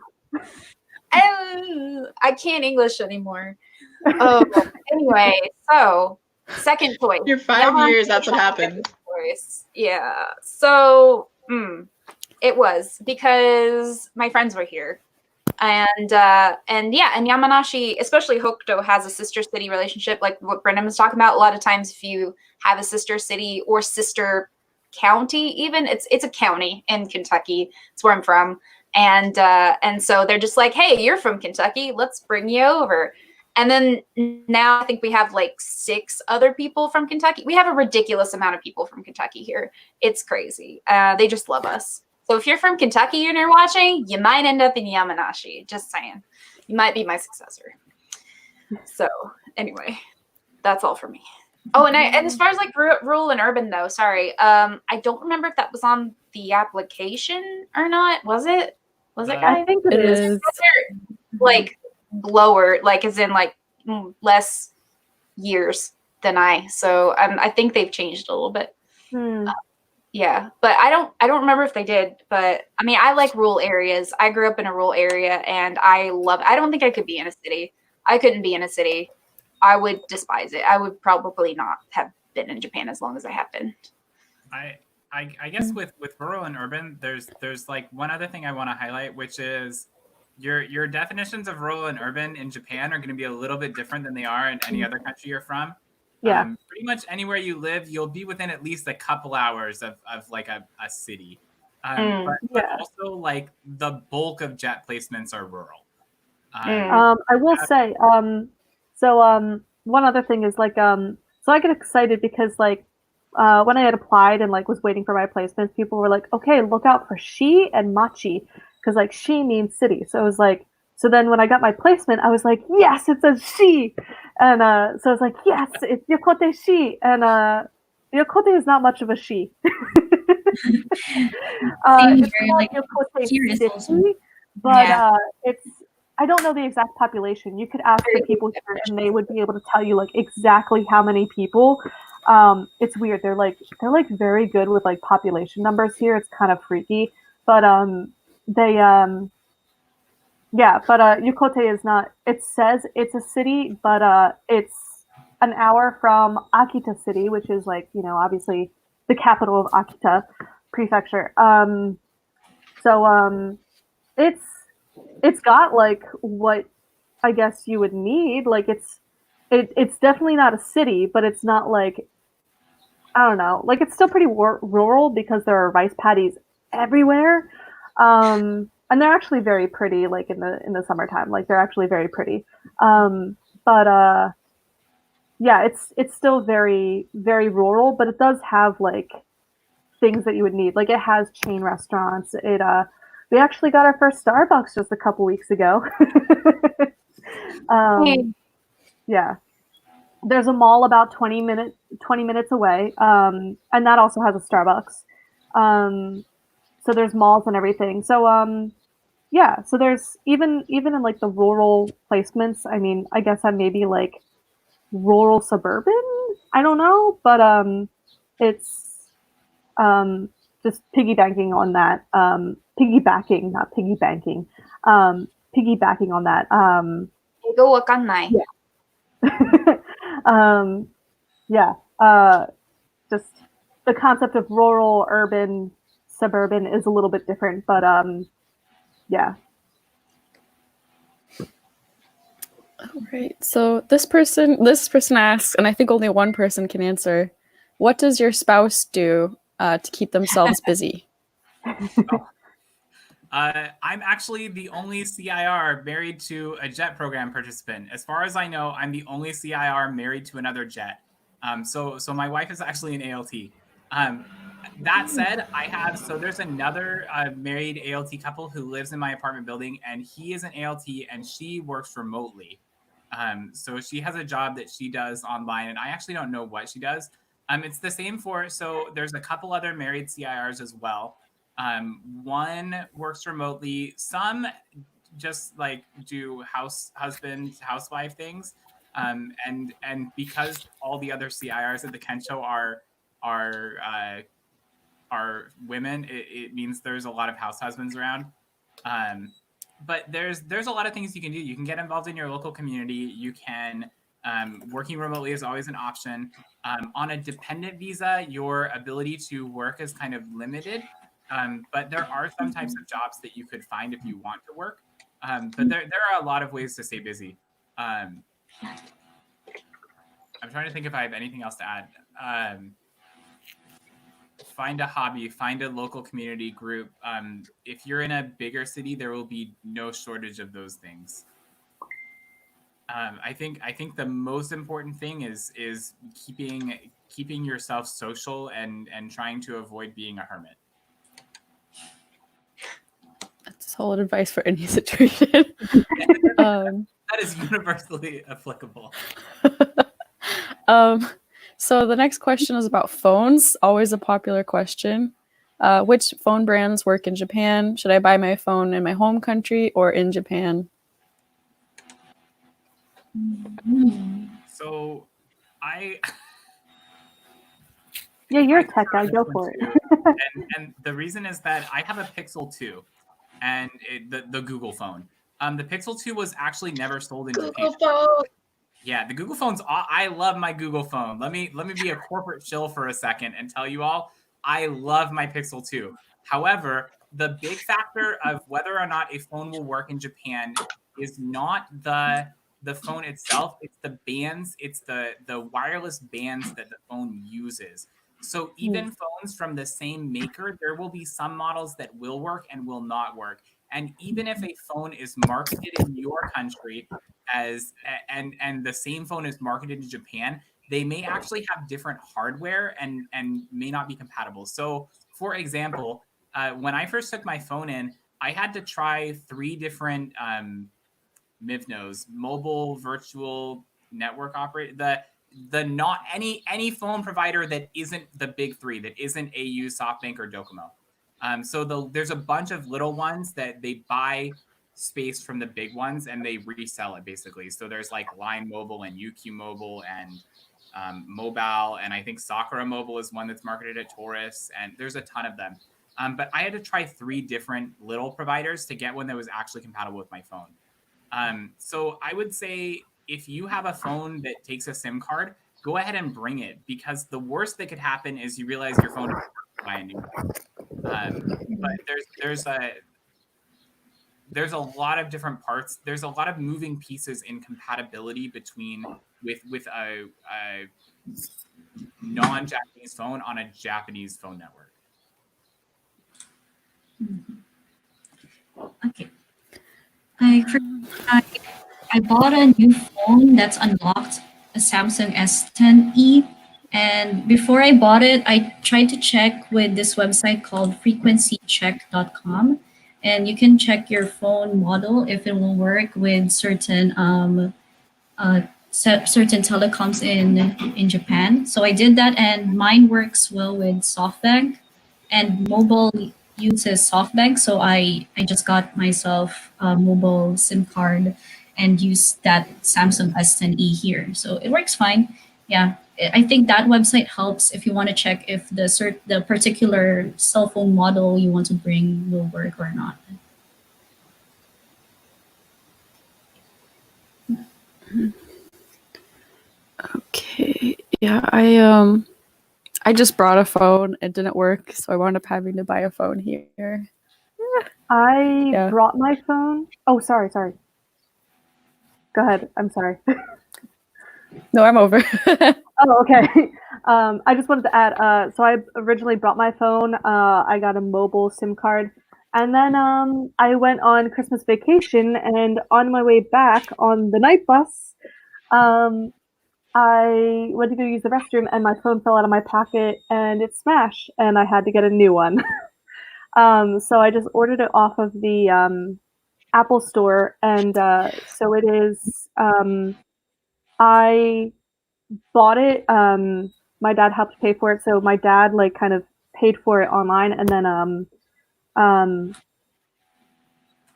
I can't English anymore. Oh, anyway, so second choice. Your 5 years, that's what happened. Choice. Yeah. So it was because my friends were here. And Yamanashi, especially Hokuto, has a sister city relationship, like what Brendan was talking about. A lot of times, if you have a sister city or sister county, even it's a county in Kentucky. It's where I'm from, and so they're just like, hey, you're from Kentucky, let's bring you over. And then now I think we have like 6 other people from Kentucky. We have a ridiculous amount of people from Kentucky here. It's crazy. They just love us. So if you're from Kentucky and you're watching, you might end up in Yamanashi. Just saying. You might be my successor. So anyway, that's all for me. Oh, and as far as like rural and urban though, sorry. I don't remember if that was on the application or not. Was it? Was it, guys? I think it is. Like lower, like as in like less years than I. So I think they've changed a little bit. Yeah, but I don't remember if they did. But I mean, I like rural areas. I grew up in a rural area, and I love it. I don't think I could be in a city. I couldn't be in a city. I would despise it. I would probably not have been in Japan as long as I have been. I guess with rural and urban, there's like one other thing I want to highlight, which is your definitions of rural and urban in Japan are going to be a little bit different than they are in any other country you're from. Yeah. Pretty much anywhere you live, you'll be within at least a couple hours of like a city. But also like the bulk of jet placements are rural. I will say, one other thing is like, so I get excited because like, when I had applied and like was waiting for my placements, people were like, okay, look out for shi and machi. Cause like shi means city. So it was like, so then when I got my placement, I was like, yes, it says shi. And so I was like, yes, it's Yokote shi. And Yokote is not much of a shi. It's like Yokote city, but it's, I don't know the exact population. You could ask the people here and they would be able to tell you like exactly how many people. It's weird. They're like very good with like population numbers here. It's kind of freaky. But Yokote is not, it says it's a city, but it's an hour from Akita City, which is like, you know, obviously the capital of Akita Prefecture. It's got like what I guess you would need. Like it's definitely not a city, but it's not like, I don't know, like it's still pretty rural because there are rice paddies everywhere. And they're actually very pretty, like in the summertime. Like they're actually very pretty. Yeah, it's still very, very rural, but it does have like things that you would need. Like it has chain restaurants. We actually got our first Starbucks just a couple weeks ago. Yeah. There's a mall about 20 minutes away. And that also has a Starbucks. So there's malls and everything. So yeah, so there's even in like the rural placements, I mean, I guess I'm maybe like rural suburban, I don't know, but it's just piggybacking on that, piggybacking, not piggy banking, piggybacking on that. Just the concept of rural, urban, suburban is a little bit different, but yeah. All right. So this person asks, and I think only one person can answer. What does your spouse do to keep themselves busy? I'm actually the only CIR married to a JET program participant. As far as I know, I'm the only CIR married to another JET. So my wife is actually an ALT. That said, there's another married ALT couple who lives in my apartment building, and he is an ALT and she works remotely. So she has a job that she does online, and I actually don't know what she does. It's the same so there's a couple other married CIRs as well. One works remotely. Some just like do housewife things. And because all the other CIRs at the Kensho are women, it means there's a lot of house husbands around. But there's a lot of things you can do. You can get involved in your local community. You can working remotely is always an option. On a dependent visa, your ability to work is kind of limited. But there are some types of jobs that you could find if you want to work. But there are a lot of ways to stay busy. I'm trying to think if I have anything else to add. Find a hobby, find a local community group. If you're in a bigger city, there will be no shortage of those things. I think the most important thing is keeping yourself social and trying to avoid being a hermit. That's solid advice for any situation. That is universally applicable. So the next question is about phones. Always a popular question. Which phone brands work in Japan? Should I buy my phone in my home country or in Japan? So Yeah, you're a tech guy. Go for it. and the reason is that I have a Pixel 2 and the Google phone. The Pixel 2 was actually never sold in Japan. Yeah, the Google phone's. I love my Google phone. Let me be a corporate shill for a second and tell you all, I love my Pixel 2. However, the big factor of whether or not a phone will work in Japan is not the phone itself. It's the bands. It's the wireless bands that the phone uses. So even phones from the same maker, there will be some models that will work and will not work. And even if a phone is marketed in your country and the same phone is marketed in Japan, they may actually have different hardware and may not be compatible. So, for example, when I first took my phone in, I had to try 3 different MIVNOs, mobile virtual network operator. The not any phone provider that isn't the big 3, that isn't AU, SoftBank, or Docomo. So there's a bunch of little ones that they buy space from the big ones and they resell it basically. So there's like Line Mobile and UQ Mobile and Mobile, and I think Sakura Mobile is one that's marketed at Taurus, and there's a ton of them. But I had to try 3 different little providers to get one that was actually compatible with my phone. So I would say if you have a phone that takes a SIM card, go ahead and bring it, because the worst that could happen is you realize your phone is buy a new one. But there's a lot of different parts. There's a lot of moving pieces in compatibility with a non-Japanese phone on a Japanese phone network. Okay. I bought a new phone that's unlocked, a Samsung S10e. And before I bought it, I tried to check with this website called frequencycheck.com. And you can check your phone model if it will work with certain certain telecoms in Japan. So I did that, and mine works well with SoftBank, and mobile uses SoftBank. So I just got myself a mobile SIM card and used that Samsung S10e here. So it works fine. Yeah, I think that website helps if you want to check if the particular cell phone model you want to bring will work or not. Okay. Yeah, I just brought a phone. It didn't work, so I wound up having to buy a phone here. I brought my phone. Oh, sorry. Go ahead. I'm sorry. No, I'm over. Oh, okay. I just wanted to add, so I originally brought my phone. I got a mobile SIM card, And then I went on Christmas vacation, and on my way back on the night bus, I went to go use the restroom, and my phone fell out of my pocket, and it smashed, and I had to get a new one. So I just ordered it off of the Apple Store, and so it is. I bought it. My dad helped pay for it, so my dad like kind of paid for it online, um,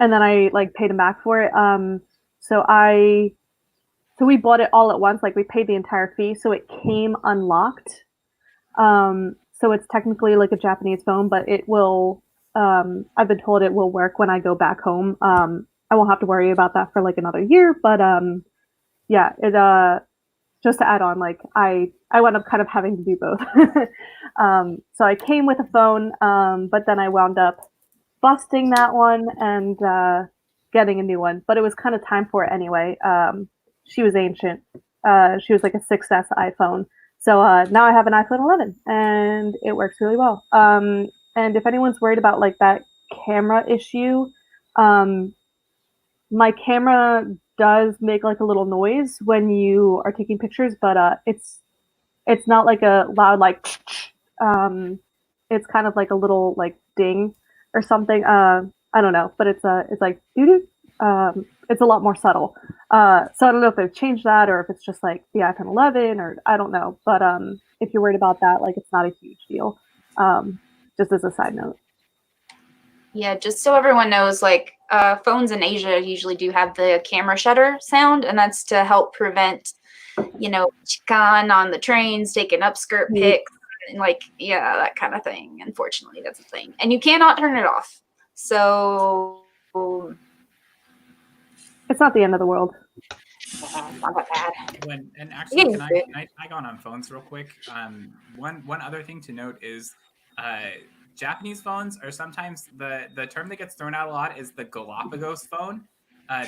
and then I like paid him back for it. So I so we bought it all at once. Like we paid the entire fee, so it came unlocked. So it's technically like a Japanese phone, but it will. I've been told it will work when I go back home. I won't have to worry about that for like another year. But yeah, it just to add on, like I wound up kind of having to do both. So I came with a phone, but then I wound up busting that one and getting a new one. But it was kind of time for it anyway. She was ancient. She was like a 6S iPhone. So now I have an iPhone 11, and it works really well. And if anyone's worried about like that camera issue, my camera does make like a little noise when you are taking pictures, but it's not like a loud like. It's kind of like a little like ding or something. I don't know, but it's like doo doo. It's a lot more subtle. So I don't know if they've changed that or if it's just like the iPhone 11 or I don't know. But if you're worried about that, like it's not a huge deal. Just as a side note. Yeah, just so everyone knows, like phones in Asia usually do have the camera shutter sound, and that's to help prevent, chikan on the trains, taking upskirt pics, and like, yeah, that kind of thing. Unfortunately, that's a thing. And you cannot turn it off. So it's not the end of the world. Not that bad. And actually, can I go on phones real quick? One other thing to note is Japanese phones are sometimes the term that gets thrown out a lot is the Galapagos phone,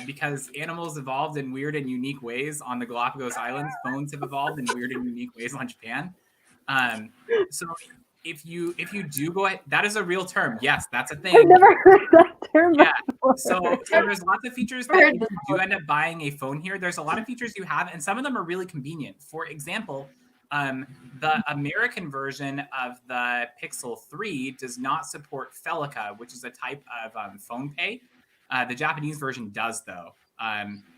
because animals evolved in weird and unique ways on the Galapagos Islands. Phones have evolved in weird and unique ways on Japan. So if you do go ahead, that is a real term. Yes, that's a thing. I've never heard that term. Yeah. So there's lots of features that if you do end up buying a phone here, there's a lot of features you have, and some of them are really convenient. For example, the American version of the Pixel 3 does not support Felica, which is a type of phone pay. The Japanese version does, though.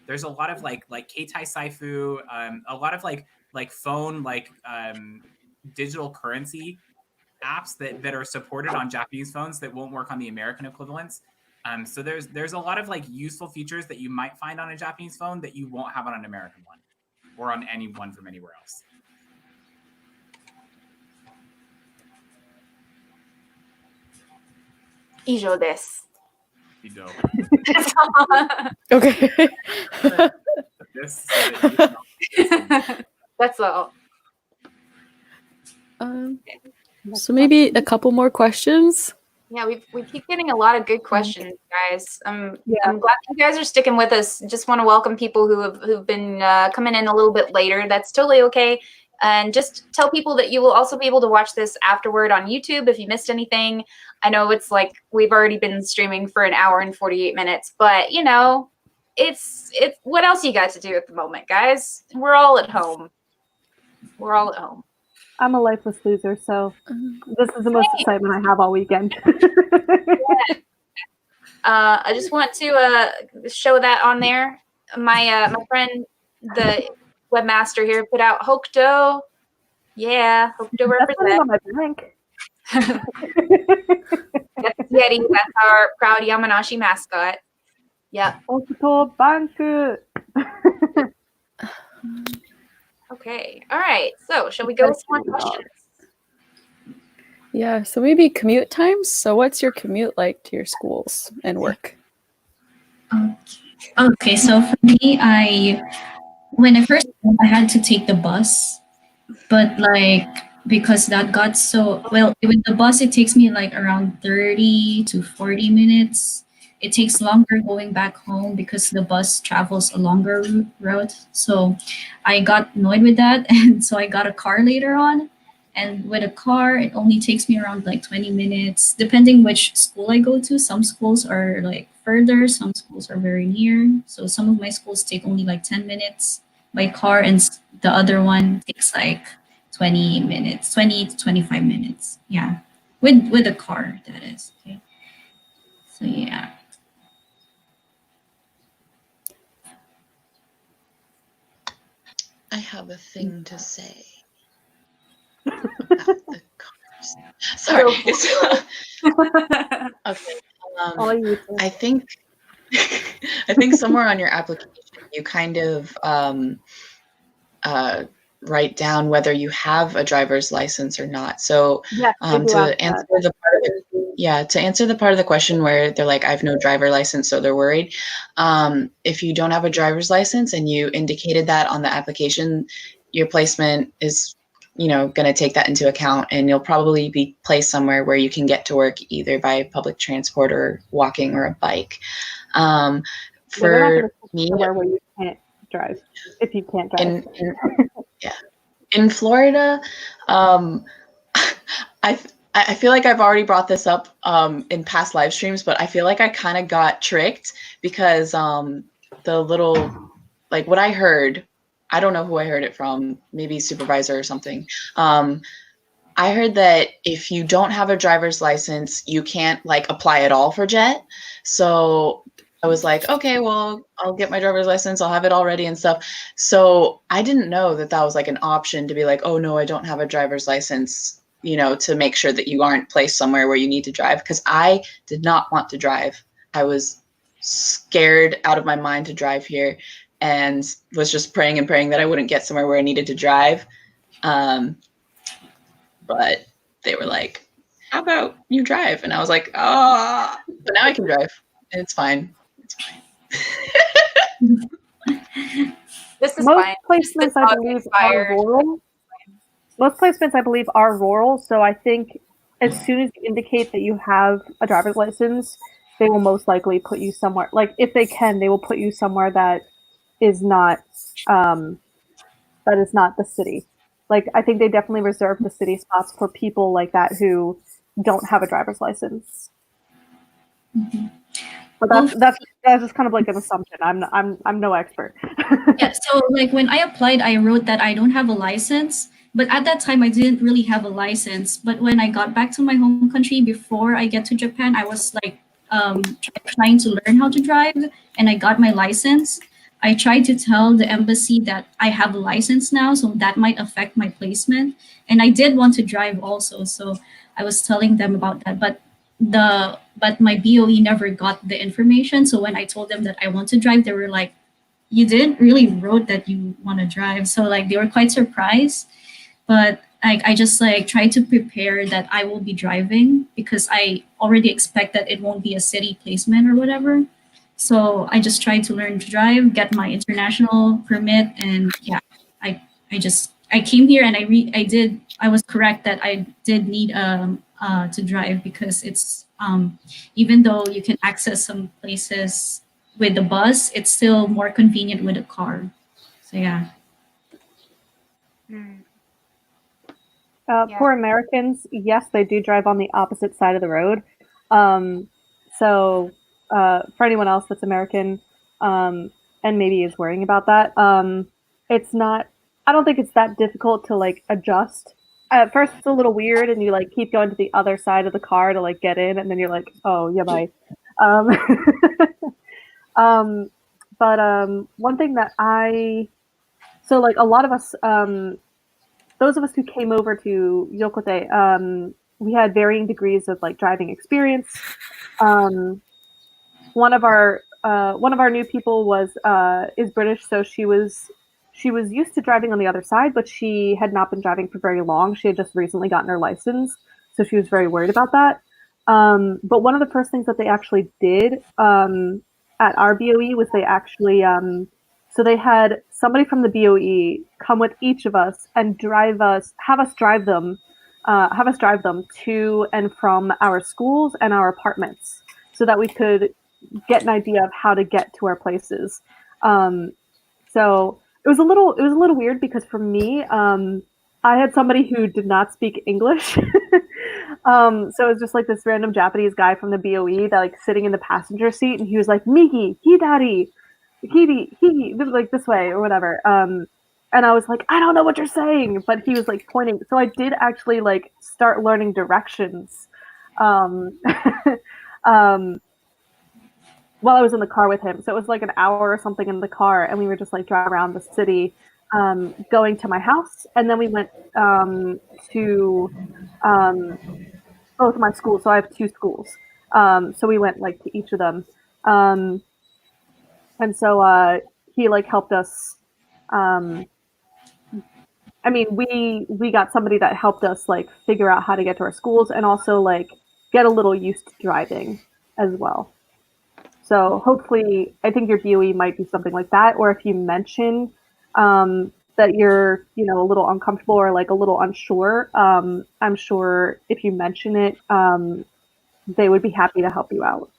There's a lot of like Keitai Saifu, a lot of like phone digital currency apps that are supported on Japanese phones that won't work on the American equivalents. So there's a lot of like useful features that you might find on a Japanese phone that you won't have on an American one or on any one from anywhere else. Ijo desu. Ijo. Okay. That's all. So maybe a couple more questions. Yeah, we keep getting a lot of good questions, guys. I'm glad you guys are sticking with us. Just want to welcome people who've been coming in a little bit later. That's totally okay. And just tell people that you will also be able to watch this afterward on YouTube if you missed anything. I know it's like we've already been streaming for 1 hour and 48 minutes, but it's what else you got to do at the moment, guys? We're all at home. I'm a lifeless loser, so this is the most excitement I have all weekend. I just want to show that on there. My friend, the webmaster here, put out Hokuto. Yeah, Hokuto represent. On my drink. That's Yeti. That's our proud Yamanashi mascot. Yeah. Hokuto Banku. Okay. All right. So, shall we go with some more questions? Yeah. So maybe commute times. So, what's your commute like to your schools and work? Okay. So for me, when I first went, I had to take the bus, but because that got so well with the bus, it takes me like around 30 to 40 minutes. It takes longer going back home because the bus travels a longer route. So I got annoyed with that. And so I got a car later on. And with a car, it only takes me around like 20 minutes, depending which school I go to. Some schools are like further, some schools are very near. So some of my schools take only like 10 minutes by car, and the other one takes like 20 minutes, 20 to 25 minutes. Yeah. With a car, that is. Okay. So yeah. I have a thing to say about the cars. Sorry. Okay. All you I think I think somewhere on your application you kind of write down whether you have a driver's license or not. So yes, they do ask to answer that. the part of to answer the part of the question where they're like, I have no driver license, so they're worried. If you don't have a driver's license and you indicated that on the application, your placement is going to take that into account, and you'll probably be placed somewhere where you can get to work either by public transport or walking or a bike. They're not For me, somewhere where you can't drive if you can't drive. in Florida, I feel like I've already brought this up in past live streams, but I feel like I kind of got tricked because the little, like what I heard, I don't know who I heard it from, maybe supervisor or something. I heard that if you don't have a driver's license, you can't like apply at all for JET. So I was like, okay, well, I'll get my driver's license. I'll have it all ready and stuff. So I didn't know that that was like an option to be like, oh no, I don't have a driver's license, to make sure that you aren't placed somewhere where you need to drive. Because I did not want to drive. I was scared out of my mind to drive here and was just praying and praying that I wouldn't get somewhere where I needed to drive. But they were like, how about you drive? And I was like, oh, but now I can drive. And it's fine. It's fine. This is Most fine. placements, I believe, are rural. Most placements, I believe, are rural. So I think as soon as you indicate that you have a driver's license, they will most likely put you somewhere. Like if they can, they will put you somewhere that is not the city. Like I think they definitely reserve the city spots for people like that who don't have a driver's license. Mm-hmm. But that's just kind of like an assumption. I'm no expert. Yeah, so like when I applied, I wrote that I don't have a license, but at that time I didn't really have a license. But when I got back to my home country before I get to Japan, I was like trying to learn how to drive, and I got my license. I tried to tell the embassy that I have a license now, so that might affect my placement. And I did want to drive also, so I was telling them about that. But my BOE never got the information. So when I told them that I want to drive, they were like, you didn't really wrote that you want to drive. So like they were quite surprised. But I just like try to prepare that I will be driving because I already expect that it won't be a city placement or whatever. So I just try to learn to drive, get my international permit, and yeah, I came here and I was correct that I did need to drive because it's even though you can access some places with the bus, it's still more convenient with a car. So yeah. For Americans, yes, they do drive on the opposite side of the road. So for anyone else that's American and maybe is worrying about that, it's not. I don't think it's that difficult to like adjust. At first, it's a little weird, and you like keep going to the other side of the car to like get in, and then you're like, oh yeah, bye. But one thing that so like a lot of us, those of us who came over to Yokote, we had varying degrees of like driving experience. One of our new people is British, so she was used to driving on the other side, but she had not been driving for very long. She had just recently gotten her license, so she was very worried about that. But one of the first things that they actually did at our BOE was they actually so they had somebody from the BOE come with each of us and have us drive them to and from our schools and our apartments, so that we could get an idea of how to get to our places. So it was a little weird because for me, I had somebody who did not speak English. So it was just like this random Japanese guy from the BOE that like sitting in the passenger seat, and he was like Miki, Hidari, he like this way or whatever. And I was like, I don't know what you're saying, but he was like pointing. So I did actually like start learning directions. Um, um, while I was in the car with him. So it was like an hour or something in the car, and we were just like driving around the city, going to my house, and then we went to both of my schools. So I have two schools. So we went like to each of them, um, and so he like helped us. I mean, we got somebody that helped us like figure out how to get to our schools and also like get a little used to driving as well. So hopefully, I think your BOE might be something like that. Or if you mention that you're, a little uncomfortable or like a little unsure, I'm sure if you mention it, they would be happy to help you out.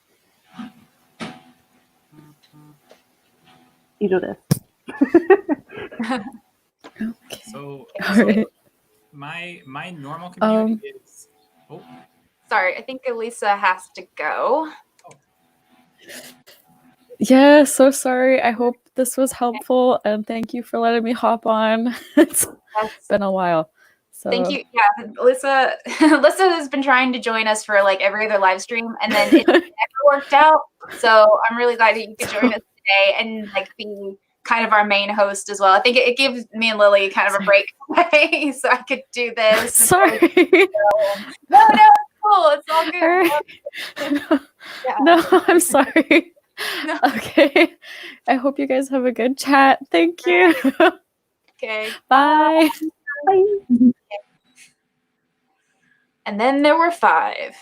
You do this. Okay. So Alright. my normal commute is. Oh, Sorry, I think Elisa has to go. Yeah, so sorry. I hope this was helpful, and thank you for letting me hop on. It's been a while. So Thank you. Yeah, Alyssa has been trying to join us for like every other live stream, and then it never worked out. So I'm really glad that you could join us today and like be kind of our main host as well. I think it gives me and Lily kind of a break so I could do this. Sorry. No, it's cool. It's all good. Right. No, I'm sorry. No. Okay. I hope you guys have a good chat. Thank you. Okay. Bye. Bye. And then there were 5.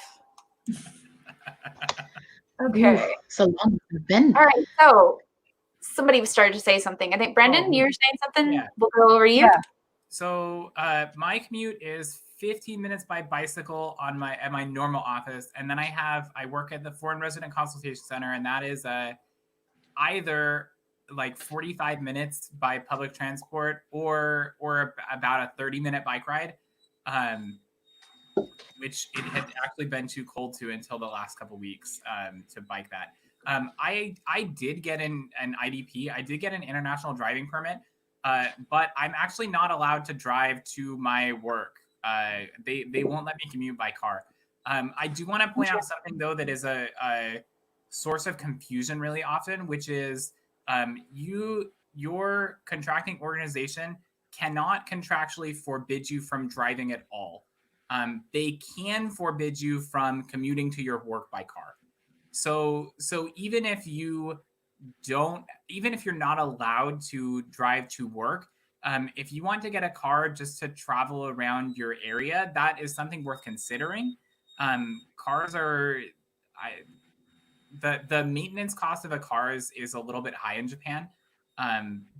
Okay. Ooh, so long it's been. All right. So somebody started to say something. I think Brendan, you were saying something. Yeah. We'll go over you. Yeah. So my commute is 15 minutes by bicycle at my normal office, and then I work at the Foreign Resident Consultation Center, and that is either like 45 minutes by public transport or about a 30-minute bike ride, which it had actually been too cold to until the last couple weeks to bike that. I did get an IDP. I did get an international driving permit, but I'm actually not allowed to drive to my work. They won't let me commute by car. I do want to point out something though that is a source of confusion really often, which is your contracting organization cannot contractually forbid you from driving at all. They can forbid you from commuting to your work by car. So even if you're not allowed to drive to work, if you want to get a car just to travel around your area, that is something worth considering. Cars are, the maintenance cost of a car is a little bit high in Japan,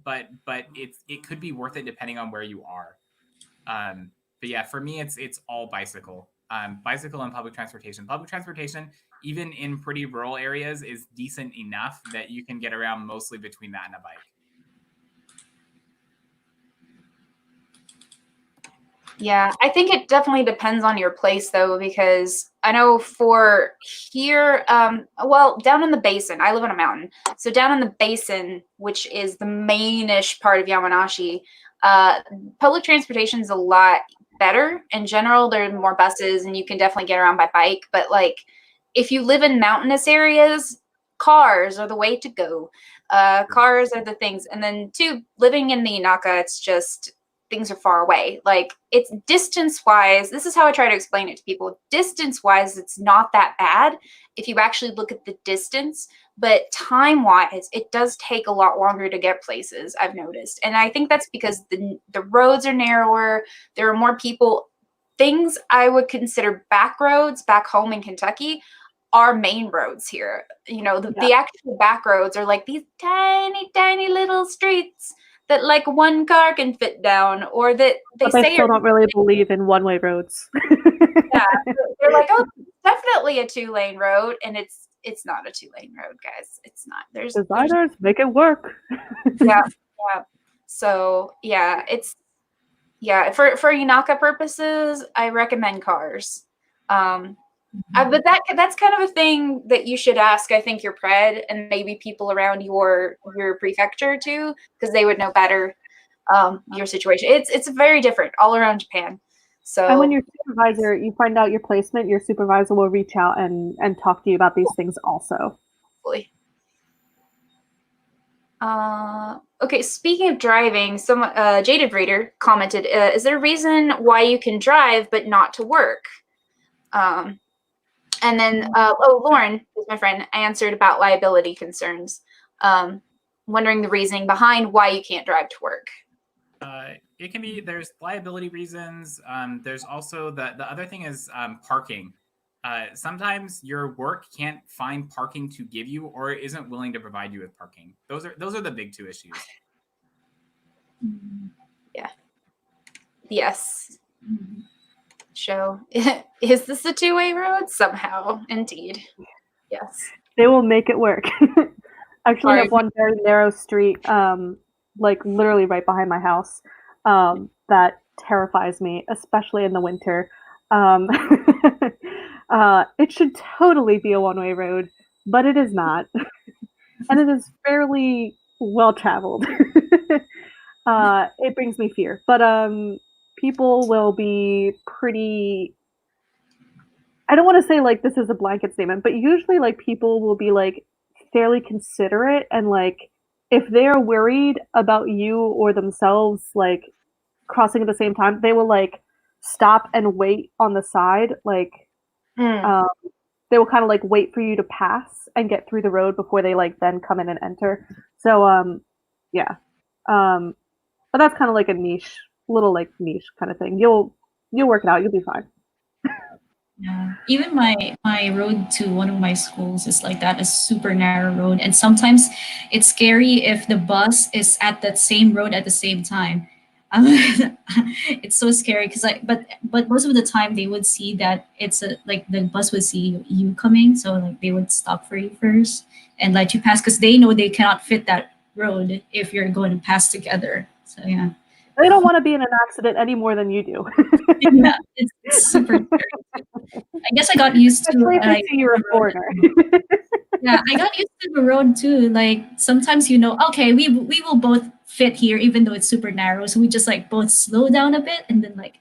but it could be worth it depending on where you are. But yeah, for me, it's all bicycle. Bicycle and public transportation. Public transportation, even in pretty rural areas, is decent enough that you can get around mostly between that and a bike. Yeah, I think it definitely depends on your place though, because I know for here, down in the basin, I live on a mountain. So down in the basin, which is the mainish part of Yamanashi, public transportation is a lot better in general. There are more buses and you can definitely get around by bike. But like if you live in mountainous areas, cars are the way to go. Cars are the things. And then too, living in the Inaka, it's just things are far away. Like it's distance wise, this is how I try to explain it to people. Distance wise, it's not that bad if you actually look at the distance, but time wise, it does take a lot longer to get places, I've noticed. And I think that's because the roads are narrower, there are more people. Things I would consider back roads back home in Kentucky are main roads here. The actual back roads are like these tiny, tiny little streets that like one car can fit down, or that they still don't really believe in one-way roads. Yeah, they're like, oh, definitely a 2-lane road, and it's not a 2-lane road, guys. It's not. There's designers make it work. Yeah. So yeah, Yeah, for Inaka purposes, I recommend cars. But that's kind of a thing that you should ask, I think, your pred and maybe people around your prefecture too, because they would know better your situation. It's very different all around Japan. So and when your supervisor, you find out your placement, your supervisor will reach out and talk to you about these things also. hopefully. Okay, speaking of driving, some Jaded Reader commented, is there a reason why you can drive but not to work? And then, Lauren, who's my friend, answered about liability concerns, wondering the reasoning behind why you can't drive to work. It can be, there's liability reasons. There's also the other thing is parking. Sometimes your work can't find parking to give you or isn't willing to provide you with parking. Those are the big two issues. Yeah. Yes. Show. Is this a two-way road? Somehow. Indeed. Yes. They will make it work. Actually, have one very narrow street, like literally right behind my house, that terrifies me, especially in the winter. It should totally be a one-way road, but it is not. And it is fairly well-traveled. It brings me fear. But people will be pretty... I don't want to say like this is a blanket statement, but usually like people will be like fairly considerate and like if they're worried about you or themselves like crossing at the same time, they will like stop and wait on the side. Like they will kind of like wait for you to pass and get through the road before they like then come in and enter. So yeah. But that's kind of like a niche, little like niche kind of thing. You'll work it out. You'll be fine. Yeah. Even my road to one of my schools is like that, a super narrow road. And sometimes it's scary if the bus is at that same road at the same time. It's so scary because but most of the time they would see that it's like the bus would see you coming, so like they would stop for you first and let you pass because they know they cannot fit that road if you're going to pass together. So yeah. They don't want to be in an accident any more than you do. Yeah, it's super scary. I guess I got used to Especially if they see you're a foreigner. Yeah, I got used to the road too. Like sometimes okay, we will both fit here even though it's super narrow. So we just like both slow down a bit and then like,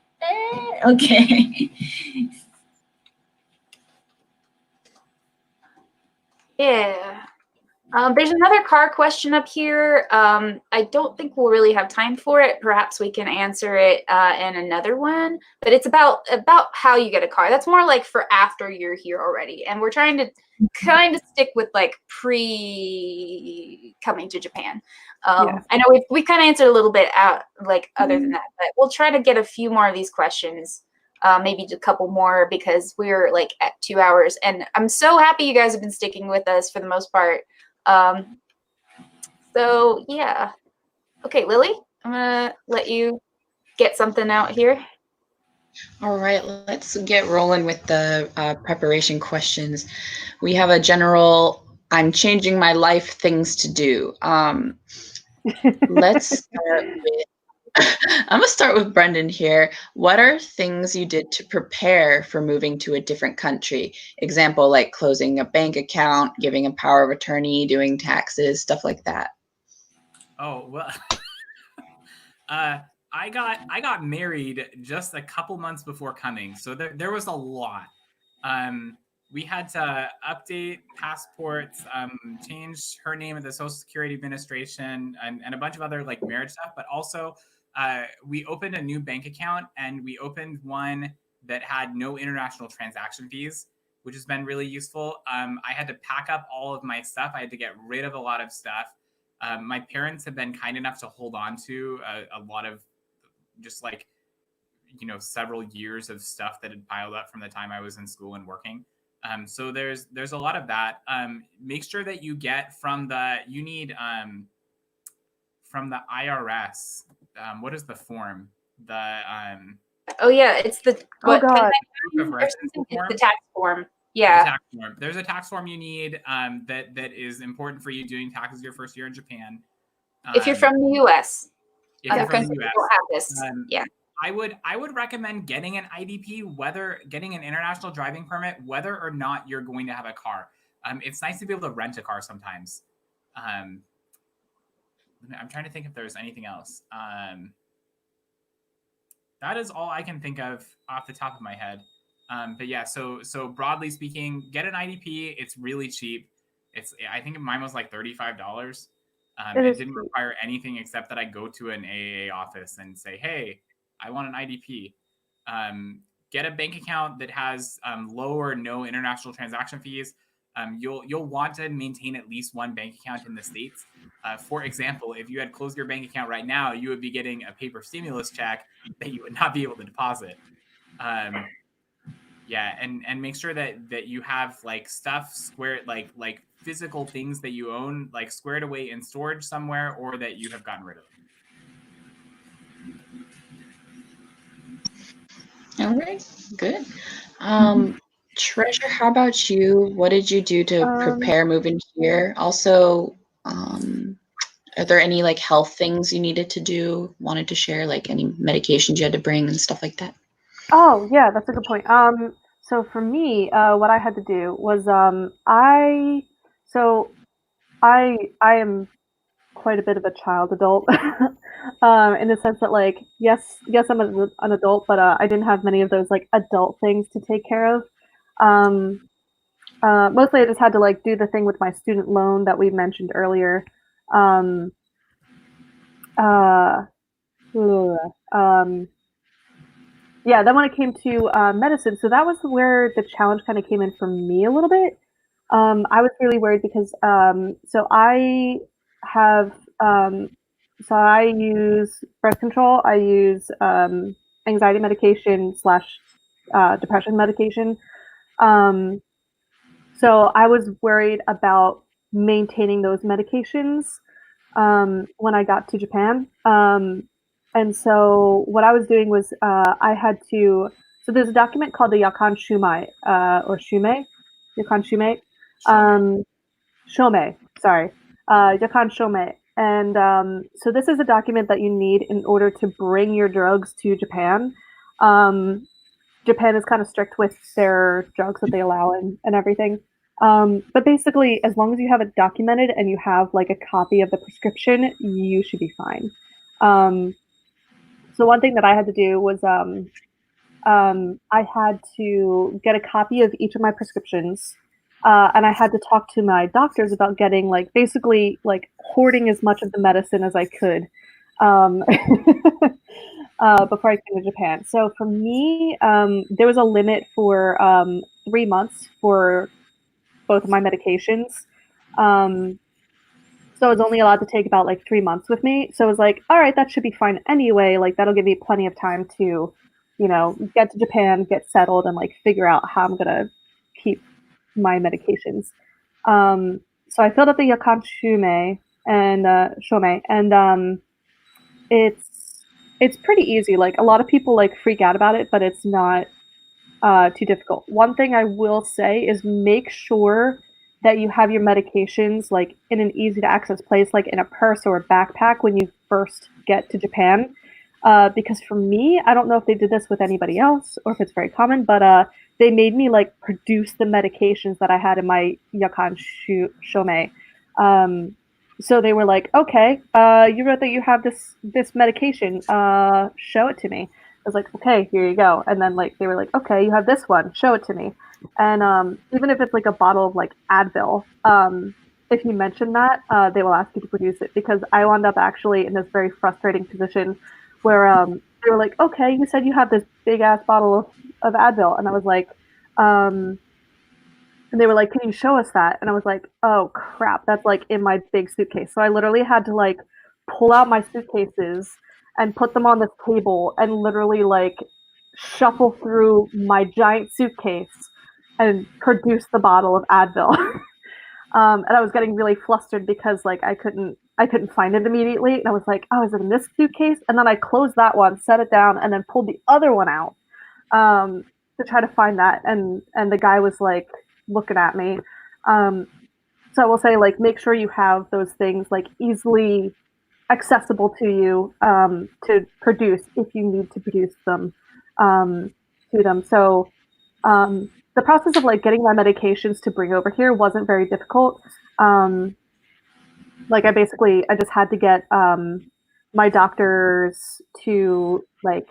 okay. Yeah. There's another car question up here. I don't think we'll really have time for it. Perhaps we can answer it in another one. But it's about how you get a car. That's more like for after you're here already. And we're trying to kind of stick with like pre coming to Japan. I know we kind of answered a little bit out like other than that, but we'll try to get a few more of these questions. Maybe a couple more because we're like at 2 hours. And I'm so happy you guys have been sticking with us for the most part. So yeah. Okay, Lily, I'm gonna let you get something out here. All right, let's get rolling with the preparation questions. We have a general, I'm changing my life things to do. Let's start with, I'm gonna start with Brendan here. What are things you did to prepare for moving to a different country? Example, like closing a bank account, giving a power of attorney, doing taxes, stuff like that. Oh, well, I got married just a couple months before coming, so there was a lot. We had to update passports, change her name at the Social Security Administration, and a bunch of other like marriage stuff. But also, we opened a new bank account, and we opened one that had no international transaction fees, which has been really useful. I had to pack up all of my stuff. I had to get rid of a lot of stuff. My parents have been kind enough to hold on to a lot of just like, several years of stuff that had piled up from the time I was in school and working. So there's a lot of that. Make sure that you get from the IRS. What is the form? Oh yeah, it's the the tax form. Yeah. The tax form. There's a tax form you need that is important for you doing taxes your first year in Japan. If you're from the US. Other countries don't have this. Yeah. I would recommend getting an IDP, getting an international driving permit, whether or not you're going to have a car. It's nice to be able to rent a car sometimes. I'm trying to think if there's anything else. That is all I can think of off the top of my head. But yeah, so broadly speaking, get an IDP. It's really cheap. I think mine was like $35. It didn't require anything except that I go to an AAA office and say, hey, I want an IDP. Get a bank account that has low or no international transaction fees. You'll want to maintain at least one bank account in the States. For example, if you had closed your bank account right now, you would be getting a paper stimulus check that you would not be able to deposit. Yeah, and make sure that you have like stuff squared, like physical things that you own, like squared away in storage somewhere, or that you have gotten rid of. All right, good. Treasure, how about you? What did you do to prepare moving here? Also, are there any like health things you needed to do, wanted to share, like any medications you had to bring and stuff like that? Oh, yeah, that's a good point. So for me, what I had to do was I am quite a bit of a child adult, in the sense that like yes I'm an adult, but I didn't have many of those like adult things to take care of. Mostly I just had to like do the thing with my student loan that we mentioned earlier. Um, uh, yeah, then when it came to medicine, so that was where the challenge kind of came in for me a little bit. I was really worried because so I have so I use birth control. I use anxiety medication slash depression medication. Um, so I was worried about maintaining those medications when I got to Japan. And so what I was doing was I had to. So there's a document called the Yakan Shumai or Shumei, Yakan Shumei, Shomei. Sorry, Yakan Shomei. And so this is a document that you need in order to bring your drugs to Japan. Japan is kind of strict with their drugs that they allow and everything. But basically, as long as you have it documented and you have like a copy of the prescription, you should be fine. So one thing that I had to do was I had to get a copy of each of my prescriptions, and I had to talk to my doctors about getting like basically like hoarding as much of the medicine as I could. Um, before I came to Japan. So for me, there was a limit for 3 months for both of my medications. So I was only allowed to take about like 3 months with me. So I was like, all right, that should be fine anyway. Like that'll give me plenty of time to, get to Japan, get settled, and like figure out how I'm gonna keep my medications. So I filled up the Yakan Shume and Shome, and it's pretty easy. Like a lot of people like freak out about it, but it's not too difficult. One thing I will say is make sure that you have your medications like in an easy to access place, like in a purse or a backpack when you first get to Japan. Because for me, I don't know if they did this with anybody else or if it's very common, but they made me like produce the medications that I had in my Yakan Shome. So they were like, okay, you wrote that you have this medication. Show it to me. I was like, okay, here you go. And then like they were like, okay, you have this one. Show it to me. And even if it's like a bottle of like Advil, if you mention that, they will ask you to produce it, because I wound up actually in this very frustrating position where they were like, okay, you said you have this big ass bottle of Advil, and I was like, and they were like, can you show us that? And I was like, oh crap, that's like in my big suitcase. So I literally had to like pull out my suitcases and put them on this table and literally like shuffle through my giant suitcase and produce the bottle of Advil. And I was getting really flustered because like I couldn't find it immediately. And I was like, oh, is it in this suitcase? And then I closed that one, set it down, and then pulled the other one out to try to find that. And the guy was like looking at me. So I will say, like, make sure you have those things like easily accessible to you to produce if you need to produce them to them. So the process of like getting my medications to bring over here wasn't very difficult. Like I just had to get my doctors to like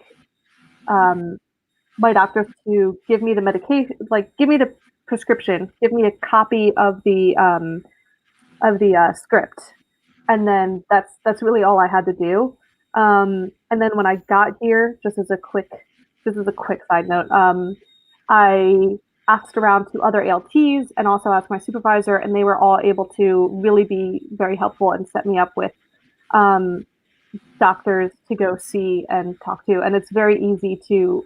my doctors to give me the medication, like give me the prescription, give me a copy of the script, and then that's really all I had to do. And then when I got here, just as a quick side note, I asked around to other ALTs and also asked my supervisor, and they were all able to really be very helpful and set me up with um, doctors to go see and talk to. And it's very easy to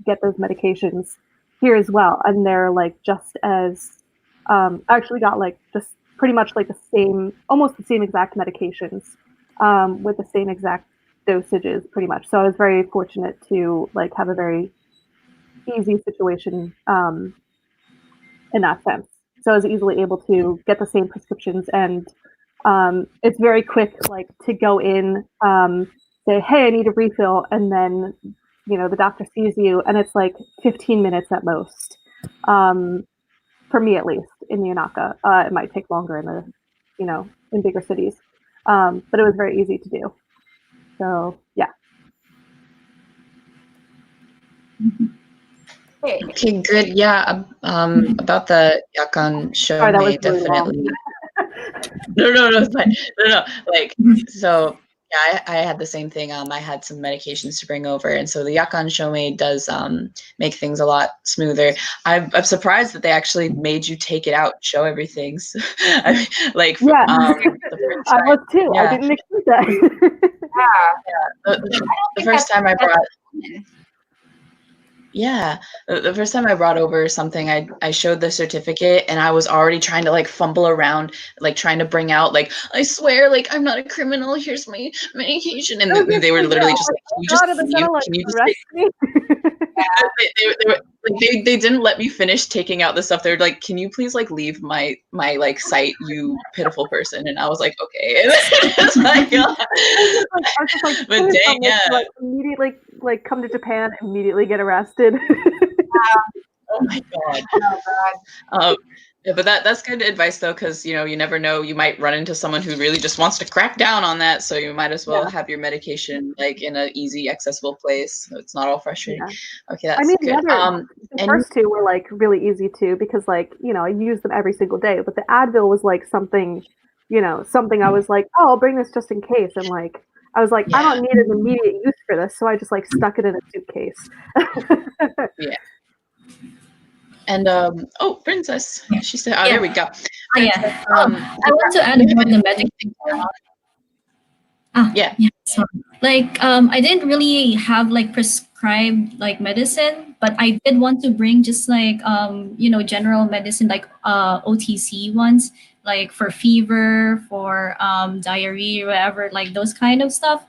get those medications here as well. And they're like just as I actually got like just pretty much like the same, almost the same exact medications with the same exact dosages, pretty much. So I was very fortunate to like have a very easy situation in that sense. So I was easily able to get the same prescriptions, and it's very quick, like to go in, say, "Hey, I need a refill," and then the doctor sees you, and it's like 15 minutes at most. For me, at least in the Yanaka, it might take longer in the, in bigger cities, but it was very easy to do. So yeah. Okay, good. Yeah, about the Yakan show, Sorry, that was really definitely. long. No, it's fine. No. Like, so yeah, I had the same thing. I had some medications to bring over, and so the Yakan Shomei does make things a lot smoother. I'm surprised that they actually made you take it out, and show everything. So, I mean, like, yeah, the first I time, was too. yeah. I didn't expect that. The first time I brought. Yeah, the first time I brought over something, I showed the certificate, and I was already trying to like fumble around, like trying to bring out, like, I swear, like, I'm not a criminal. Here's my medication, and they were literally just like, can you just mute? Can you just arrest me? they didn't let me finish taking out the stuff. They're like, can you please like leave my like site, you pitiful person? And I was like, okay. It's like, I was just like, but dang, yeah. Like, immediately like come to Japan, immediately get arrested. Oh my god. Yeah, but that's good advice though, because you never know, you might run into someone who really just wants to crack down on that, so you might as well have your medication like in an easy, accessible place, so it's not all frustrating. Yeah. Okay, that's good. The first two were like really easy too, because like I use them every single day, but the Advil was like something I was like, oh, I'll bring this just in case, and like I was like, I don't need an immediate use for this, so I just like stuck it in a suitcase. Yeah. And oh, Princess, she said, oh, there we go. Yeah. I want to add about the medication. Yeah. So like I didn't really have like prescribed like medicine, but I did want to bring just like general medicine, like OTC ones, like for fever, for diarrhea, whatever, like those kind of stuff.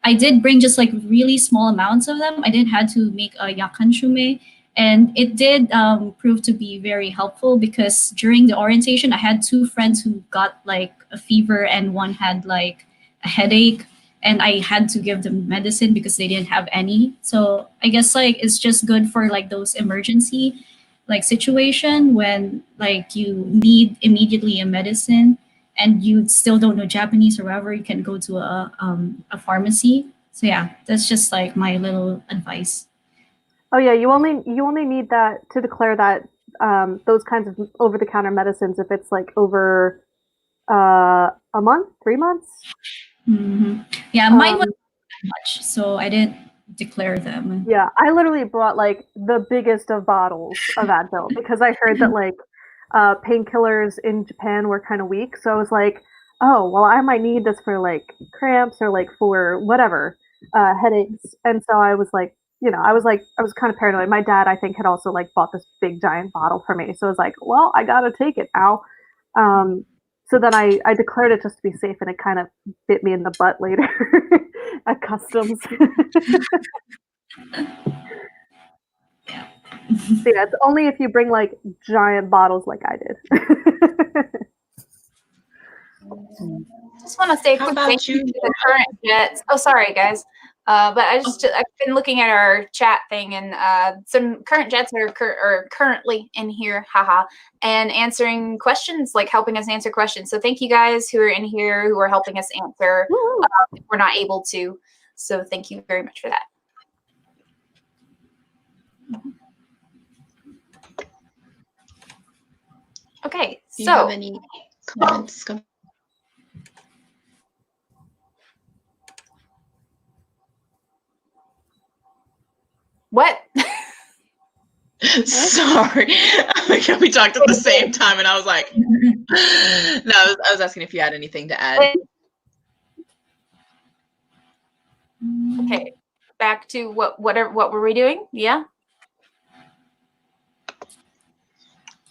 I did bring just like really small amounts of them. I didn't had to make a yakan shume, and it did prove to be very helpful, because during the orientation, I had two friends who got like a fever and one had like a headache, and I had to give them medicine because they didn't have any. So I guess like it's just good for like those emergency like situation when like you need immediately a medicine and you still don't know Japanese or whatever, you can go to a pharmacy. So yeah, that's just like my little advice. Oh yeah, you only need that to declare that those kinds of over the counter medicines if it's like over a month, 3 months. Mm-hmm. Yeah, mine wasn't that much, so I didn't declare them. Yeah, I literally bought like the biggest of bottles of Advil because I heard that like painkillers in Japan were kind of weak. So I was like, oh, well, I might need this for like cramps or like for whatever headaches. And so I was like, I was kind of paranoid. My dad, I think, had also like bought this big giant bottle for me. So I was like, well, I gotta take it now. So then I declared it just to be safe, and it kind of bit me in the butt later at customs. So yeah, it's only if you bring like giant bottles like I did. Just want to say a How quick about thank you you, to the current Jets. Oh, sorry, guys. But I've been looking at our chat thing, and some current Jets are currently in here, haha, and answering questions, like helping us answer questions. So thank you guys who are in here who are helping us answer if we're not able to. So thank you very much for that. Okay, do you have any comments? what? Sorry, we talked at the same time, and I was like, no, I was asking if you had anything to add. Okay, back to what were we doing? Yeah.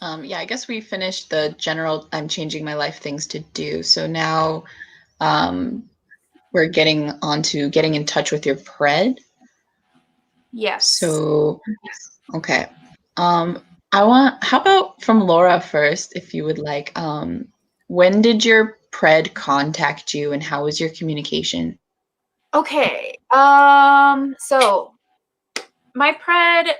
Yeah, I guess we finished the general I'm changing my life things to do. So now we're getting on to getting in touch with your pred. Yes. So, okay. How about from Laura first, if you would like. When did your pred contact you and how was your communication? Okay. So my pred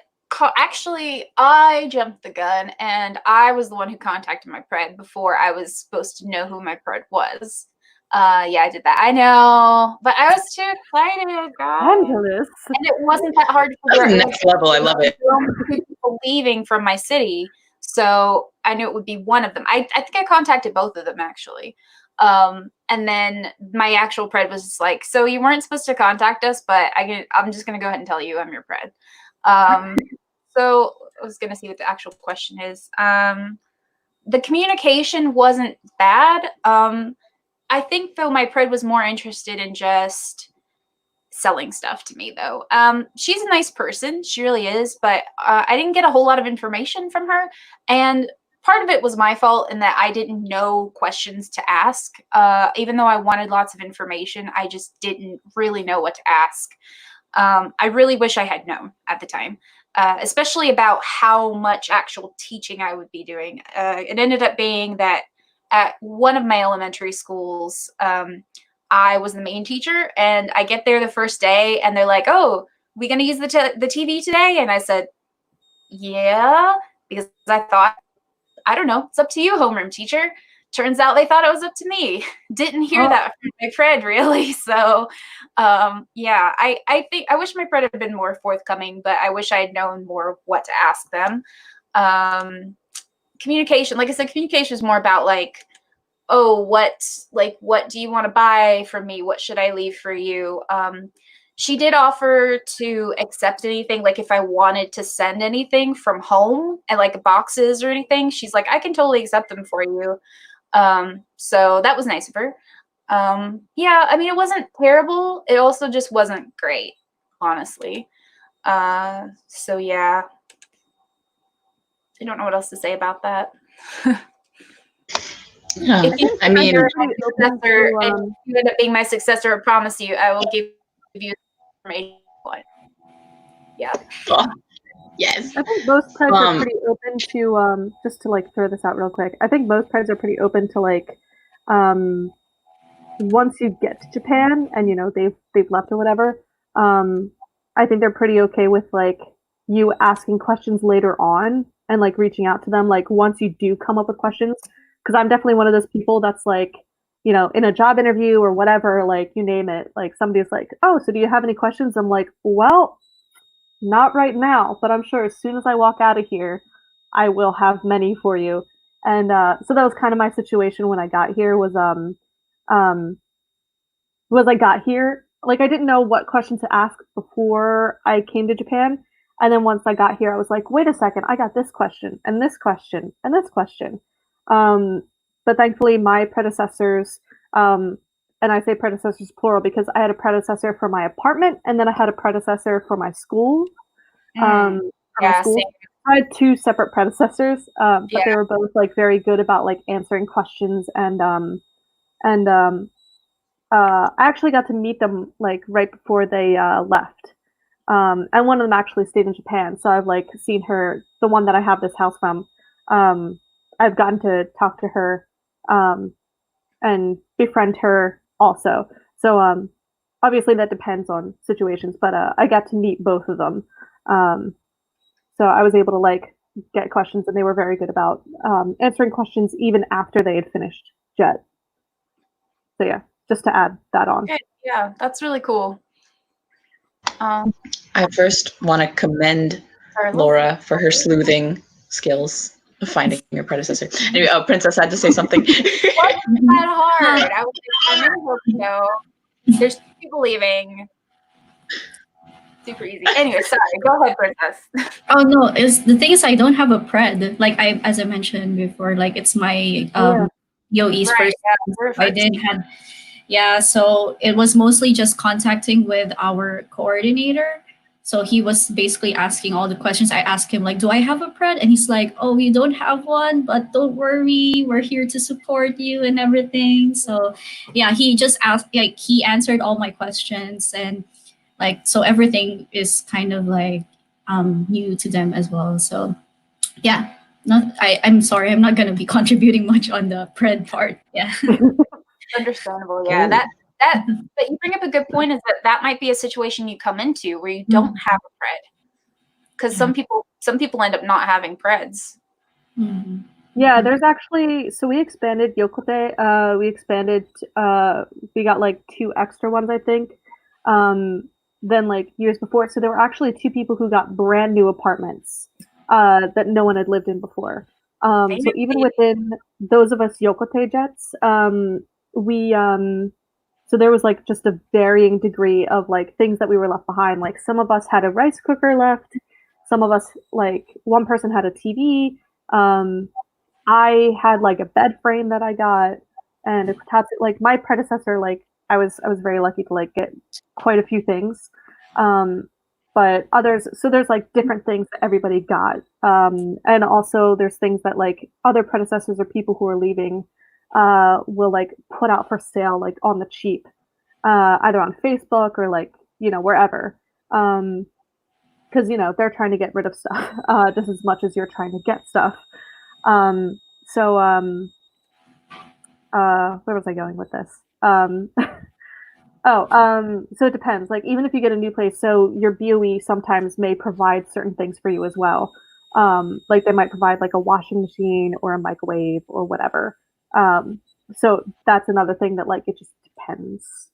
actually, I jumped the gun and I was the one who contacted my pred before I was supposed to know who my pred was. Yeah, I did that. I know, but I was too excited, guys. Angeles. And it wasn't that hard to figure That's out. next level. I love it. People leaving from my city, so I knew it would be one of them. I think I contacted both of them actually. And then my actual pred was just like, so you weren't supposed to contact us, but I'm just gonna go ahead and tell you I'm your pred. So I was gonna see what the actual question is. The communication wasn't bad. I think though my pred was more interested in just selling stuff to me though. She's a nice person, she really is, but I didn't get a whole lot of information from her, and part of it was my fault in that I didn't know questions to ask. Even though I wanted lots of information, I just didn't really know what to ask. I really wish I had known at the time, especially about how much actual teaching I would be doing. It ended up being that at one of my elementary schools, I was the main teacher, and I get there the first day, and they're like, "Oh, we gonna use the TV today?" And I said, "Yeah," because I thought, I don't know, it's up to you, homeroom teacher. Turns out they thought it was up to me. Didn't hear that from my pred really. So yeah, I think I wish my pred had been more forthcoming, but I wish I had known more of what to ask them. Communication, like I said, communication is more about like, oh, what do you want to buy from me? What should I leave for you? She did offer to accept anything, like if I wanted to send anything from home and like boxes or anything, she's like, I can totally accept them for you. So that was nice of her. Yeah, I mean, it wasn't terrible. It also just wasn't great, honestly. So yeah, I don't know what else to say about that. Yeah, If you I mean, and you end up being my successor, I promise you, I will give you information. Yeah. Yes. I think most preds are pretty open to just to like throw this out real quick. I think most preds are pretty open to like once you get to Japan and you know they've left or whatever. I think they're pretty okay with like you asking questions later on and like reaching out to them like once you do come up with questions. Because I'm definitely one of those people that's like, you know, in a job interview or whatever, like you name it, like somebody's like, oh, so do you have any questions? I'm like, well, not right now, but I'm sure as soon as I walk out of here, I will have many for you. And so that was kind of my situation when I got here um was I got here, like I didn't know what question to ask before I came to Japan. And then once I got here, I was like, wait a second, I got this question and this question and this question. Um, but thankfully, my predecessors, and I say predecessors plural because I had a predecessor for my apartment and then I had a predecessor for my school. For my school. Same. I had two separate predecessors, but they were both like very good about like answering questions and I actually got to meet them like right before they left. And one of them actually stayed in Japan, so I've like seen her. The one that I have this house from, I've gotten to talk to her and befriend her also. So obviously that depends on situations, but I got to meet both of them. So I was able to like get questions, and they were very good about answering questions even after they had finished Jet. So yeah, just to add that on. Yeah, that's really cool. I first want to commend Laura for her sleuthing skills of finding your predecessor. Anyway, Princess had to say something. It wasn't that hard. I was like, I'm in Tokyo. There's 2 people leaving. Super easy. Anyway, sorry. Go ahead, Princess. Oh no, the thing is I don't have a pred. Like as I mentioned before, like it's my Yoi's Right, first. I didn't had so it was mostly just contacting with our coordinator. So he was basically asking all the questions. I asked him like, "Do I have a pred?" And he's like, "Oh, you don't have one, but don't worry, we're here to support you and everything." So yeah, he just asked, like he answered all my questions, and like so everything is kind of like new to them as well. So yeah, I'm sorry, I'm not gonna be contributing much on the pred part. Yeah. Understandable. Yeah, but you bring up a good point, is that might be a situation you come into where you don't have a pred, because some people end up not having preds. Yeah, there's actually, so we expanded Yokote. We got like 2 extra ones, I think, than like years before. So there were actually 2 people who got brand new apartments that no one had lived in before. So even within those of us Yokote Jets, so there was like just a varying degree of like things that we were left behind. Like some of us had a rice cooker left. Some of us, like one person had a TV. I had like a bed frame that I got, and a kotatsu. Like my predecessor, like I was very lucky to like get quite a few things. But others, so there's like different things that everybody got, and also there's things that like other predecessors or people who are leaving will like put out for sale like on the cheap, either on Facebook or like wherever. Because they're trying to get rid of stuff just as much as you're trying to get stuff. So where was I going with this? So it depends. Like even if you get a new place, so your BOE sometimes may provide certain things for you as well. Like they might provide like a washing machine or a microwave or whatever. So that's another thing that like it just depends.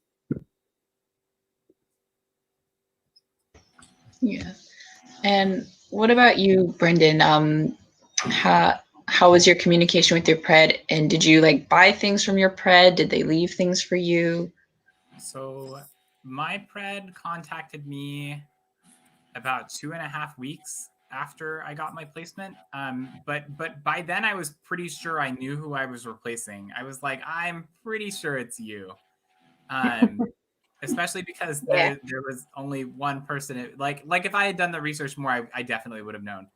Yeah. And what about you, Brendan? How was your communication with your pred? And did you like buy things from your pred? Did they leave things for you? So my pred contacted me about 2.5 weeks after I got my placement. But by then I was pretty sure I knew who I was replacing. I was like, I'm pretty sure it's you. Especially because there was only one person. Like if I had done the research more, I definitely would have known.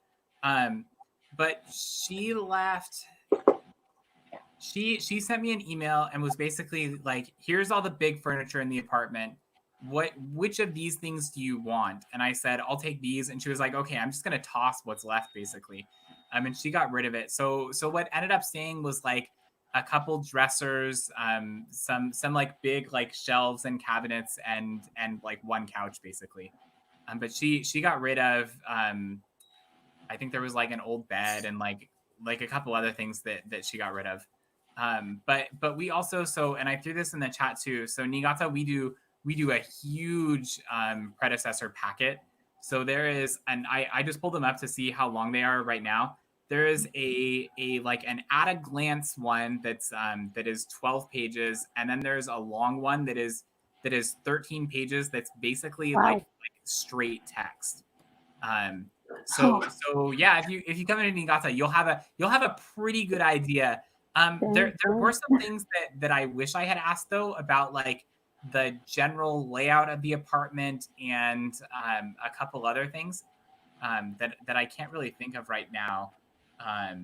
But she left. She sent me an email and was basically like, "Here's all the big furniture in the apartment. Which of these things do you want?" And I said, "I'll take these." And she was like, "Okay, I'm just gonna toss what's left, basically." And she got rid of it. So what ended up staying was like a couple dressers, some like big like shelves and cabinets, and like one couch, basically. But she got rid of I think there was like an old bed and like a couple other things that she got rid of. But we also, and I threw this in the chat too. So Niigata, we do a huge predecessor packet. So there is, and I just pulled them up to see how long they are right now. There is a like an at a glance one that is 12 pages, and then there's a long one that is 13 pages. That's basically like straight text. So yeah, if you come into Niigata, you'll have a pretty good idea. There were some things that I wish I had asked though about like the general layout of the apartment and a couple other things that I can't really think of right now. I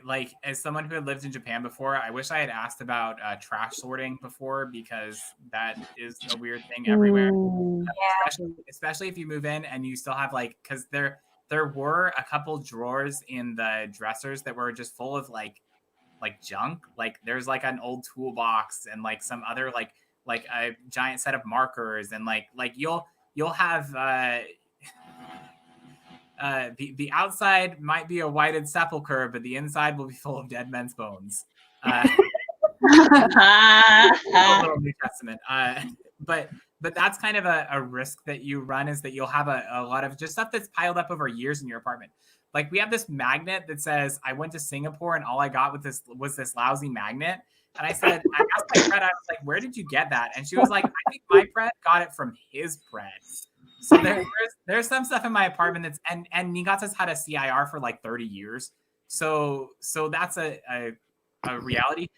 like, as someone who had lived in Japan before, I wish I had asked about trash sorting before, because that is a weird thing everywhere. Especially if you move in and you still have like, because there were a couple drawers in the dressers that were just full of like junk. Like there's like an old toolbox and like some other like a giant set of markers, and like you'll have the outside might be a whited sepulcher, but the inside will be full of dead men's bones. A little New Testament. But that's kind of a risk that you run, is that you'll have a lot of just stuff that's piled up over years in your apartment. Like we have this magnet that says, I went to Singapore and all I got with this was this lousy magnet. And I asked my friend, I was like, where did you get that? And she was like, I think my friend got it from his friend. So there's some stuff in my apartment that's, and Niigata's had a CIR for like 30 years. So that's a reality.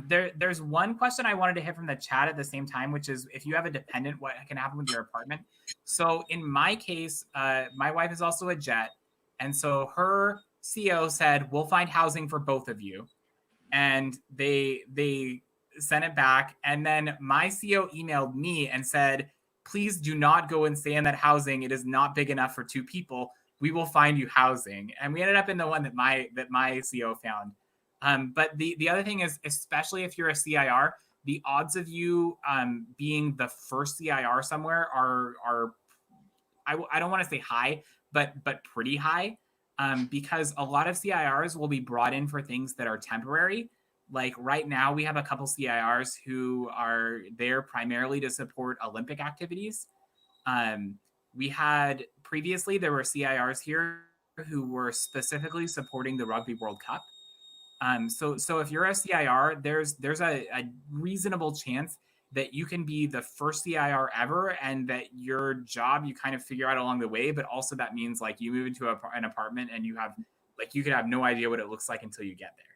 There's one question I wanted to hit from the chat at the same time, which is if you have a dependent, what can happen with your apartment? So in my case, my wife is also a jet. And so her CO said, we'll find housing for both of you. And they sent it back. And then my CO emailed me and said, please do not go and stay in that housing. It is not big enough for 2 people. We will find you housing. And we ended up in the one that my CO found. But the other thing is, especially if you're a CIR, the odds of you being the first CIR somewhere are I don't want to say high, but pretty high, because a lot of CIRs will be brought in for things that are temporary. Like right now, we have a couple CIRs who are there primarily to support Olympic activities. We had previously, there were CIRs here who were specifically supporting the Rugby World Cup. So if you're a CIR, there's a reasonable chance that you can be the first CIR ever, and that your job you kind of figure out along the way. But also that means like you move into an apartment and you have like, you could have no idea what it looks like until you get there.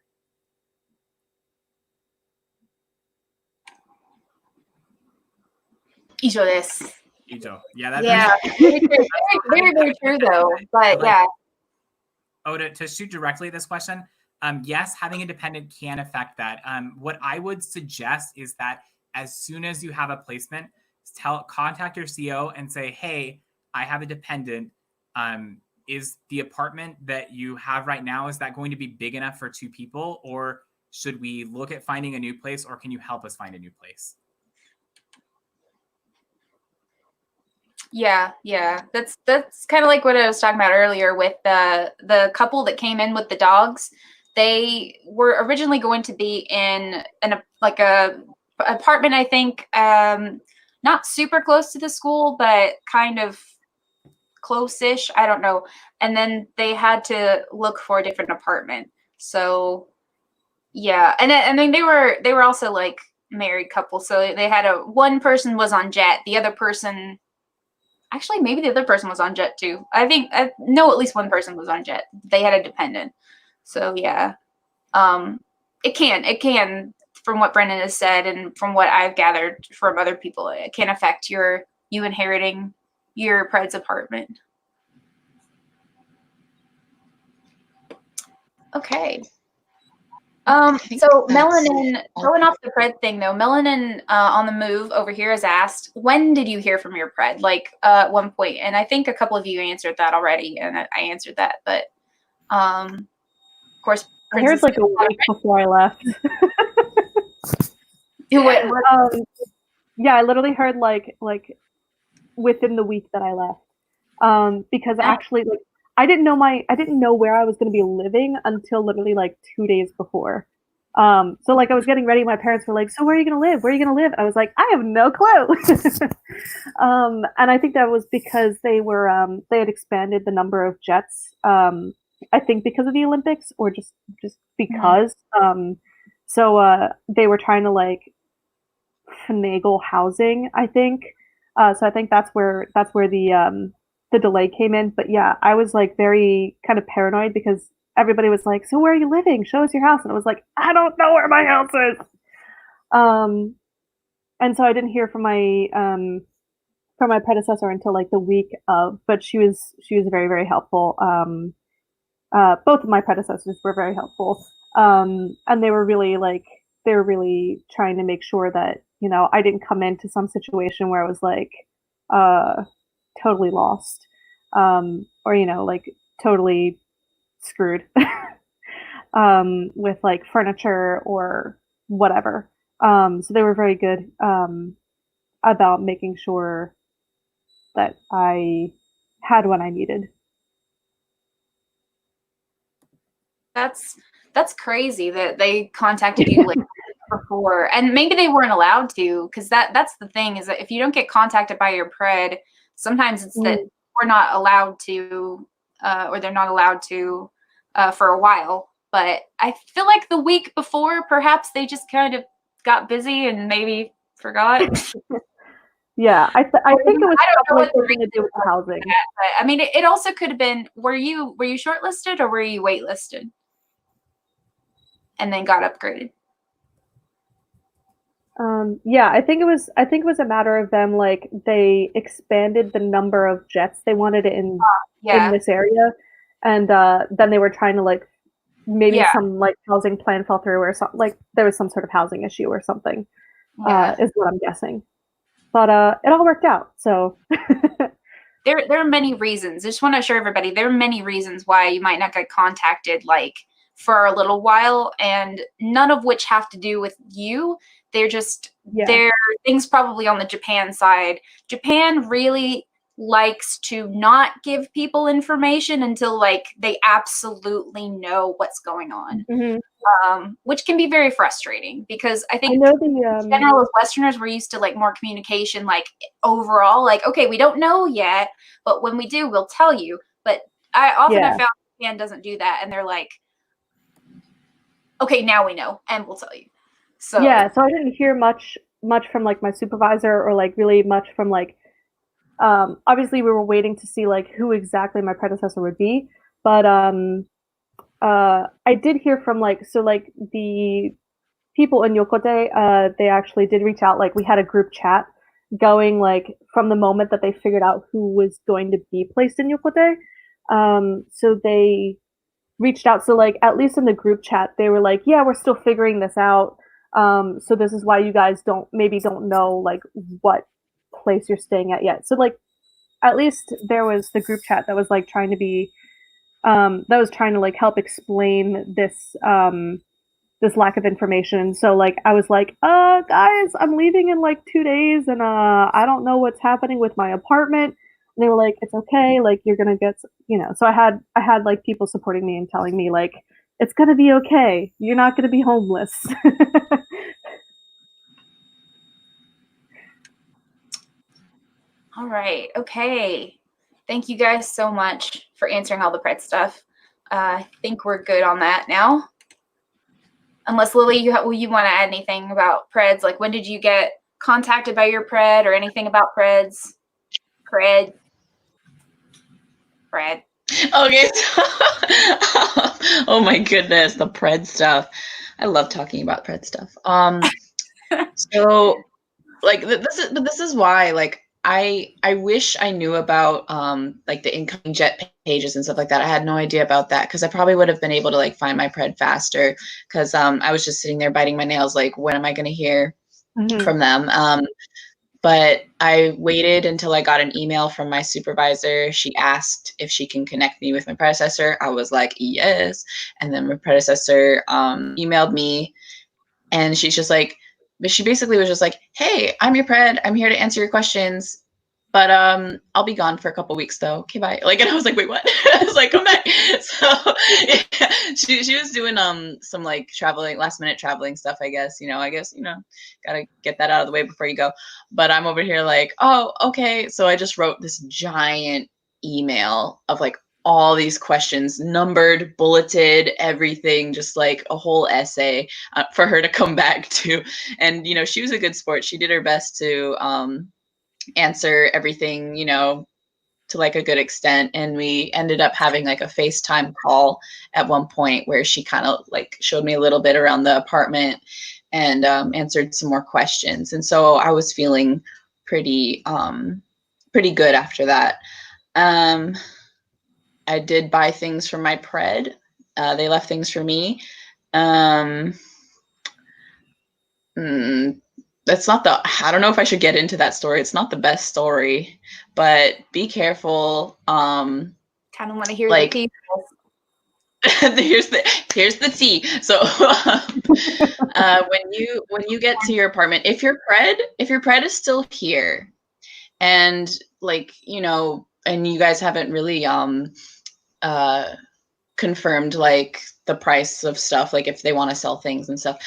Ijo desu. Ijo. Yeah, very, very true though. But yeah. Oh, to shoot directly at this question, yes, having a dependent can affect that. What I would suggest is that as soon as you have a placement, contact your CO and say, hey, I have a dependent. Is the apartment that you have right now, is that going to be big enough for 2 people? Or should we look at finding a new place, or can you help us find a new place? Yeah. That's kind of like what I was talking about earlier with the couple that came in with the dogs. They were originally going to be in a apartment, I think, not super close to the school, but kind of close-ish. I don't know. And then they had to look for a different apartment. So yeah, and I mean they were also like married couple. So they had one person was on jet, the other person. Actually, maybe the other person was on jet too. I think I know at least one person was on jet. They had a dependent. So yeah, it can, from what Brendan has said and from what I've gathered from other people, it can affect you inheriting your pred's apartment. Okay. So Melanin, going off the pred thing though, Melanin on the move over here has asked, when did you hear from your pred? Like at one point, and I think a couple of you answered that already, and I answered that, but of course, I heard like a week before I left. Yeah, I literally heard like within the week that I left, because actually like I didn't know where I was going to be living until literally like 2 days before. So like I was getting ready. My parents were like, "So where are you going to live? Where are you going to live?" I was like, "I have no clue." And I think that was because they had expanded the number of jets. I think because of the Olympics, or just because. So they were trying to like finagle housing, I think. So I think that's where the delay came in. But yeah, I was like very kind of paranoid because everybody was like, "So where are you living? Show us your house." And I was like, "I don't know where my house is." And so I didn't hear from my predecessor until like the week of, but she was very, very helpful. Both of my predecessors were very helpful. And they were really trying to make sure that, I didn't come into some situation where I was like, totally lost. or like totally screwed with like furniture or whatever. So they were very good about making sure that I had what I needed. That's crazy that they contacted you like before, and maybe they weren't allowed to, because that's the thing, is that if you don't get contacted by your pred, sometimes it's that we're not allowed to, or they're not allowed to for a while. But I feel like the week before, perhaps they just kind of got busy and maybe forgot. Yeah, I think it was probably something to do with the housing. That, but I mean, it also could have been. Were you shortlisted or were you waitlisted, and then got upgraded? Yeah, I think it was a matter of them, like, they expanded the number of jets they wanted in this area, and then they were trying to, like, maybe some like housing plan fell through, or something, like there was some sort of housing issue or something, is what I'm guessing. But it all worked out, so. There are many reasons. I just want to assure everybody, there are many reasons why you might not get contacted, like, for a little while, and none of which have to do with you. They're just, they're things probably on the Japan side. Japan really likes to not give people information until, like, they absolutely know what's going on. Which can be very frustrating, because I think in general, as Westerners, we're used to, like, more communication, like, overall, like, okay, we don't know yet, but when we do, we'll tell you. But I often have found Japan doesn't do that, and they're like, okay, now we know, and we'll tell you. So so I didn't hear much from, like, my supervisor, or, like, really much from, like, obviously we were waiting to see, like, who exactly my predecessor would be, but I did hear from, like, so, like, the people in Yokote, they actually did reach out. Like, we had a group chat going, like, from the moment that they figured out who was going to be placed in Yokote. So they reached out. So, like, at least in the group chat, they were like, yeah, we're still figuring this out. So this is why you guys don't know, like, what place you're staying at yet. So, like, at least there was the group chat that was, like, trying to be, that was trying to, like, help explain this, this lack of information. So, like, I was like, guys, I'm leaving in, like, 2 days, and I don't know what's happening with my apartment. And they were like, it's okay, like, you're gonna get, so I had like people supporting me and telling me, like, it's gonna be okay, you're not gonna be homeless. all right, okay, thank you guys so much for answering all the pred stuff. I think we're good on that now. Unless, Lily, you want to add anything about preds? Like, when did you get contacted by your pred, or anything about preds? Pred. Okay. Oh my goodness, the pred stuff. I love talking about pred stuff. So, like, this is why, like, I wish I knew about like the incoming jet pages and stuff like that. I had no idea about that, because I probably would have been able to, like, find my pred faster, because I was just sitting there biting my nails, like, when am I going to hear from them? But I waited until I got an email from my supervisor. She asked if she can connect me with my predecessor. I was like, yes. And then my predecessor emailed me, and she's just like, but she basically was just like, hey, I'm your pred. I'm here to answer your questions. But I'll be gone for a couple weeks though. Okay, bye. Like, and I was like, wait, what? I was like, come back. So yeah, she was doing some, like, last minute traveling stuff, I guess. Gotta get that out of the way before you go. But I'm over here like, oh, okay. So I just wrote this giant email of, like, all these questions, numbered, bulleted, everything, just like a whole essay for her to come back to. And she was a good sport. She did her best to answer everything, to, like, a good extent. And we ended up having, like, a FaceTime call at one point, where she kind of, like, showed me a little bit around the apartment and answered some more questions. And so I was feeling pretty good after that. I did buy things from my pred. They left things for me. that's not the, I don't know if I should get into that story. It's not the best story, but be careful. Kind of want to hear like, the here's the tea. So when you get to your apartment, if your pred is still here, and like, you know, and you guys haven't really confirmed like the price of stuff, like if they want to sell things and stuff,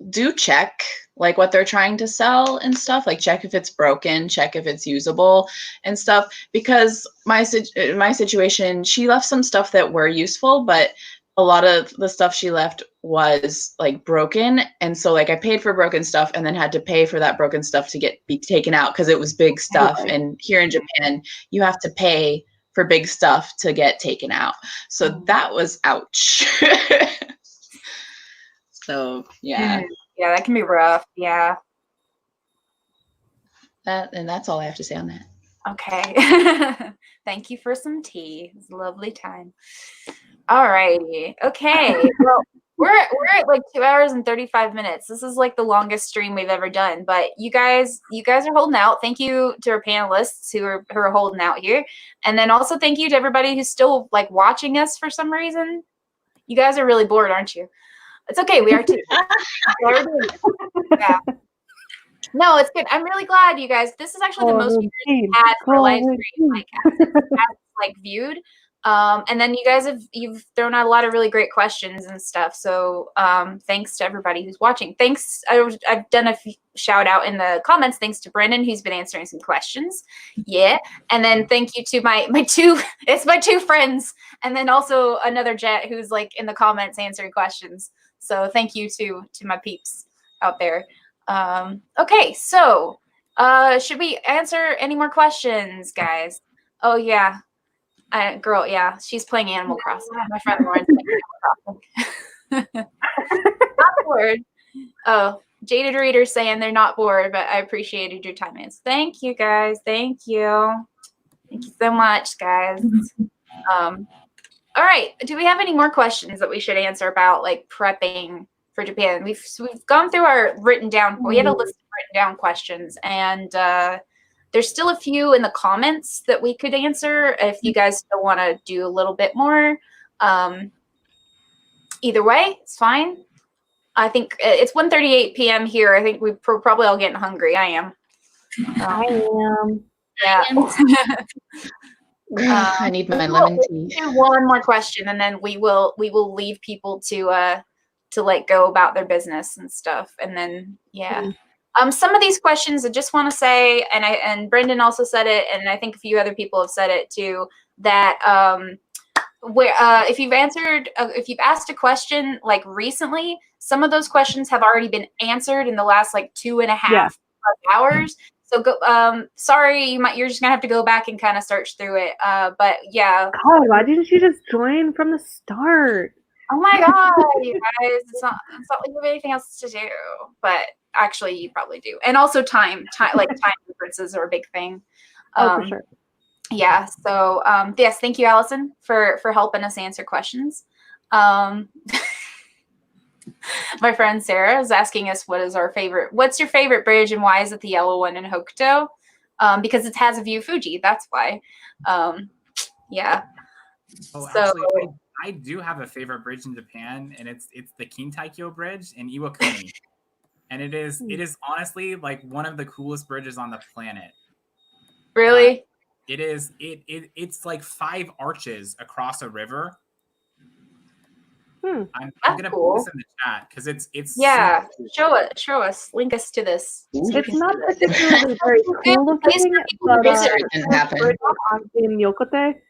do check like what they're trying to sell and stuff, like check if it's broken, check if it's usable and stuff, because my situation, she left some stuff that were useful, but a lot of the stuff she left was like broken, and so like I paid for broken stuff and then had to pay for that broken stuff to be taken out because it was big stuff, and here in Japan you have to pay for big stuff to get taken out. So that was ouch. So yeah. Yeah, that can be rough. Yeah. That's all I have to say on that. Okay. Thank you for some tea. It's a lovely time. All righty. Okay. Well, we're at like 2 hours and 35 minutes. This is like the longest stream we've ever done, but you guys are holding out. Thank you to our panelists who are holding out here. And then also thank you to everybody who's still like watching us for some reason. You guys are really bored, aren't you? It's okay. We are too. Yeah. No, it's good. I'm really glad, you guys. This is actually the most viewers we've had for a live stream, like viewed. And then you guys you've thrown out a lot of really great questions and stuff. So thanks to everybody who's watching. Thanks. I've done a shout out in the comments. Thanks to Brendan, who's been answering some questions. Yeah. And then thank you to my two friends, and then also another Jet who's like in the comments answering questions. So thank you to my peeps out there. Okay, so should we answer any more questions, guys? Oh yeah, girl, yeah, she's playing Animal Crossing. My friend Lauren's playing Animal Crossing. Not bored. Oh, Jaded Reader saying they're not bored, but I appreciated your time. Thank you, guys. Thank you. Thank you so much, guys. All right. Do we have any more questions that we should answer about like prepping for Japan? We've gone through our written down. We had a list of written down questions, and there's still a few in the comments that we could answer if you guys still want to do a little bit more. Either way, it's fine. I think it's 1:38 p.m. here. I think we're probably all getting hungry. I am. I am. Yeah. I need my lemon tea. Do one more question, and then we will leave people to like go about their business and stuff. And then some of these questions I just want to say, and Brendan also said it, and I think a few other people have said it too, that where if you've asked a question like recently, some of those questions have already been answered in the last like 2.5 hours. So go, sorry, you're just gonna have to go back and kind of search through it. But yeah. God, why didn't you just join from the start? Oh my God, you guys! It's not like you have anything else to do. But actually, you probably do. And also time differences are a big thing. For sure. Yeah. So yes, thank you, Allison, for helping us answer questions. My friend Sarah is asking us what's your favorite bridge and why is it the yellow one in Hokuto? Because it has a view of Fuji, that's why. Yeah. Oh, so, actually, I do have a favorite bridge in Japan, and it's the Kintaikyo Bridge in Iwakuni. And it is honestly like one of the coolest bridges on the planet. Really? It's like 5 arches across a river. I'm gonna cool. put this in the chat because it's yeah. Show us. Link us to this. It's not particularly very cool looking, but in Yokote,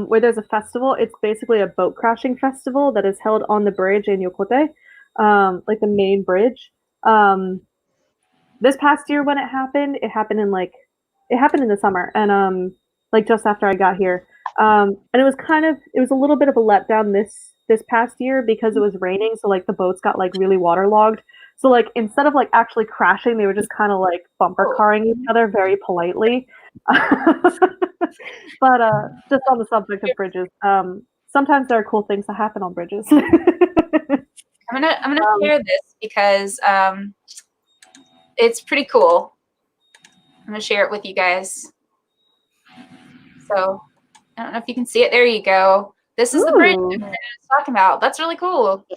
where there's a festival. It's basically a boat crashing festival that is held on the bridge in Yokote, like the main bridge. This past year when it happened in the summer, and like just after I got here, and it was a little bit of a letdown this past year because it was raining, so like the boats got like really waterlogged. So like instead of like actually crashing, they were just kind of like bumper carring each other very politely. But just on the subject of bridges, sometimes there are cool things that happen on bridges. I'm gonna share this because it's pretty cool. I'm gonna share it with you guys. So I don't know if you can see it. There you go. This is the bridge I was talking about. That's really cool. Yeah,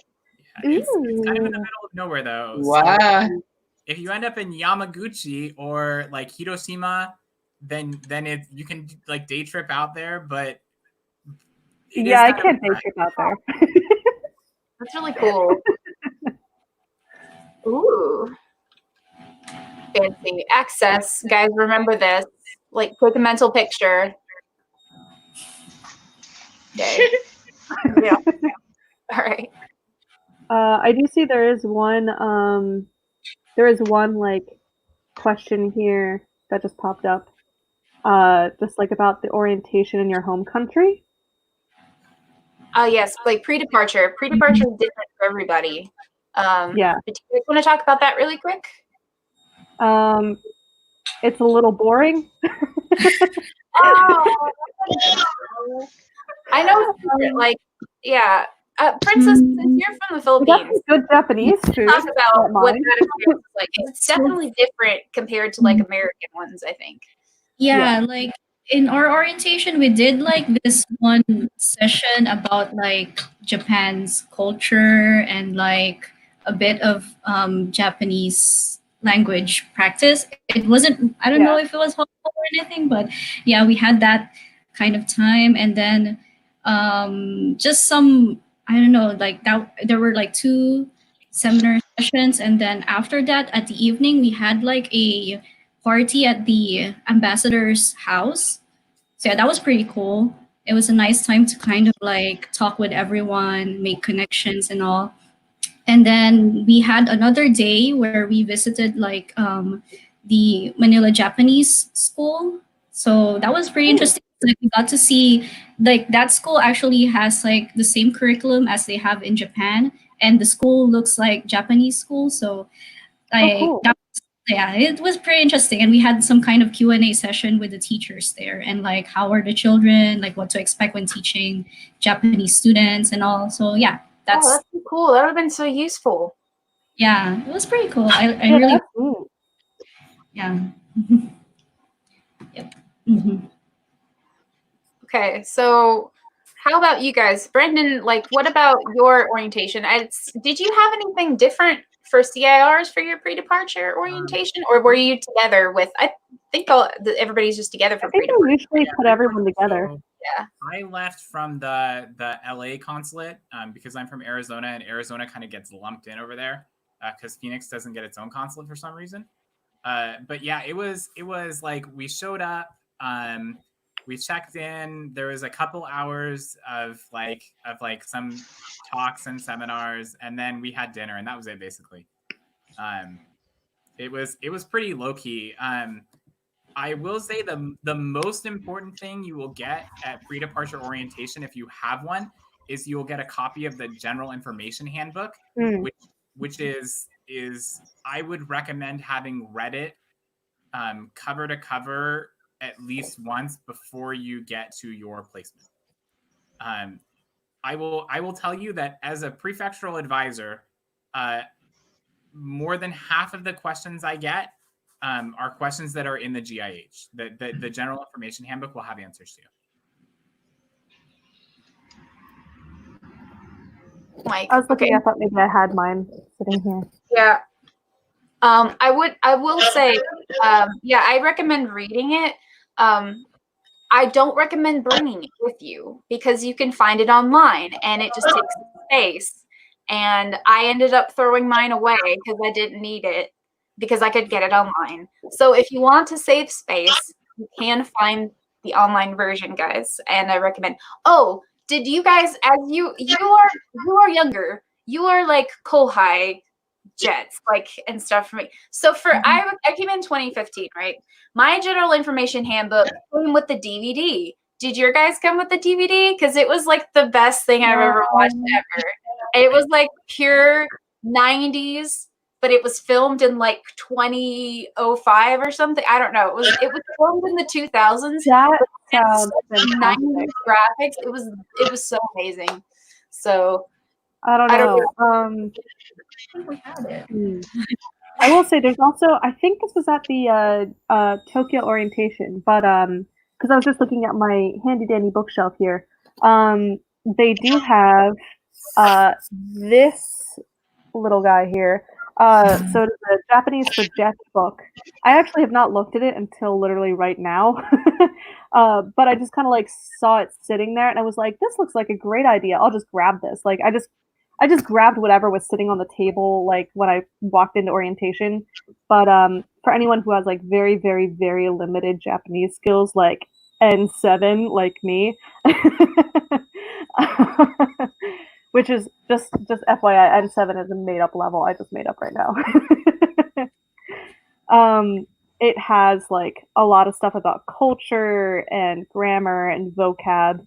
it's kind of in the middle of nowhere though. Wow. So if you end up in Yamaguchi or like Hiroshima, then you can like day trip out there, but yeah, I can't day trip out there. That's really cool. Ooh. Fancy. Access. Guys, remember this. Like, take a mental picture. Okay. Yeah. All right. I do see there is one like question here that just popped up. Just like about the orientation in your home country. Oh yes, like pre-departure. Pre-departure is different for everybody. Yeah. But do you guys want to talk about that really quick? It's a little boring. Oh, I know. Like, yeah. Princess, since you're from the We got Philippines, some good Japanese food. talk about Not what mine. that experience is like. It's definitely different compared to like American ones, I think. Yeah, like in our orientation, we did like this one session about like Japan's culture and like a bit of Japanese language practice. It wasn't, I don't know if it was helpful or anything, but yeah, we had that kind of time. And then just some, I don't know, like that, there were like 2 seminar sessions. And then after that, at the evening, we had like a party at the ambassador's house. So yeah, that was pretty cool. It was a nice time to kind of like talk with everyone, make connections and all. And then we had another day where we visited like the Manila Japanese school. So that was pretty interesting. Like we got to see like that school actually has like the same curriculum as they have in Japan, and the school looks like Japanese school. So like cool. yeah, it was pretty interesting, and we had some kind of Q&A session with the teachers there, and like how are the children, like what to expect when teaching Japanese students and all. So yeah, that's so cool. That would have been so useful. yeah, it was pretty cool. I Yeah, really that's cool. yeah. Yep. Okay, so how about you guys? Brendan, like what about your orientation? Did you have anything different for CIRs for your pre-departure orientation, or were you together with, I think everybody's just together for pre-departure. We usually put everyone together. So yeah. I left from the LA consulate because I'm from Arizona, and Arizona kind of gets lumped in over there because Phoenix doesn't get its own consulate for some reason. But yeah, it was like we showed up, we checked in. There was a couple hours of some talks and seminars, and then we had dinner, and that was it basically. It was pretty low key. I will say the most important thing you will get at pre-departure orientation, if you have one, is you will get a copy of the General Information Handbook, which is I would recommend having read it cover to cover at least once before you get to your placement. I will tell you that as a prefectural advisor, more than half of the questions I get are questions that are in the GIH. The General Information Handbook will have answers to. Mike, I was looking. I thought maybe I had mine sitting here. Yeah. I will say, yeah, I recommend reading it. I don't recommend bringing it with you because you can find it online and it just takes space. And I ended up throwing mine away because I didn't need it because I could get it online. So if you want to save space, you can find the online version, guys. And I recommend. Oh, did you guys, as you are younger, you are like Kohai jets, like, and stuff for me. So I came in 2015, right? My General Information Handbook came with the DVD. Did your guys come with the DVD? Because it was like the best thing I've ever watched ever. It was like pure 90s, but it was filmed in like 2005 or something. I don't know. It was filmed in the 2000s. That sounds 90s graphics. It was so amazing. So I don't know. I will say there's also, I think this was at the Tokyo orientation, but because I was just looking at my handy dandy bookshelf here, they do have this little guy here. So it's a Japanese for Jets book. I actually have not looked at it until literally right now, but I just kind of like saw it sitting there, and I was like, "This looks like a great idea. I'll just grab this." Like I just grabbed whatever was sitting on the table, like when I walked into orientation. But for anyone who has like very, very, very limited Japanese skills, like N7, like me, which is just FYI, N7 is a made up level. I just made up right now. It has like a lot of stuff about culture and grammar and vocab.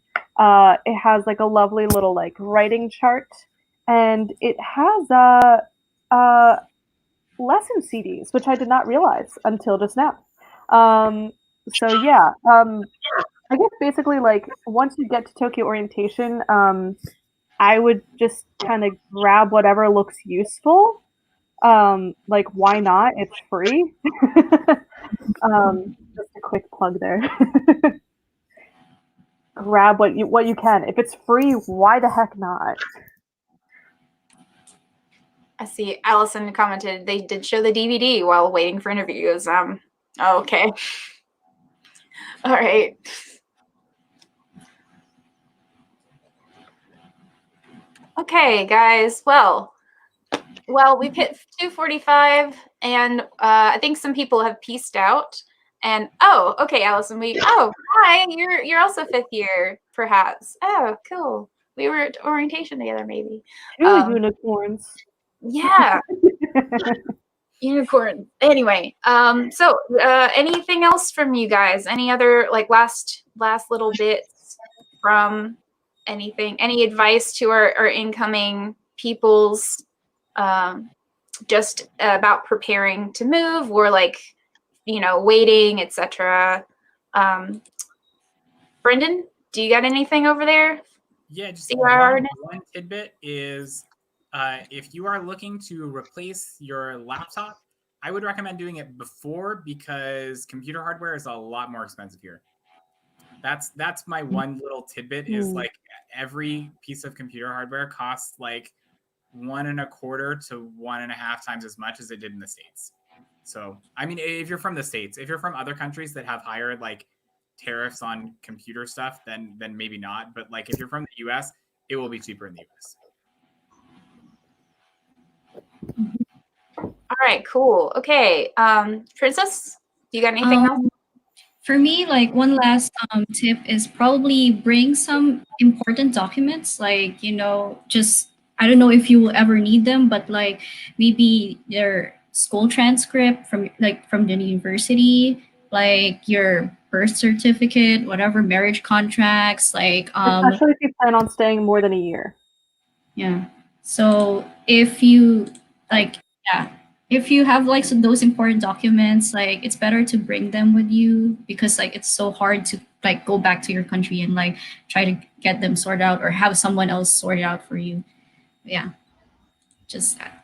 It has like a lovely little like writing chart, and it has lesson CDs, which I did not realize until just now. So yeah, I guess basically like once you get to Tokyo orientation, I would just kind of grab whatever looks useful. Like why not? It's free. Just a quick plug there. Grab what you can. If it's free, why the heck not? I see Allison commented they did show the DVD while waiting for interviews. Okay. All right. Okay, guys. Well, we've hit 2:45, and I think some people have pieced out. And okay, Allison. Hi. You're also 5th year, perhaps. Oh, cool. We were at orientation together, maybe. Two unicorns. Yeah. Unicorn. Anyway, so anything else from you guys? Any other like last little bits from anything? Any advice to our incoming peoples? Just about preparing to move, or like, waiting, etc. Brendan, do you got anything over there? Yeah, just one tidbit is if you are looking to replace your laptop, I would recommend doing it before, because computer hardware is a lot more expensive here. That's my one little tidbit is like every piece of computer hardware costs like 1.25 to 1.5 times as much as it did in the States. So, I mean, if you're from the States, if you're from other countries that have higher like tariffs on computer stuff, then maybe not. But like if you're from the US, it will be cheaper in the US. All right, cool. Okay, Princess, you got anything else? For me, like one last tip is probably bring some important documents, like, just, I don't know if you will ever need them, but like maybe their school transcript from the university, like your birth certificate, whatever, marriage contracts, like especially if you plan on staying more than a year. Yeah. So if you if you have like those important documents, like it's better to bring them with you, because like it's so hard to like go back to your country and like try to get them sorted out or have someone else sort it out for you. Yeah. Just that.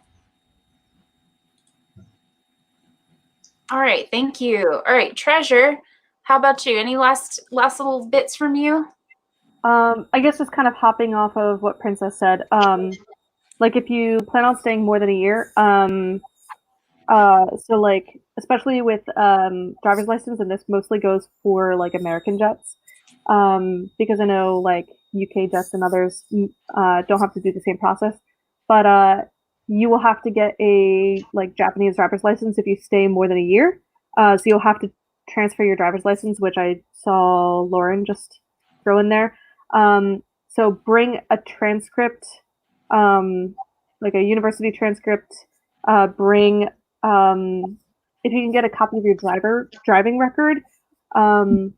All right, thank you. All right, Treasure, how about you? Any last little bits from you? I guess just kind of hopping off of what Princess said. Like if you plan on staying more than a year, so like especially with driver's license, and this mostly goes for like American jets, because I know like UK jets and others don't have to do the same process, but you will have to get a like Japanese driver's license if you stay more than a year. So you'll have to transfer your driver's license, which I saw Lauren just throw in there. So bring a transcript, like a university transcript. Bring if you can get a copy of your driving record, and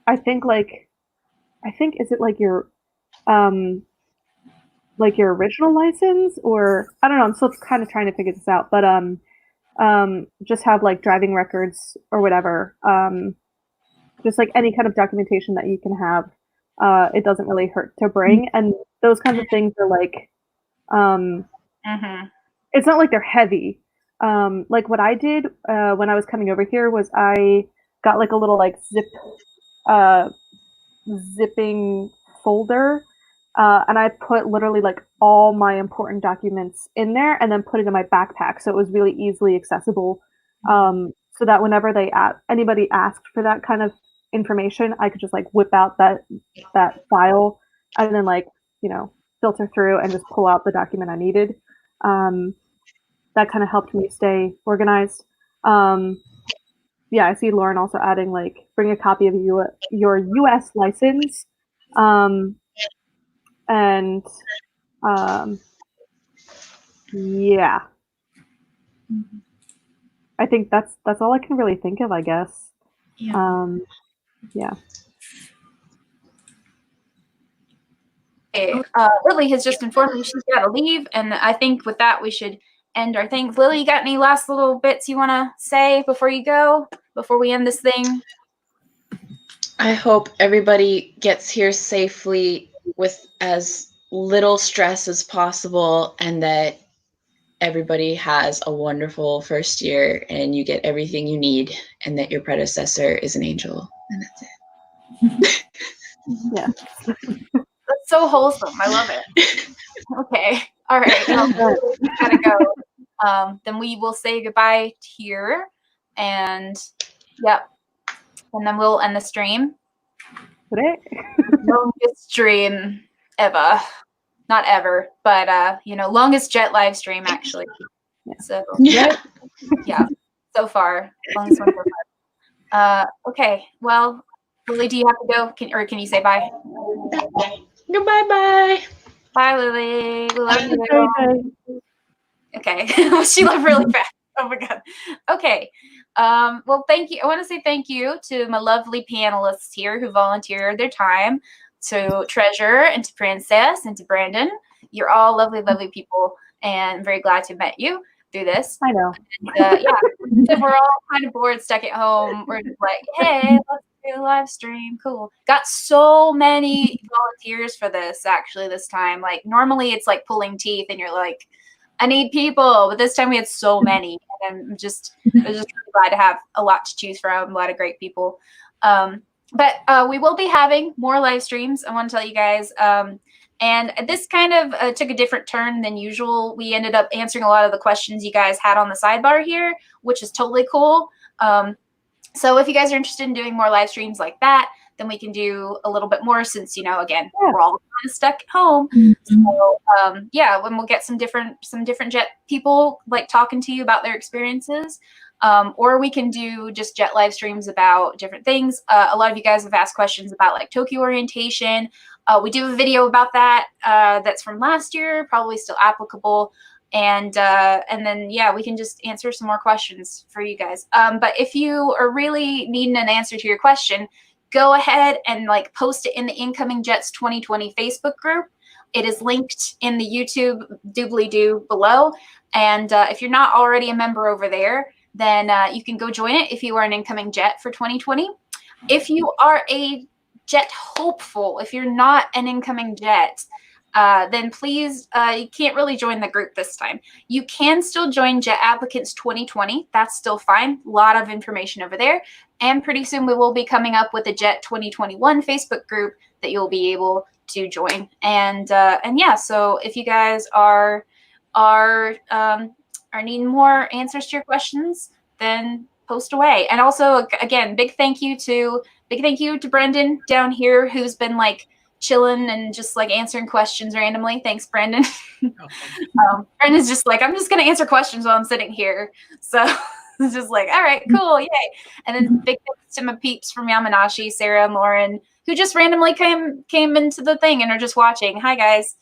I think is it like your original license, or I don't know. I'm still kind of trying to figure this out, but just have like driving records or whatever. Just like any kind of documentation that you can have. It doesn't really hurt to bring, and those kinds of things are like, it's not like they're heavy, like what I did when I was coming over here was I got like a little like zipping folder, and I put literally like all my important documents in there, and then put it in my backpack, so it was really easily accessible. So that whenever anybody asked for that kind of information, I could just like whip out that file, and then like filter through and just pull out the document I needed. That kind of helped me stay organized. Yeah, I see Lauren also adding like bring a copy of your U.S. license, and yeah, I think that's all I can really think of, I guess. Yeah. Yeah. Okay, Lily has just informed me she's got to leave, and I think with that we should end our things. Lily, you got any last little bits you want to say before you go, before we end this thing? I hope everybody gets here safely with as little stress as possible, and that everybody has a wonderful first year and you get everything you need, and that your predecessor is an angel. And that's it. Yeah. That's so wholesome. I love it. Okay. All right. We gotta go. Then we will say goodbye here, and yep. And then we'll end the stream. Longest stream ever. Not ever, but longest jet live stream actually. Yeah. So Yeah. yeah, so far. Longest one so far. Okay. Well, Lily, do you have to go? Can you say bye? Goodbye, bye. Bye, Lily. We love you. Okay. She left really fast. Oh my god. Okay. Well, thank you. I want to say thank you to my lovely panelists here who volunteered their time, to Treasure and to Princess and to Brandon. You're all lovely, lovely people, and I'm very glad to have met you through this. I know. And, yeah, we're all kind of bored, stuck at home. We're just like, hey, let's do a live stream. Cool. Got so many volunteers for this actually this time. Like normally it's like pulling teeth, and you're like, I need people, but this time we had so many, and I was just really glad to have a lot to choose from, a lot of great people. But we will be having more live streams, I want to tell you guys. And this kind of took a different turn than usual. We ended up answering a lot of the questions you guys had on the sidebar here, which is totally cool. So if you guys are interested in doing more live streams like that, then we can do a little bit more since, again, we're all kind of stuck at home. So yeah, when we'll get some different jet people like talking to you about their experiences. Or we can do just jet live streams about different things. A lot of you guys have asked questions about like Tokyo orientation. We do a video about that that's from last year, probably still applicable. And then, yeah, we can just answer some more questions for you guys. But if you are really needing an answer to your question, go ahead and like post it in the Incoming Jets 2020 Facebook group. It is linked in the YouTube doobly-doo below. And if you're not already a member over there, then you can go join it if you are an incoming Jet for 2020. If you are a Jet hopeful, if you're not an incoming Jet, then please, you can't really join the group this time. You can still join Jet Applicants 2020. That's still fine. A lot of information over there. And pretty soon we will be coming up with a Jet 2021 Facebook group that you'll be able to join. And yeah, so if you guys are needing more answers to your questions, then post away. And also, again, big thank you to Brendan down here, who's been like chilling and just like answering questions randomly. Thanks, Brandon. Brendan's just like, I'm just gonna answer questions while I'm sitting here. So it's just like, all right, cool, yay. And then big thanks to my peeps from Yamanashi, Sarah and Lauren, who just randomly came into the thing and are just watching. Hi guys.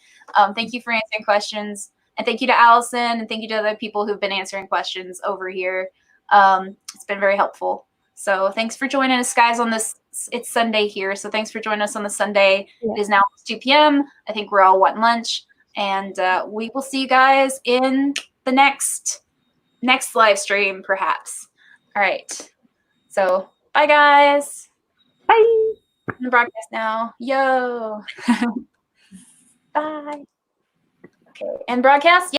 Thank you for answering questions. And thank you to Allison, and thank you to other people who've been answering questions over here. It's been very helpful. So thanks for joining us, guys, on this. It's Sunday here, so thanks for joining us on the Sunday. Yeah. It is now 2 p.m. I think we're all wanting lunch, and we will see you guys in the next live stream, perhaps. All right. So bye, guys. Bye. I'm gonna broadcast now. Yo. Bye. Okay, and broadcast.